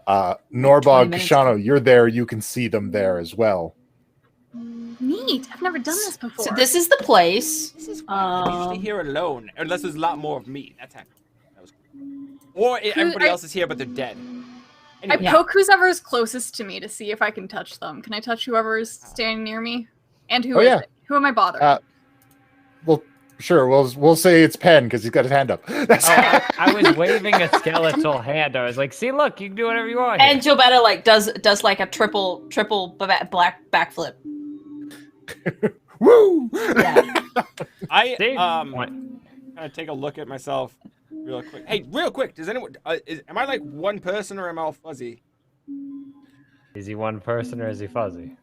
Norbog, Kashano, you're there. You can see them there as well. Neat. I've never done this before. So this is the place. This is I'm usually here alone, unless there's a lot more of me. That's happening. That was cool. Or everybody else is here, but they're dead. Anyway. I poke whoever's closest to me to see if I can touch them. Can I touch whoever's standing near me? And who is it? Who am I bothering? Well, sure. We'll say it's Penn because he's got his hand up. I was waving a skeletal hand. I was like, "See, look, you can do whatever you want." And Gilberta like does like a triple black backflip. Woo! Yeah. I kind of take a look at myself real quick. Hey, real quick, does anyone am I like one person or am I all fuzzy? Is he one person or is he fuzzy?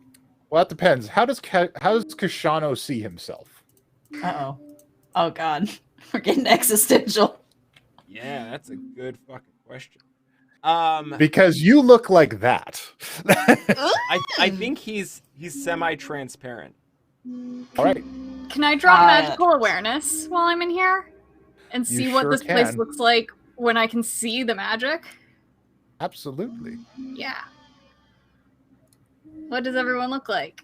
Well, that depends. How does Kashano see himself? Uh-oh. Oh, God. We're getting existential. Yeah, that's a good fucking question. Because you look like that. I think he's semi-transparent. All right. Can I drop magical awareness while I'm in here and You see what sure this place can. looks like when I can see the magic? Absolutely. Yeah. What does everyone look like?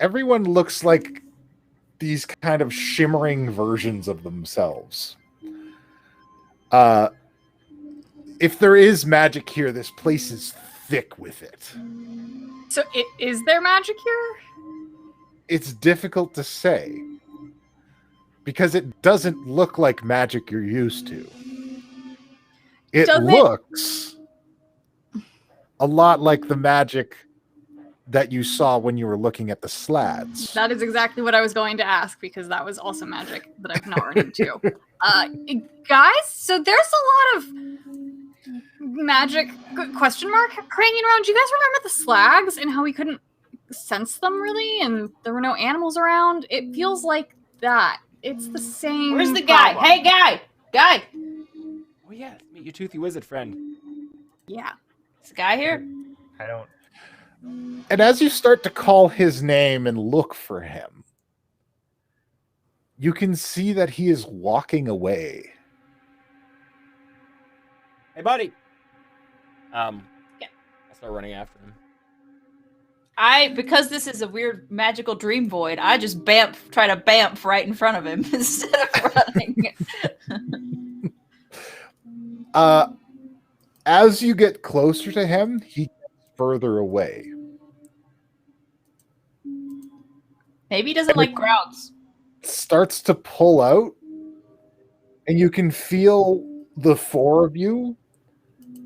Everyone looks like these kind of shimmering versions of themselves. If there is magic here, this place is thick with it. So is there magic here? It's difficult to say because it doesn't look like magic you're used to. It looks a lot like the magic that you saw when you were looking at the slads. That is exactly what I was going to ask because that was also magic that I can not run into. Guys, so there's a lot of magic question mark hanging around. Do you guys remember the slags and how we couldn't sense them really and there were no animals around? It feels like that. It's the same. Where's the guy? problem. Hey, guy! Oh yeah, meet your toothy wizard friend. Yeah. Is the guy here? I don't. And as you start to call his name and look for him, you can see that he is walking away. Hey, buddy. I start running after him. Because this is a weird magical dream void, I just try to bamf right in front of him instead of running. As you get closer to him, he gets further away. Maybe he doesn't like crowds. Starts to pull out, and you can feel the four of you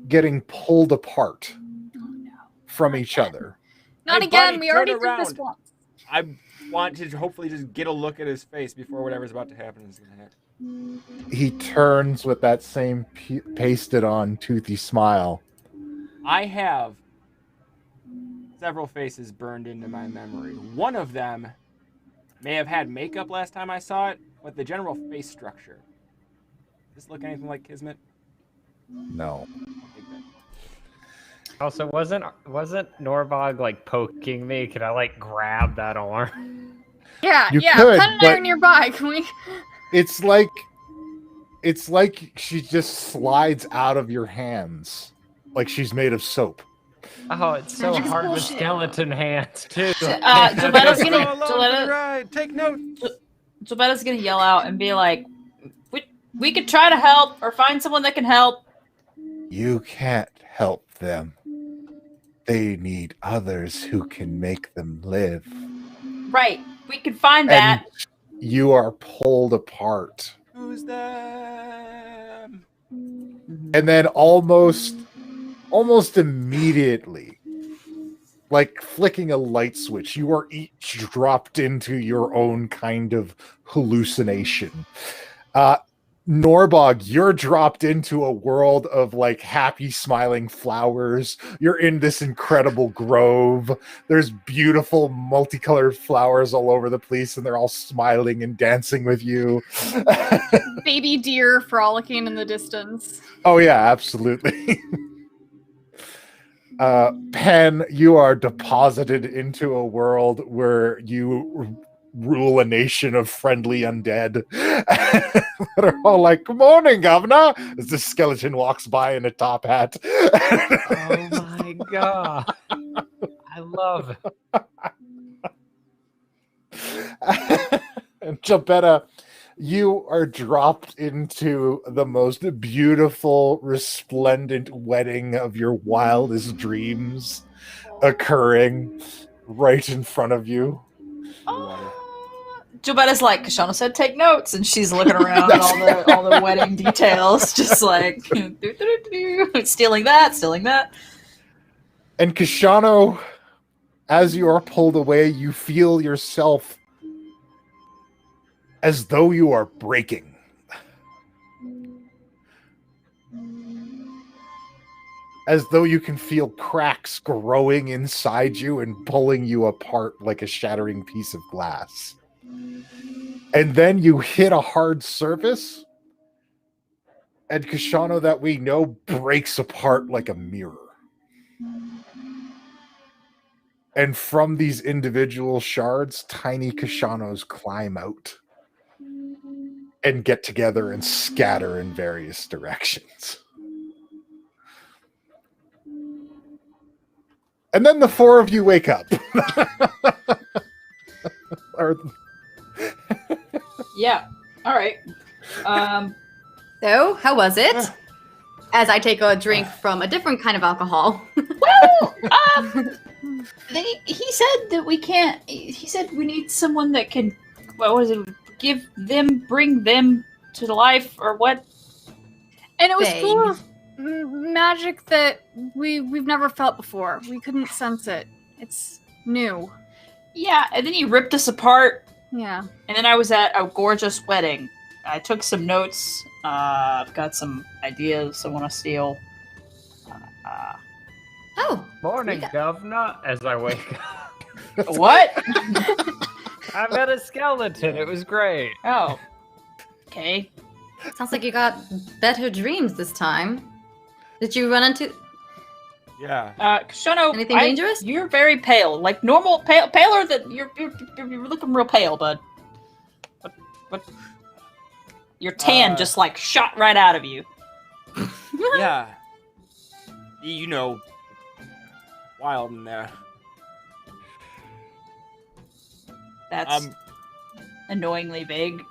getting pulled apart from each other. Not Hey, again. buddy, We already turn did this around. once. I want to hopefully just get a look at his face before whatever's about to happen is going to happen. He turns with that same pasted on toothy smile. I have several faces burned into my memory. One of them may have had makeup last time I saw it, but the general face structure. Does this look anything like Kismet? No. Also, wasn't Norbog like poking me? Could I like grab that arm? Yeah, You yeah. could, Pen and but- iron nearby. Can we? It's like she just slides out of your hands, like she's made of soap. Oh, it's so Magic's hard with bullshit. skeleton hands too. Gilberto's gonna Ride. Take note. Gilberto's gonna yell out and be like, "We could try to help or find someone that can help." You can't help them. They need others who can make them live. Right, we could find that. And you are pulled apart. Who's them? And then almost immediately, like flicking a light switch, you are each dropped into your own kind of hallucination. Norbog, you're dropped into a world of like happy smiling flowers. You're in this incredible grove. There's beautiful multicolored flowers all over the place and they're all smiling and dancing with you. Baby deer frolicking in the distance. Oh yeah, absolutely. Pen, you are deposited into a world where you rule a nation of friendly undead that are all like, "Good morning, Governor," as the skeleton walks by in a top hat. Oh my god. I love it. And Gilberto, you are dropped into the most beautiful, resplendent wedding of your wildest dreams occurring right in front of you. Gilberto's like, Kashana said, "Take notes," and she's looking around at all the wedding details, just like stealing that. And Kashano, as you are pulled away, you feel yourself as though you are breaking. as though you can feel cracks growing inside you and pulling you apart like a shattering piece of glass. And then you hit a hard surface, and Kashano that we know breaks apart like a mirror. And from these individual shards, tiny Kashanos climb out and get together and scatter in various directions. And then the four of you wake up. Yeah. All right. So, how was it? As I take a drink from a different kind of alcohol. Well, he said that we can't. He said we need someone that can. What was it? Bring them to life, or what? And it was Thing. full of magic that we've never felt before. We couldn't sense it. It's new. Yeah, and then he ripped us apart. Yeah. And then I was at a gorgeous wedding. I took some notes. I've got some ideas I want to steal. Oh. Morning, Governor. As I wake up. What? I met a skeleton. It was great. Oh. Okay. Sounds like you got better dreams this time. Did you run into... Yeah. Shono, Anything dangerous? You're very pale. Like normal, paler than... You're looking real pale, bud. What? Your tan just like shot right out of you. Yeah. You know, wild in there. That's annoyingly vague.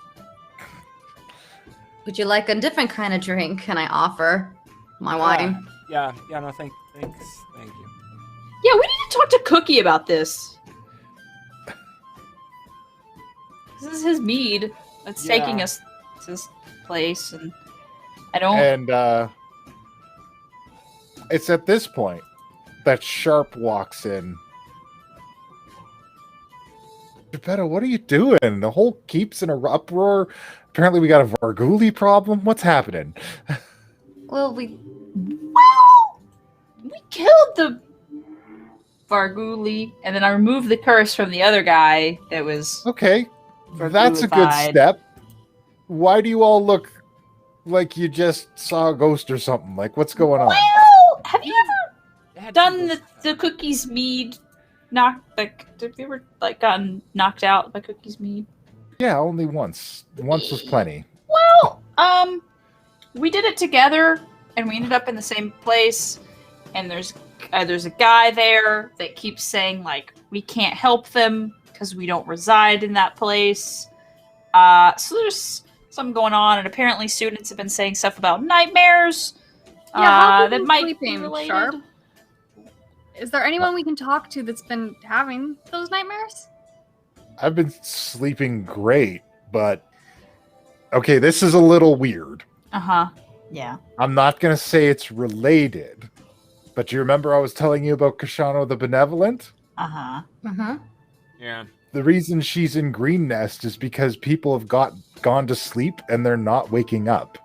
Would you like a different kind of drink? Can I offer my wine? Yeah, no, thank you. Yeah, we need to talk to Cookie about this. This is his mead that's taking us to this place, and I don't... And it's at this point that Sharp walks in. Geppetto, what are you doing? The whole keep's in a uproar. Apparently we got a Varguli problem. What's happening? Well, we killed the Varguli, and then I removed the curse from the other guy that was... Okay, that's a good step. Why do you all look like you just saw a ghost or something? Like, what's going on? Well, have you ever done the Cookie's mead? Have you ever gotten knocked out by Cookie's mead? Yeah, only once. Once was plenty. Well, we did it together, and we ended up in the same place. And there's a guy there that keeps saying like we can't help them because we don't reside in that place. So there's something going on, and apparently students have been saying stuff about nightmares. Yeah, that might be sleeping, related. Sharp? Is there anyone we can talk to that's been having those nightmares? I've been sleeping great, but okay, this is a little weird. Yeah. I'm not going to say it's related, but you remember I was telling you about Kashano the Benevolent? Yeah. The reason she's in Green Nest is because people have gone to sleep and they're not waking up.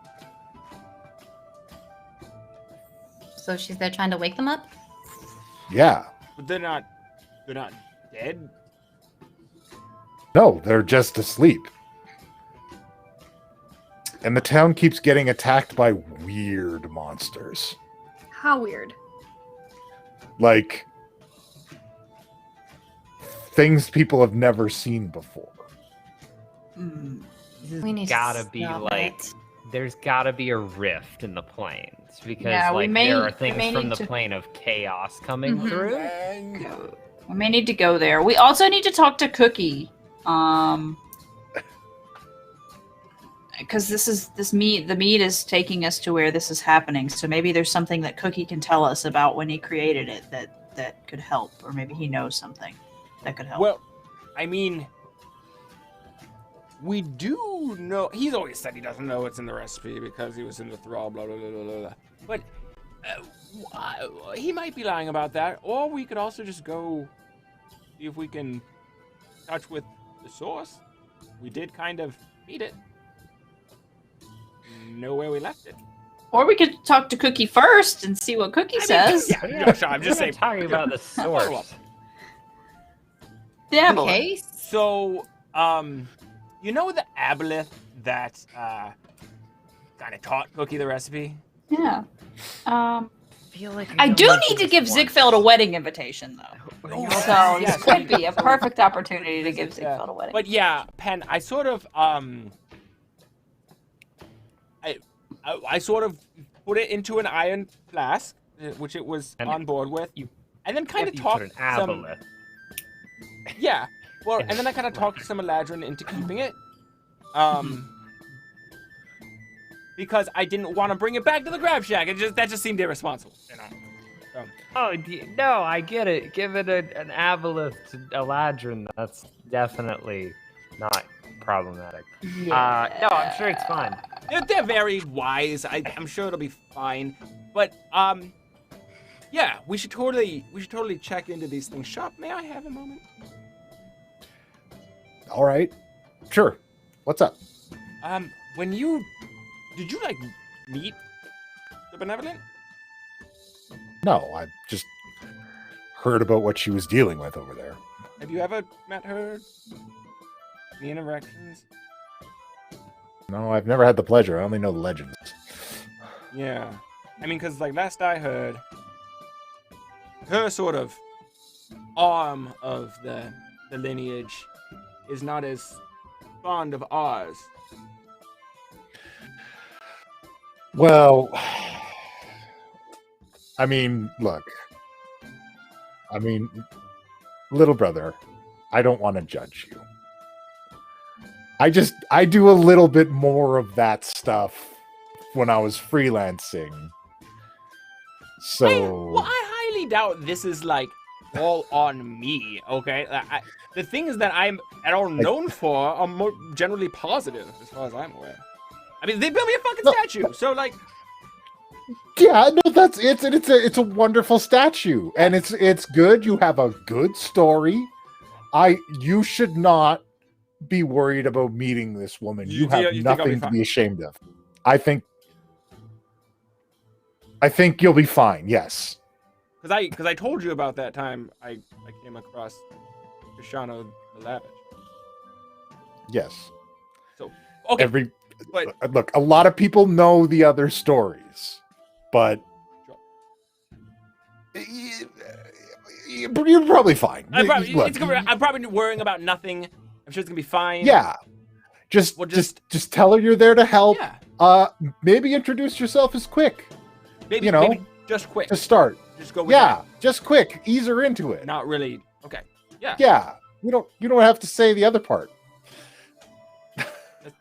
So she's there trying to wake them up? Yeah. But they're not dead. No, they're just asleep. And the town keeps getting attacked by weird monsters. How weird. Like things people have never seen before. We need Gotta to be stop like, it. there's gotta be a rift in the plains because Yeah, we may- there are we things may from need the to- plane of chaos coming through. We may need to go there. We also need to talk to Cookie. Because the mead is taking us to where this is happening. So maybe there's something that Cookie can tell us about when he created it that could help, or maybe he knows something that could help. Well, I mean, we do know. He's always said he doesn't know what's in the recipe because he was in the thrall. Blah blah blah blah blah. But he might be lying about that, or we could also just go see if we can touch with the source. We did kind of meet it. Know where we left it. Or we could talk to Cookie first and see what Cookie says. Yeah, sure, I'm just saying. Talking about the source. Yeah. Okay. So, you know the aboleth that kind of taught Cookie the recipe? Yeah. Feel like I do need to give Ziegfeld a wedding invitation, though. So this could be a perfect opportunity to give Ziegfeld a wedding. But yeah, Pen, I sort of I sort of put it into an iron flask, which it was on board with, and then kind of talked an aboleth. Yeah, well, and then I kind of talked some Eladrin into keeping it, because I didn't want to bring it back to the Grab Shack. That just seemed irresponsible, you know. So. Oh no, I get it. Give it an aboleth to Eladrin. That's definitely not problematic. Yeah. No, I'm sure it's fine. They're very wise. I'm sure it'll be fine. But yeah, we should totally check into these things. Shop, may I have a moment? All right. Sure. What's up? Did you like meet the Benevolent? No, I just heard about what she was dealing with over there. Have you ever met her? Any interactions? No, I've never had the pleasure. I only know the legends. Yeah. I mean, because, like, last I heard, her sort of arm of the lineage is not as fond of ours. Well, I mean, look. I mean, little brother, I don't want to judge you. I do a little bit more of that stuff when I was freelancing. So I highly doubt this is like all on me, okay? The things that I'm at all known for are more generally positive, as far as I'm aware. I mean, they built me a fucking statue, so like. yeah, no, that's it's a wonderful statue, and it's good. You have a good story. You should not be worried about meeting this woman. You have nothing to be ashamed of. I think you'll be fine. Yes. Because I told you about that time I came across Kashano the Lavish. Yes. So okay. Look, a lot of people know the other stories, but you're probably fine. I'm probably worrying about nothing. I'm sure it's gonna be fine. Yeah. Just tell her you're there to help. Yeah. Maybe introduce yourself as Quick. Maybe just Quick. To start. Just go with that. Just Quick. Ease her into it. Not really. Okay. Yeah. Yeah. You don't have to say the other part.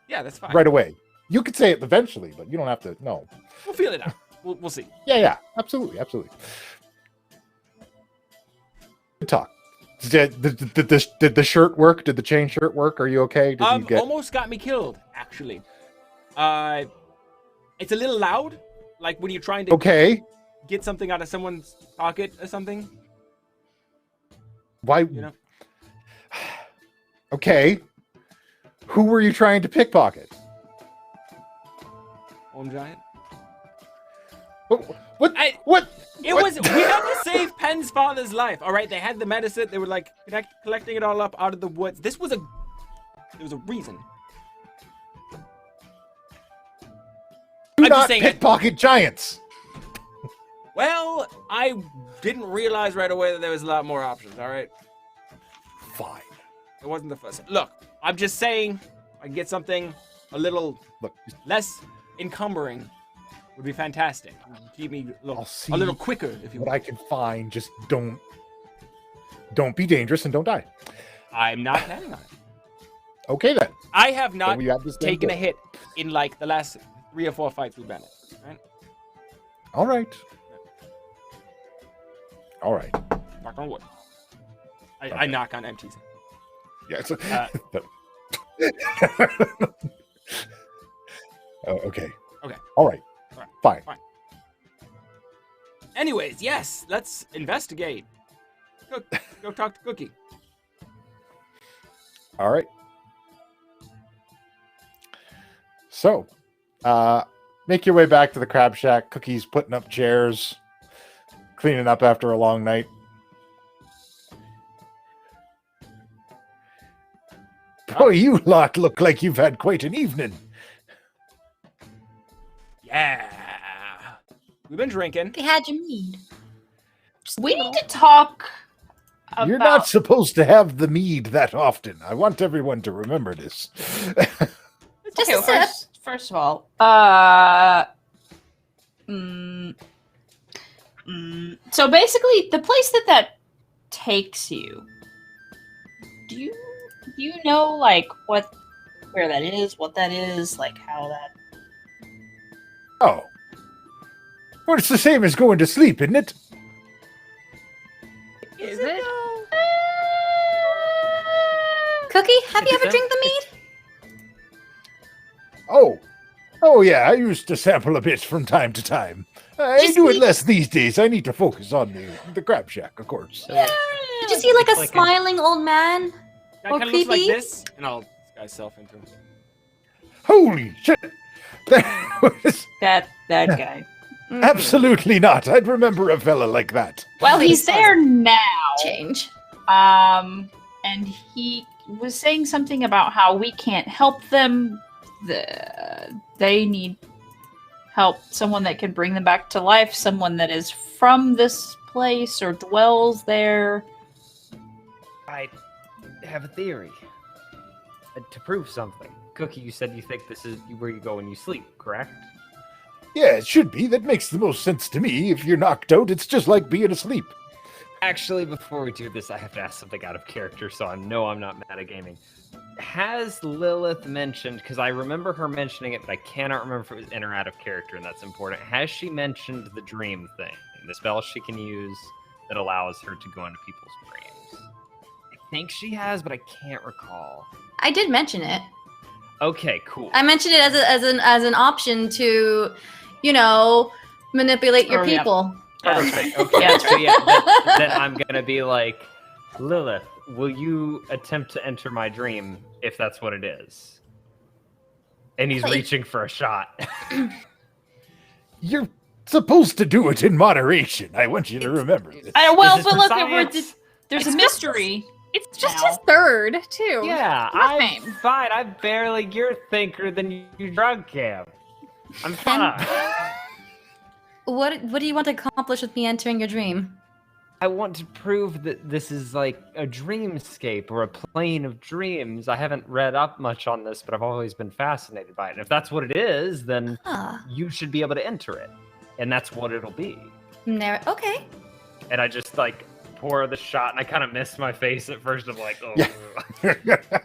Yeah, that's fine. Right away. You could say it eventually, but you don't have to. No. We'll feel it out. We'll see. Yeah. Absolutely. Good talk. Did the shirt work? Did the chain shirt work? Are you okay? Almost got me killed, actually. It's a little loud, like when you're trying to get something out of someone's pocket or something. Why? You know? Okay. Who were you trying to pickpocket? Home Giant. What? We had to save Penn's father's life. All right, they had the medicine. They were like collecting it all up out of the woods. There was a reason. Do not pickpocket giants. Well, I didn't realize right away that there was a lot more options. All right. Fine. It wasn't the first. Look, I'm just saying, I can get something a little less encumbering. Would be fantastic. Keep me a little quicker, if you what I can find. Just don't be dangerous and don't die. I'm not planning on it. Okay then. I have not taken a hit in like the last 3 or 4 fights we've been in. Right? All right. Knock on wood. I knock on empties. Yeah. Okay. All right. Fine. Anyways, yes, let's investigate. Go talk to Cookie. All right. So, make your way back to the crab shack. Cookie's putting up chairs, cleaning up after a long night. Boy, you lot look like you've had quite an evening. Yeah. We've been drinking. They had your mead. We need to talk about... You're not supposed to have the mead that often. I want everyone to remember this. Just Okay, a sip. first of all, so basically, the place that takes you, do you know like where that is, what that is, like how that? Oh. Well, it's the same as going to sleep, isn't it? Is it? Cookie, have you ever drank the mead? Oh yeah, I used to sample a bit from time to time. I do it less these days. I need to focus on the crab shack, of course. Did you see like a smiling old man? Guy Or kind of looks like creepy? this, and I'll disguise self into him. Holy shit! That was That guy. absolutely not. I'd remember a fella like that. Well, he's there now. Change. And he was saying something about how we can't help them. They need help. Someone that can bring them back to life. Someone that is from this place or dwells there. I have a theory. To prove something. Cookie, you said you think this is where you go when you sleep, correct? Yeah, it should be. That makes the most sense to me. If you're knocked out, it's just like being asleep. Actually, before we do this, I have to ask something out of character, so I know I'm not metagaming. Has Lilith mentioned, because I remember her mentioning it, but I cannot remember if it was in or out of character, and that's important. Has she mentioned the dream thing? The spell she can use that allows her to go into people's dreams? I think she has, but I can't recall. I did mention it. Okay, cool. I mentioned it as an option to, manipulate your Oh, yeah. people. Perfect. Okay, so then I'm gonna be like, Lilith, will you attempt to enter my dream if that's what it is? And he's Please. reaching for a shot. You're supposed to do it in moderation. I want you to remember this. Well, This is but for look, science. there's a mystery. It's just his third, too. Yeah, Nothing. I'm fine. You're thinker than you drug him. I'm fine. What do you want to accomplish with me entering your dream? I want to prove that this is like a dreamscape or a plane of dreams. I haven't read up much on this, but I've always been fascinated by it. And if that's what it is, then you should be able to enter it. And that's what it'll be. Okay. And I just pour the shot and I kind of miss my face at first. I'm like, oh.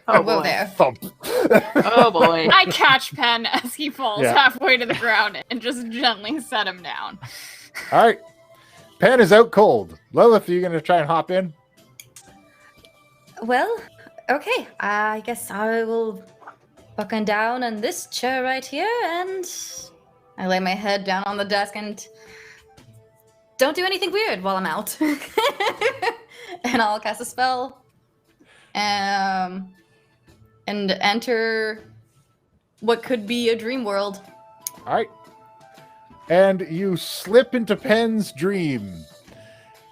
Oh, whoa there. Thump. Oh boy. I catch Penn as he falls Yeah. halfway to the ground and just gently set him down. All right. Pan is out cold. Lilith, are you going to try and hop in? Well, okay. I guess I will buckle down on this chair right here, and I lay my head down on the desk and don't do anything weird while I'm out. And I'll cast a spell. And enter what could be a dream world. All right. And you slip into Pen's dream.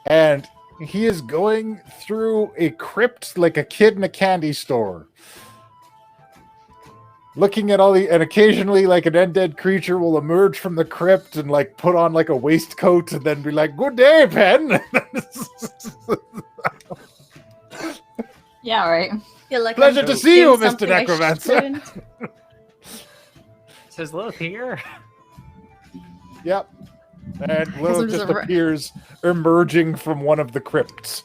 And he is going through a crypt like a kid in a candy store. Looking at and occasionally like an undead creature will emerge from the crypt and put on a waistcoat and then be like, "Good day, Pen." Yeah, right. Pleasure to see you, Mr. Necromancer. Says Lilith here. Yep. And Lilith I'm just just appears emerging from one of the crypts.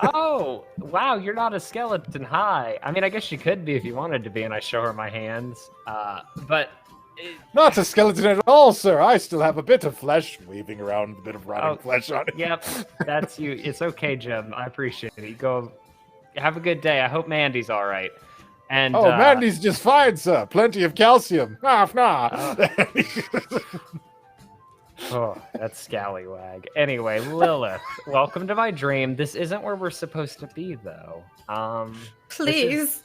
Oh, wow, you're not a skeleton. Hi. I mean, I guess she could be if you wanted to be, and I show her my hands. But... Not a skeleton at all, sir. I still have a bit of flesh waving around, a bit of rotting flesh on it. Yep, that's you. It's okay, Jim. I appreciate it. You go... Have a good day. I hope Mandy's all right. And Mandy's just fine, sir. Plenty of calcium. Oh, that's scallywag. Anyway, Lilith, welcome to my dream. This isn't where we're supposed to be, though. Please.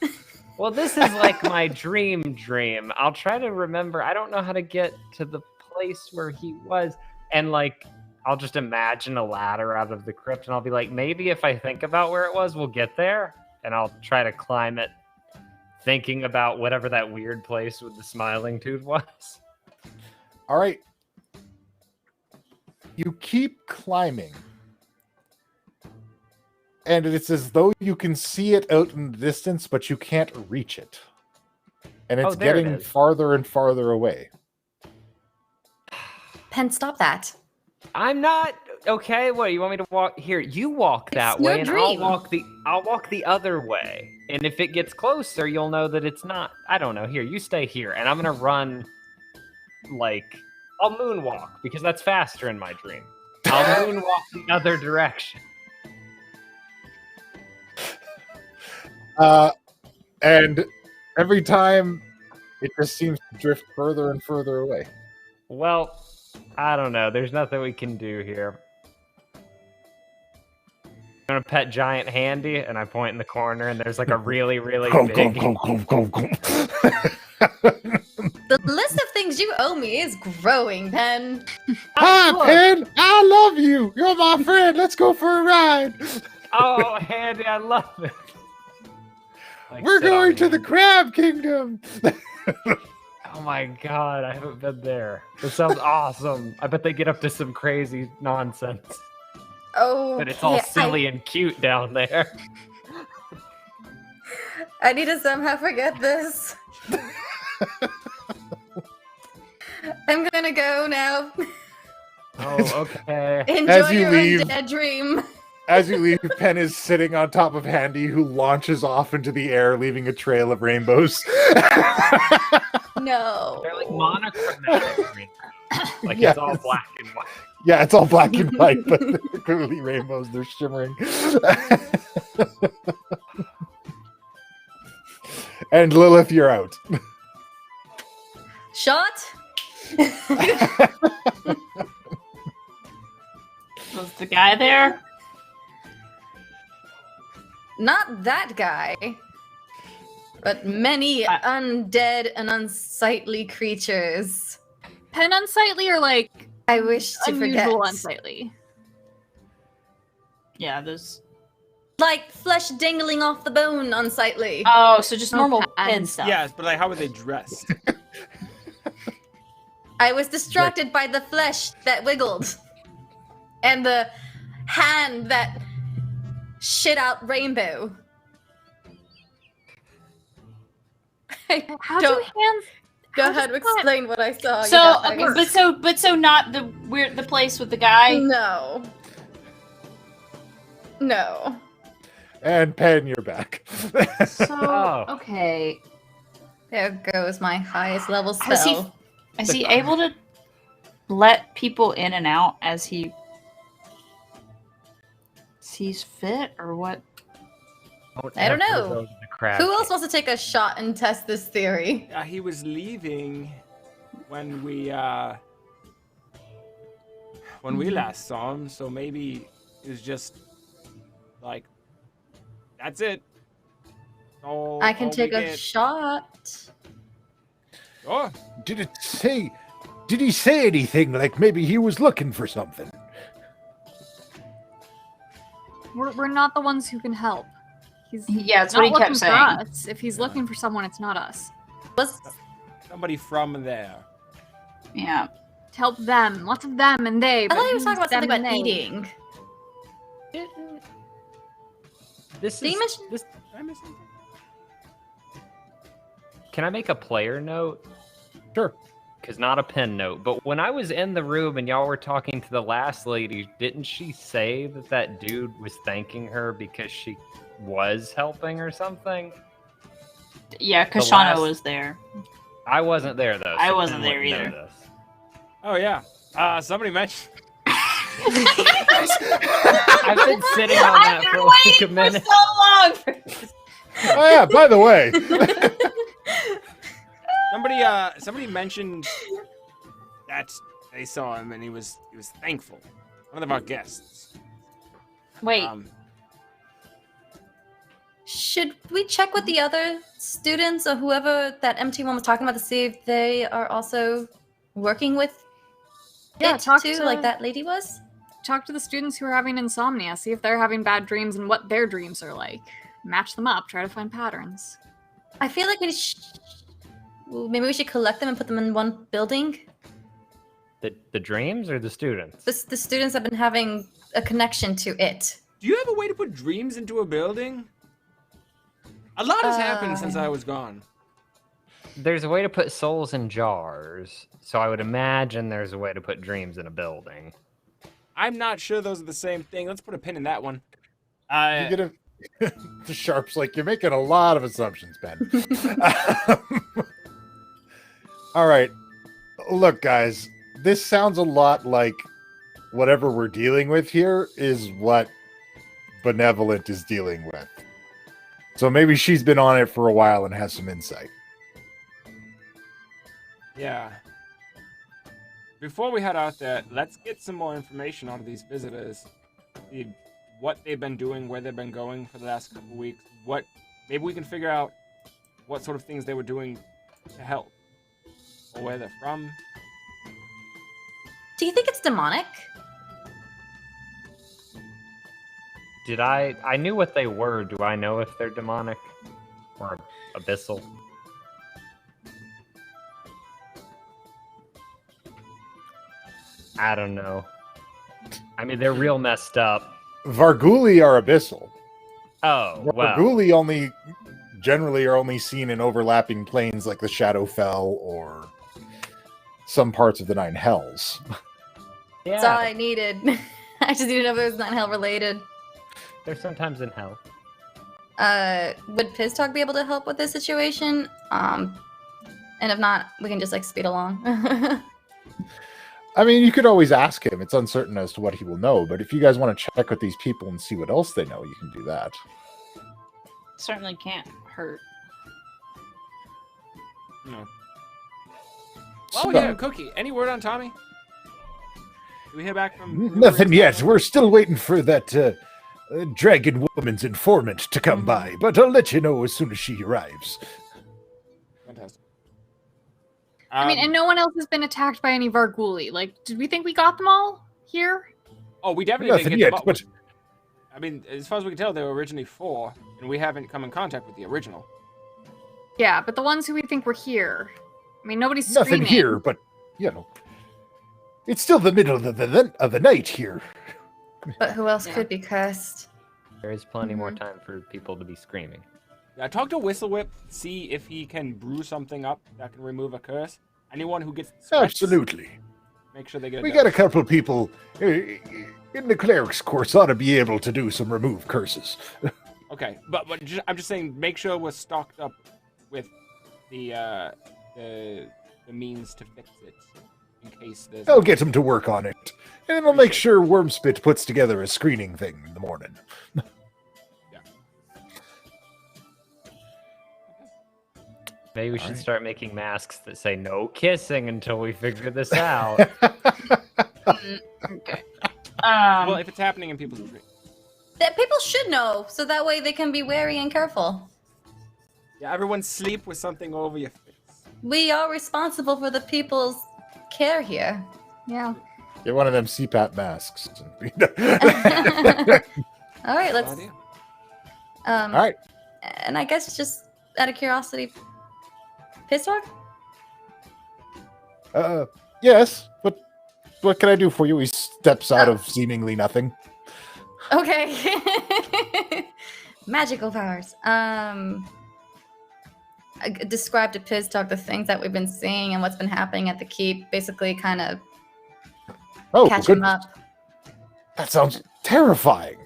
Well, this is like my dream. I'll try to remember. I don't know how to get to the place where he was. And like, I'll just imagine a ladder out of the crypt and I'll be like, maybe if I think about where it was, we'll get there. And I'll try to climb it, thinking about whatever that weird place with the smiling tooth was. All right. You keep climbing. And it's as though you can see it out in the distance, but you can't reach it. And it's there it getting is. farther and farther away. Pen, stop that. I'm not okay. What you want me to walk here? You walk that your way, and dream. I'll walk the other way. And if it gets closer, you'll know that it's not. I don't know. Here, you stay here, and I'm gonna run. Like I'll moonwalk because that's faster in my dream. I'll moonwalk the other direction. And every time it just seems to drift further and further away. Well, I don't know. There's nothing we can do here. I'm gonna pet Giant Handy, and I point in the corner, and there's like a really, really big. The list of things you owe me is growing, Pen. Hi, Pen! I love you! You're my friend! Let's go for a ride! Oh, Handy, I love it. Like, We're sit on going to me. the Crab Kingdom! Oh my god, I haven't been there. This sounds awesome. I bet they get up to some crazy nonsense. Oh, But it's all silly and cute down there. I need to somehow forget this. I'm gonna go now. Oh, okay. Enjoy As you your leave- undead dream. As you leave, Pen is sitting on top of Handy, who launches off into the air, leaving a trail of rainbows. No. They're like monochromatic. Like Yes. it's all black and white. Yeah, it's all black and white, but they're clearly rainbows. They're shimmering. And Lilith, you're out. Shot? Was the guy there? Not that guy, but many undead and unsightly creatures. Pen unsightly or like I wish to forget. unusual unsightly? Yeah, there's. Like flesh dangling off the bone unsightly. Oh, so just normal Okay. pen stuff. Yes, but like, how were they dressed? I was distracted by the flesh that wiggled. And the hand that shit out rainbow. How do hands? Go ahead, explain what I saw. So, you okay, guys. but so not the place with the guy. No. No. And Pen, you're back. So Oh. okay, There goes my highest level spell. is he able to let people in and out as he sees fit, or what? I don't know. Go to the crab Who else wants to take a shot and test this theory? He was leaving when we last saw him, so maybe it was just like, that's it. I can take a shot. Oh, Did he say anything like maybe he was looking for something? We're not the ones who can help. He's Yeah, that's not what he looking kept for saying. us. If he's looking for someone, it's not us. Was somebody from there. Yeah. To help them, lots of them and they. I but thought he was talking who's about something them about and they? eating. This Did is you mention? this. Can I make a player note? Sure. Because not a pen note. But when I was in the room and y'all were talking to the last lady, didn't she say that that dude was thanking her because she was helping or something? Yeah, The Kashana last- was there. I wasn't there though. I so wasn't Pen there wouldn't know either. this. Oh yeah. Somebody mentioned. I've been sitting on that for like a minute. so long. Oh yeah, by the way. Somebody mentioned that they saw him and he was thankful. One of our guests. Wait, Should we check with the other students or whoever that MT one was talking about to see if they are also working with Yeah, it talk too, to- like that lady was? Talk to the students who are having insomnia. See if they're having bad dreams and what their dreams are like. Match them up. Try to find patterns. I feel like maybe we should collect them and put them in one building. The dreams or the students? The students have been having a connection to it. Do you have a way to put dreams into a building? A lot has happened since I was gone. There's a way to put souls in jars, so I would imagine there's a way to put dreams in a building. I'm not sure those are the same thing. Let's put a pin in that one. You get the Sharp's like, you're making a lot of assumptions, Ben. All right. Look, guys, this sounds a lot like whatever we're dealing with here is what Benevolent is dealing with. So maybe she's been on it for a while and has some insight. Yeah. Before we head out there, let's get some more information out of these visitors. See what they've been doing, where they've been going for the last couple weeks. Maybe we can figure out what sort of things they were doing to help. Or where they're from. Do you think it's demonic? I knew what they were. Do I know if they're demonic? Or abyssal? I don't know. I mean, they're real messed up. Varguli are abyssal. Oh, wow. Varguli generally are only seen in overlapping planes like the Shadowfell or some parts of the Nine Hells. Yeah. That's all I needed. I just needed to know if it was Nine Hell related. They're sometimes in hell. Would Piztalk be able to help with this situation? And if not, we can just like speed along. I mean, you could always ask him. It's uncertain as to what he will know, but if you guys want to check with these people and see what else they know, you can do that. Certainly can't hurt. No. Well, yeah, Cookie. Any word on Tommy? Did we hear back from... Nothing yet. We're still waiting for that dragon woman's informant to come by, but I'll let you know as soon as she arrives. Fantastic. I mean, and no one else has been attacked by any Varguli. Like, did we think we got them all here? Oh, we definitely Nothing didn't yet, get them. but I mean, as far as we can tell, there were originally 4, and we haven't come in contact with the original. Yeah, but the ones who we think were here. I mean, nobody's nothing screaming. here, but, you know, it's still the middle of the night here. But who else could be cursed? There is plenty more time for people to be screaming. Yeah, talk to Whistlewhip, see if he can brew something up that can remove a curse. Anyone who gets sweats, Absolutely. make sure they get it We done. got a couple people in the cleric's course ought to be able to do some remove curses. Okay, but I'm just saying, make sure we're stocked up with the means to fix it in case there's. I'll get them to work on it, and I'll make sure Wormspit puts together a screening thing in the morning. Maybe we should start making masks that say no kissing until we figure this out. Okay. Well, if it's happening in people's dreams. That people should know, so that way they can be wary and careful. Yeah, everyone sleep with something over your face. We are responsible for the people's care here. Yeah. Get one of them CPAP masks. All right, let's. All right. And I guess just out of curiosity, Piztalk? Yes, but what can I do for you? He steps out of seemingly nothing. Okay. Magical powers. Describe to Piztalk the things that we've been seeing and what's been happening at the keep. Basically, kind of catch him up. That sounds terrifying.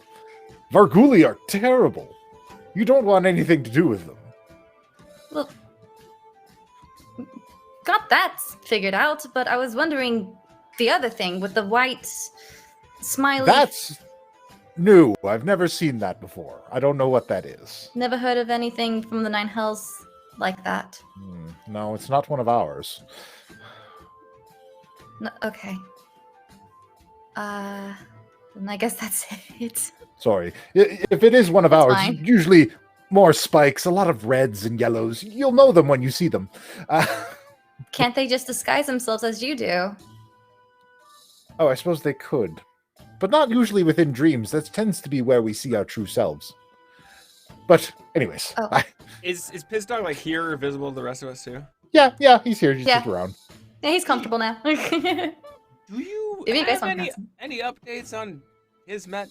Varguli are terrible. You don't want anything to do with them. Well, got that figured out, but I was wondering the other thing with the white smiley. That's new. I've never seen that before. I don't know what that is. Never heard of anything from the Nine Hells like that. No, it's not one of ours. No, okay. Then I guess that's it. Sorry. If it is one of That's ours, fine. usually more spikes, a lot of reds and yellows. You'll know them when you see them. Can't they just disguise themselves as you do? Oh, I suppose they could. But not usually within dreams. That tends to be where we see our true selves. But, anyways. Oh. Is Pizdog like here or visible to the rest of us too? Yeah, he's here. He's just around. Yeah, he's comfortable now. Do you If you guys have want any updates on Hizmet?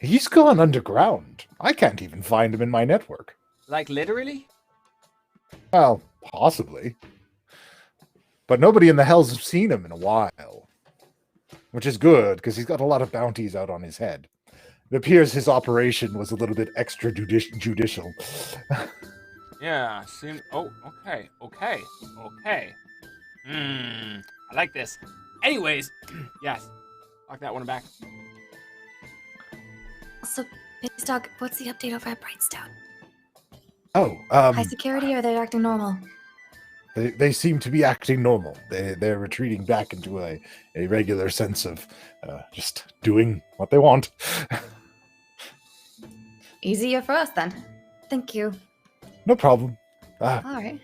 He's gone underground. I can't even find him in my network. Like literally? Well, possibly. But nobody in the hells have seen him in a while. Which is good, because he's got a lot of bounties out on his head. It appears his operation was a little bit extra judicial. Yeah, okay. I like this. Anyways, yes. Lock that one back. So, Pizdog, what's the update over at Brightstone? Oh, High security, or are they acting normal? They seem to be acting normal. They're retreating back into a regular sense of just doing what they want. Easier for us then. Thank you. No problem. All right.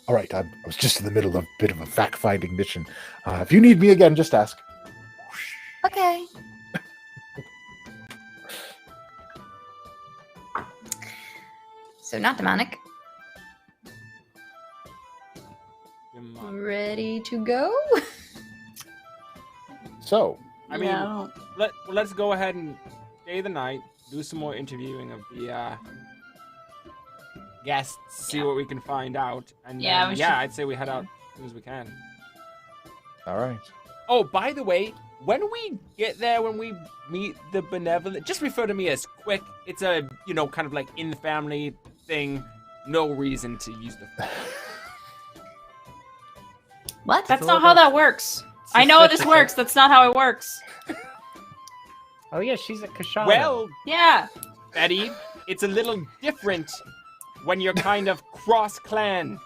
All right, I was just in the middle of a bit of a fact-finding mission. If you need me again, just ask. Okay. So not demonic. Ready to go? So, I mean, let's go ahead and stay the night, do some more interviewing of the guests, see what we can find out, and then, I'd say we head out as soon as we can. All right. Oh, by the way, when we get there, when we meet the benevolent, just refer to me as Quick. It's a, kind of like in the family thing. No reason to use the phone. What? That's not how that works. I know this works. That's not how it works. Oh yeah, she's a Kashana. Well, yeah, Betty, it's a little different when you're kind of cross-clan,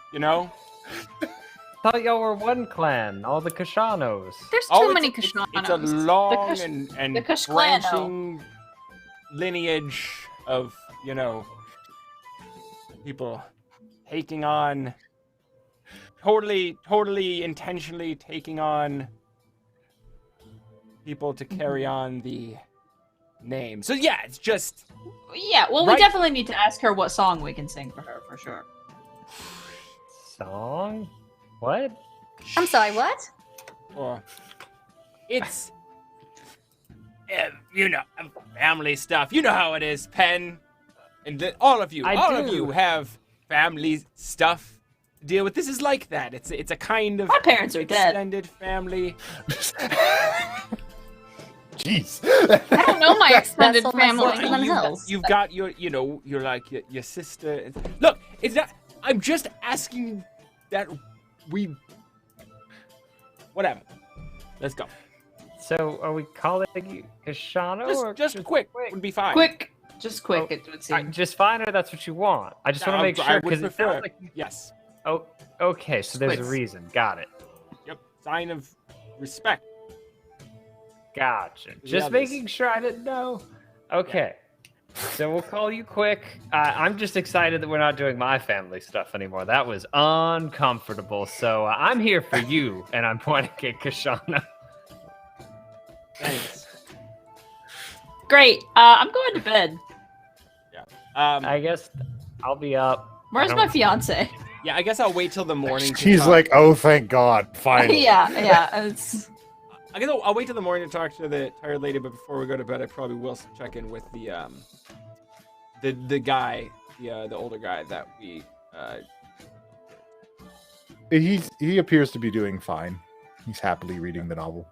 Thought y'all were one clan, all the Kashanos. There's too many Kashanos. It's a long and the Kashklano. branching lineage of, people taking on, totally intentionally taking on people to carry on the name. So yeah, it's just... Yeah, well, right? we definitely need to ask her what song we can sing for her, for sure. Song? What? I'm sorry, what? Or it's, family stuff. You know how it is, Pen. And all of you have family stuff to deal with. This is like that. It's a kind of my parents are extended dead. family. Jeez. I don't know my extended That's all my family. hills. You've got your sister. Look, it's not. I'm just asking that we. Whatever. Let's go. So, are we calling you Kashano or just Quick? Would be fine. Quick. Just Quick, it would seem. Just fine, or that's what you want? I just want to make sure, because it sounds like... Yes. Oh, okay, so there's a reason. Got it. Yep. Sign of respect. Gotcha. Just making sure I didn't know. Okay. So we'll call you Quick. I'm just excited that we're not doing my family stuff anymore. That was uncomfortable. So I'm here for you, and I'm pointing at Kashana. Thanks. Great. I'm going to bed. Yeah. I guess I'll be up. Where's my fiance? Yeah, I guess I'll wait till the morning. She's like, oh, thank God, finally. yeah. It's... I guess I'll wait till the morning to talk to the tired lady, but before we go to bed, I probably will check in with the guy, the older guy that we. He appears to be doing fine. He's happily reading the novel.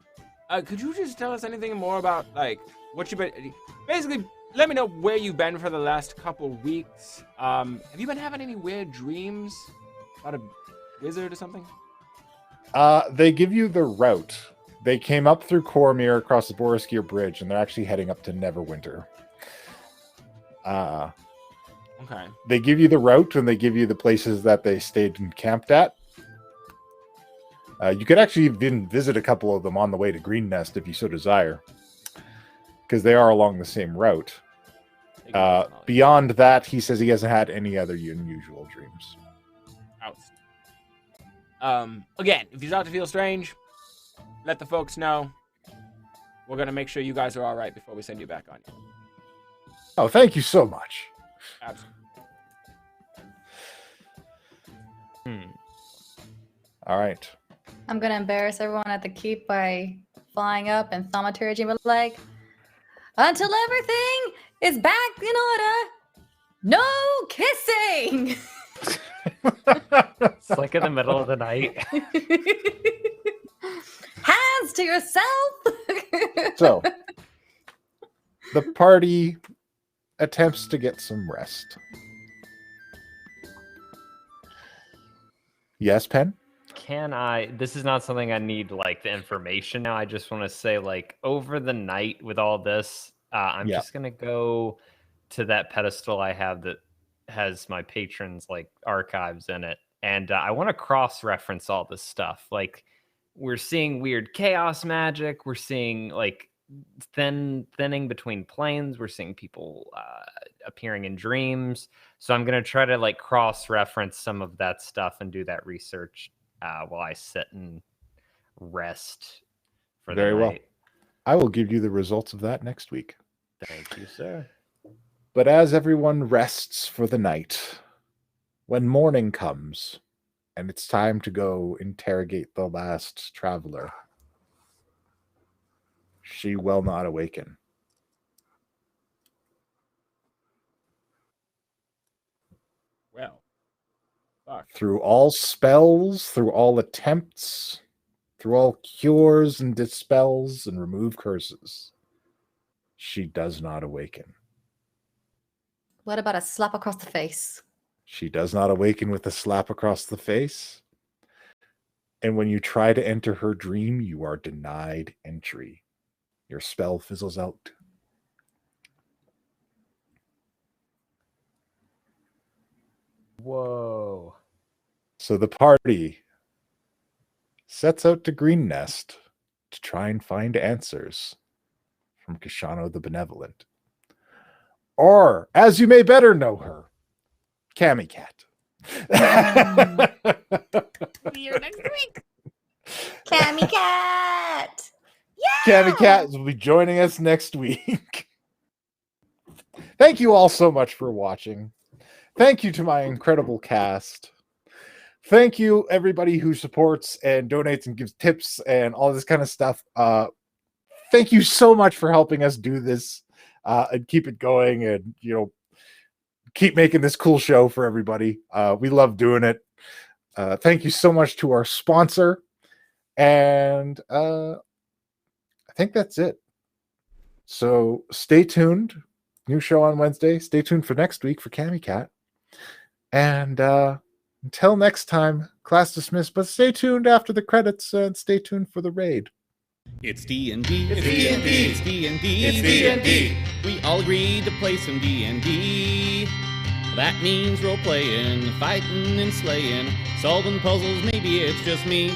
Could you just tell us anything more about what you've been? Basically, let me know where you've been for the last couple weeks. Have you been having any weird dreams about a wizard or something? They give you the route. They came up through Cormyr across the Boriskir Bridge, and they're actually heading up to Neverwinter. Okay. They give you the route, and they give you the places that they stayed and camped at. You could actually even visit a couple of them on the way to Green Nest if you so desire, because they are along the same route. Beyond that, he says he hasn't had any other unusual dreams. Again, if you start to feel strange, let the folks know. We're gonna make sure you guys are all right before we send you back on you. Oh, thank you so much. Absolutely. All right. I'm gonna embarrass everyone at the keep by flying up and thaumaturgy, but like, until everything is back in order, no kissing. It's like in the middle of the night. Hands to yourself. So, the party attempts to get some rest. Yes, Pen? Can I? This is not something I need, like, the information now. I just want to say, like, over the night with all this, I'm just going to go to that pedestal I have that has my patrons, like, archives in it. And I want to cross-reference all this stuff. Like, we're seeing weird chaos magic. We're seeing, like, thinning between planes. We're seeing people appearing in dreams. So I'm going to try to, like, cross-reference some of that stuff and do that research while I sit and rest for the night. Very well. I will give you the results of that next week. Thank you, sir. But as everyone rests for the night, when morning comes and it's time to go interrogate the last traveler, she will not awaken. Well, fuck. Through all spells, through all attempts, through all cures and dispels and remove curses, she does not awaken. What about a slap across the face? She does not awaken with a slap across the face. And when you try to enter her dream, you are denied entry. Your spell fizzles out. Whoa. So the party sets out to Green Nest to try and find answers from Kishano the Benevolent. Or, as you may better know her, Cammy Cat. See you next week. Cammy Cat. Cammy Cat will be joining us next week. Thank you all so much for watching. Thank you to my incredible cast. Thank you, everybody who supports and donates and gives tips and all this kind of stuff. Thank you so much for helping us do this and keep it going and, keep making this cool show for everybody. We love doing it. Thank you so much to our sponsor. And I think that's it. So stay tuned. New show on Wednesday. Stay tuned for next week for Cammy Cat. And until next time, class dismissed. But stay tuned after the credits and stay tuned for the raid. It's D&D, it's D&D, it's D&D, it's D&D. We all agreed to play some D&D. That means role-playing, fighting and slaying, solving puzzles, maybe it's just me.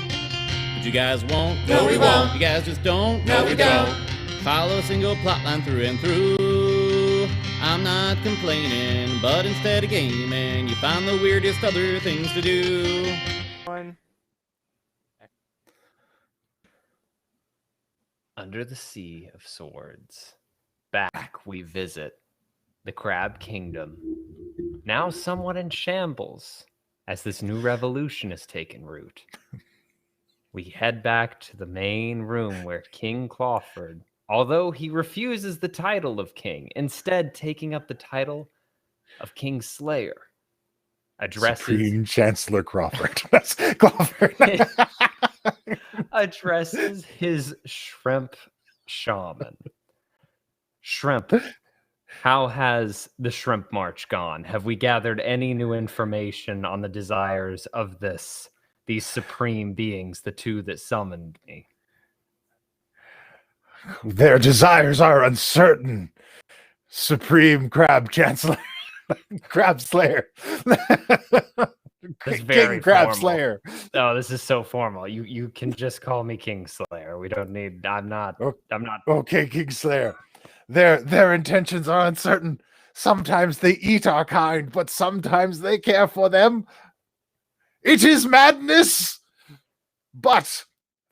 But you guys won't? No, we won't. You guys just don't? No, we don't. Follow a single plotline through and through. I'm not complaining, but instead of gaming, you find the weirdest other things to do. Under the Sea of Swords, back we visit the Crab Kingdom, now somewhat in shambles as this new revolution has taken root. We head back to the main room where King Clawford, although he refuses the title of king, instead taking up the title of King Slayer, addresses Supreme Chancellor Crawford. That's Clawford. addresses his shrimp shaman. Shrimp, how has the shrimp march gone? Have we gathered any new information on the desires of these supreme beings, the two that summoned me? Their desires are uncertain. Supreme Crab Chancellor. Crab Slayer. It's very King Crab formal. Slayer. Oh, this is so formal. You can just call me King Slayer. We don't need. I'm not. Okay, King Slayer. Their intentions are uncertain. Sometimes they eat our kind, but sometimes they care for them. It is madness! But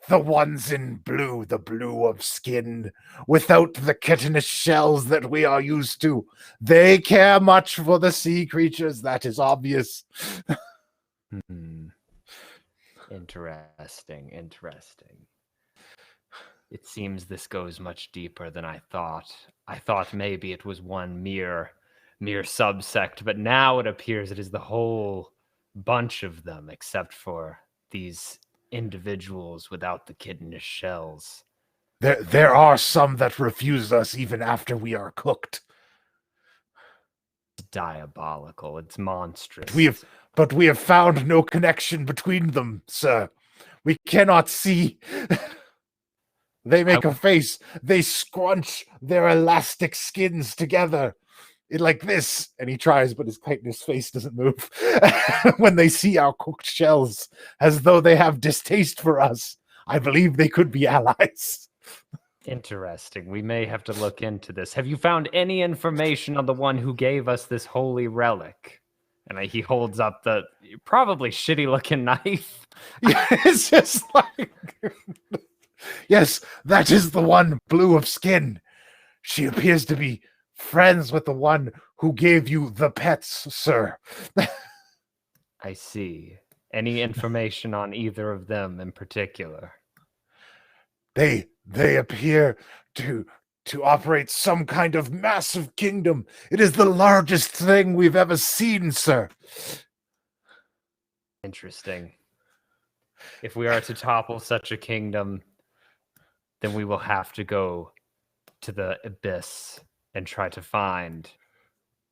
the ones in blue, the blue of skin, without the chitinous shells that we are used to, they care much for the sea creatures, that is obvious. Interesting. It seems this goes much deeper than I thought. I thought maybe it was one mere subsect, but now it appears it is the whole bunch of them, except for these individuals without the chitinous shells. There are some that refuse us even after we are cooked. It's diabolical. It's monstrous. But we have found no connection between them, sir. We cannot see. They make a face. They scrunch their elastic skins together like this. And he tries, but his chitinous face doesn't move. When they see our cooked shells, as though they have distaste for us. I believe they could be allies. Interesting. We may have to look into this. Have you found any information on the one who gave us this holy relic? And he holds up the probably shitty-looking knife. Yeah, it's just like... Yes, that is the one, blue of skin. She appears to be friends with the one who gave you the pets, sir. I see. Any information on either of them in particular? They appear to operate some kind of massive kingdom. It is the largest thing we've ever seen, sir. Interesting. If we are to topple such a kingdom, then we will have to go to the abyss and try to find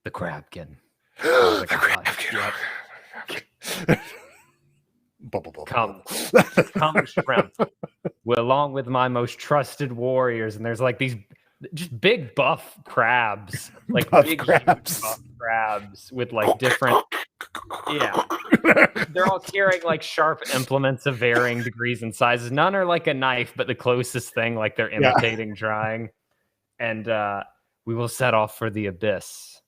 the Crabkin. The Crabkin. Yep. Come, shrimp. We're along with my most trusted warriors, and there's like these just big buff crabs, like big crabs. Buff crabs with like different. Yeah, they're all carrying like sharp implements of varying degrees and sizes. None are like a knife, but the closest thing, like they're imitating drying. And we will set off for the abyss.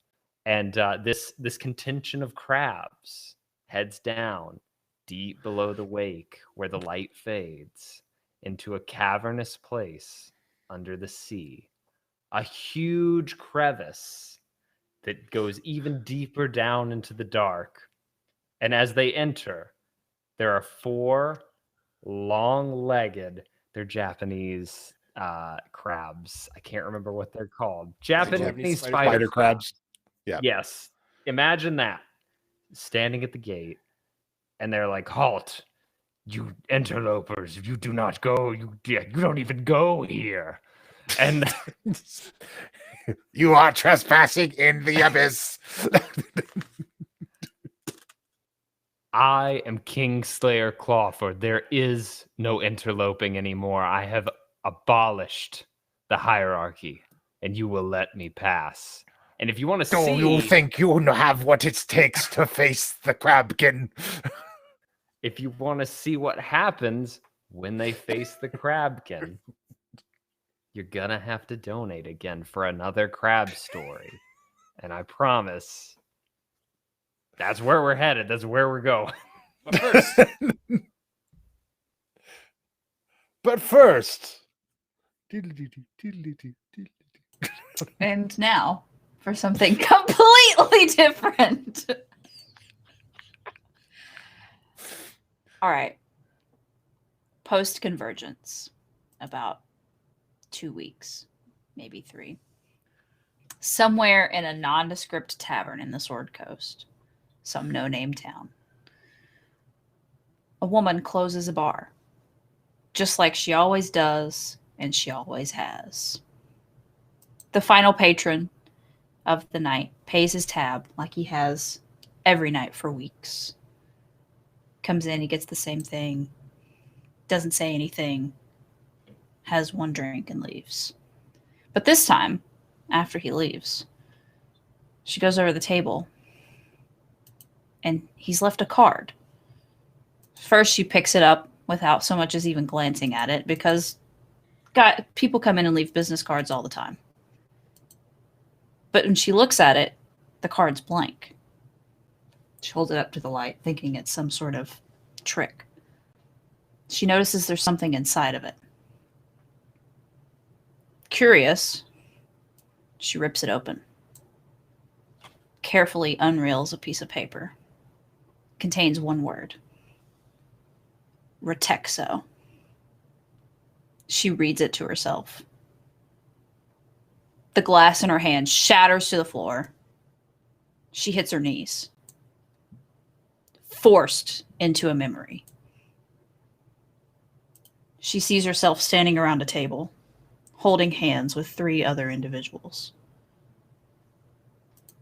And this contention of crabs heads down deep below the wake, where the light fades, into a cavernous place under the sea. A huge crevice that goes even deeper down into the dark. And as they enter, there are 4 long-legged, they're Japanese crabs. I can't remember what they're called. Japanese spider crabs. Yeah. Yes. Imagine that. Standing at the gate, and they're like, "Halt, you interlopers. If you do not go, you don't even go here." And you are trespassing in the abyss. I am Kingslayer Clawford. There is no interloping anymore. I have abolished the hierarchy, and you will let me pass. And if you want to see... Do you think you have what it takes to face the Crabkin? If you want to see what happens when they face the Crabkin, you're going to have to donate again for another crab story. And I promise... that's where we're headed. That's where we're going. But first. And now for something completely different. All right. Post convergence, about 2 weeks, maybe 3. Somewhere in a nondescript tavern in the Sword Coast. Some no-name town. A woman closes a bar, just like she always does, and she always has. The final patron of the night pays his tab like he has every night for weeks. Comes in, he gets the same thing, doesn't say anything, has 1 drink and leaves. But this time, after he leaves, she goes over the table and he's left a card. First, she picks it up without so much as even glancing at it, because people come in and leave business cards all the time. But when she looks at it, the card's blank. She holds it up to the light, thinking it's some sort of trick. She notices there's something inside of it. Curious, she rips it open. Carefully unreels a piece of paper. Contains one word. Retexo. She reads it to herself. The glass in her hand shatters to the floor. She hits her knees. Forced into a memory. She sees herself standing around a table, holding hands with 3 other individuals.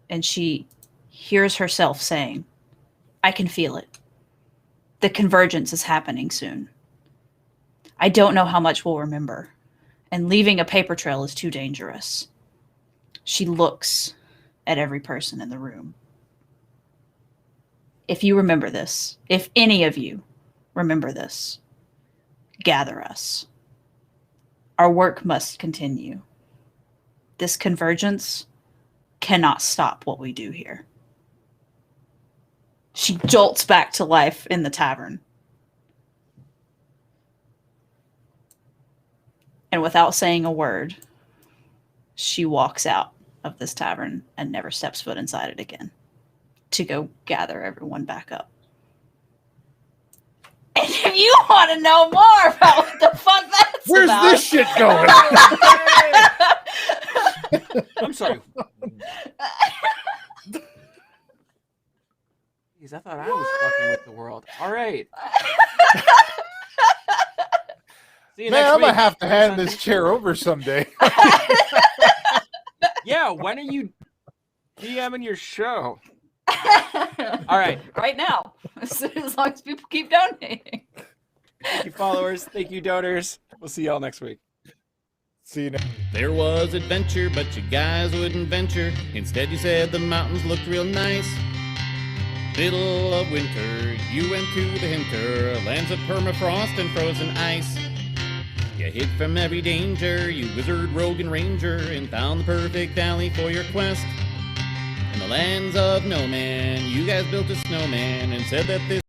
And she hears herself saying, I can feel it. The convergence is happening soon. I don't know how much we'll remember, and leaving a paper trail is too dangerous. She looks at every person in the room. If you remember this, if any of you remember this, gather us. Our work must continue. This convergence cannot stop what we do here. She jolts back to life in the tavern. And without saying a word, she walks out of this tavern and never steps foot inside it again to go gather everyone back up. And if you want to know more about what the fuck that's Where's about, this shit going? I'm sorry. Jeez, I thought I was fucking with the world. All right. See you Man, next I'm gonna week. have to hand this chair over someday. Yeah, when are you DMing your show? All right. right now, as long as people keep donating. Thank you, followers. Thank you, donors. We'll see y'all next week. See you next. There was adventure, but you guys wouldn't venture. Instead, you said the mountains looked real nice. Middle of winter, you went to the hinter, lands of permafrost and frozen ice. You hid from every danger, you wizard, rogue, and ranger, and found the perfect valley for your quest. In the lands of no man, you guys built a snowman and said that this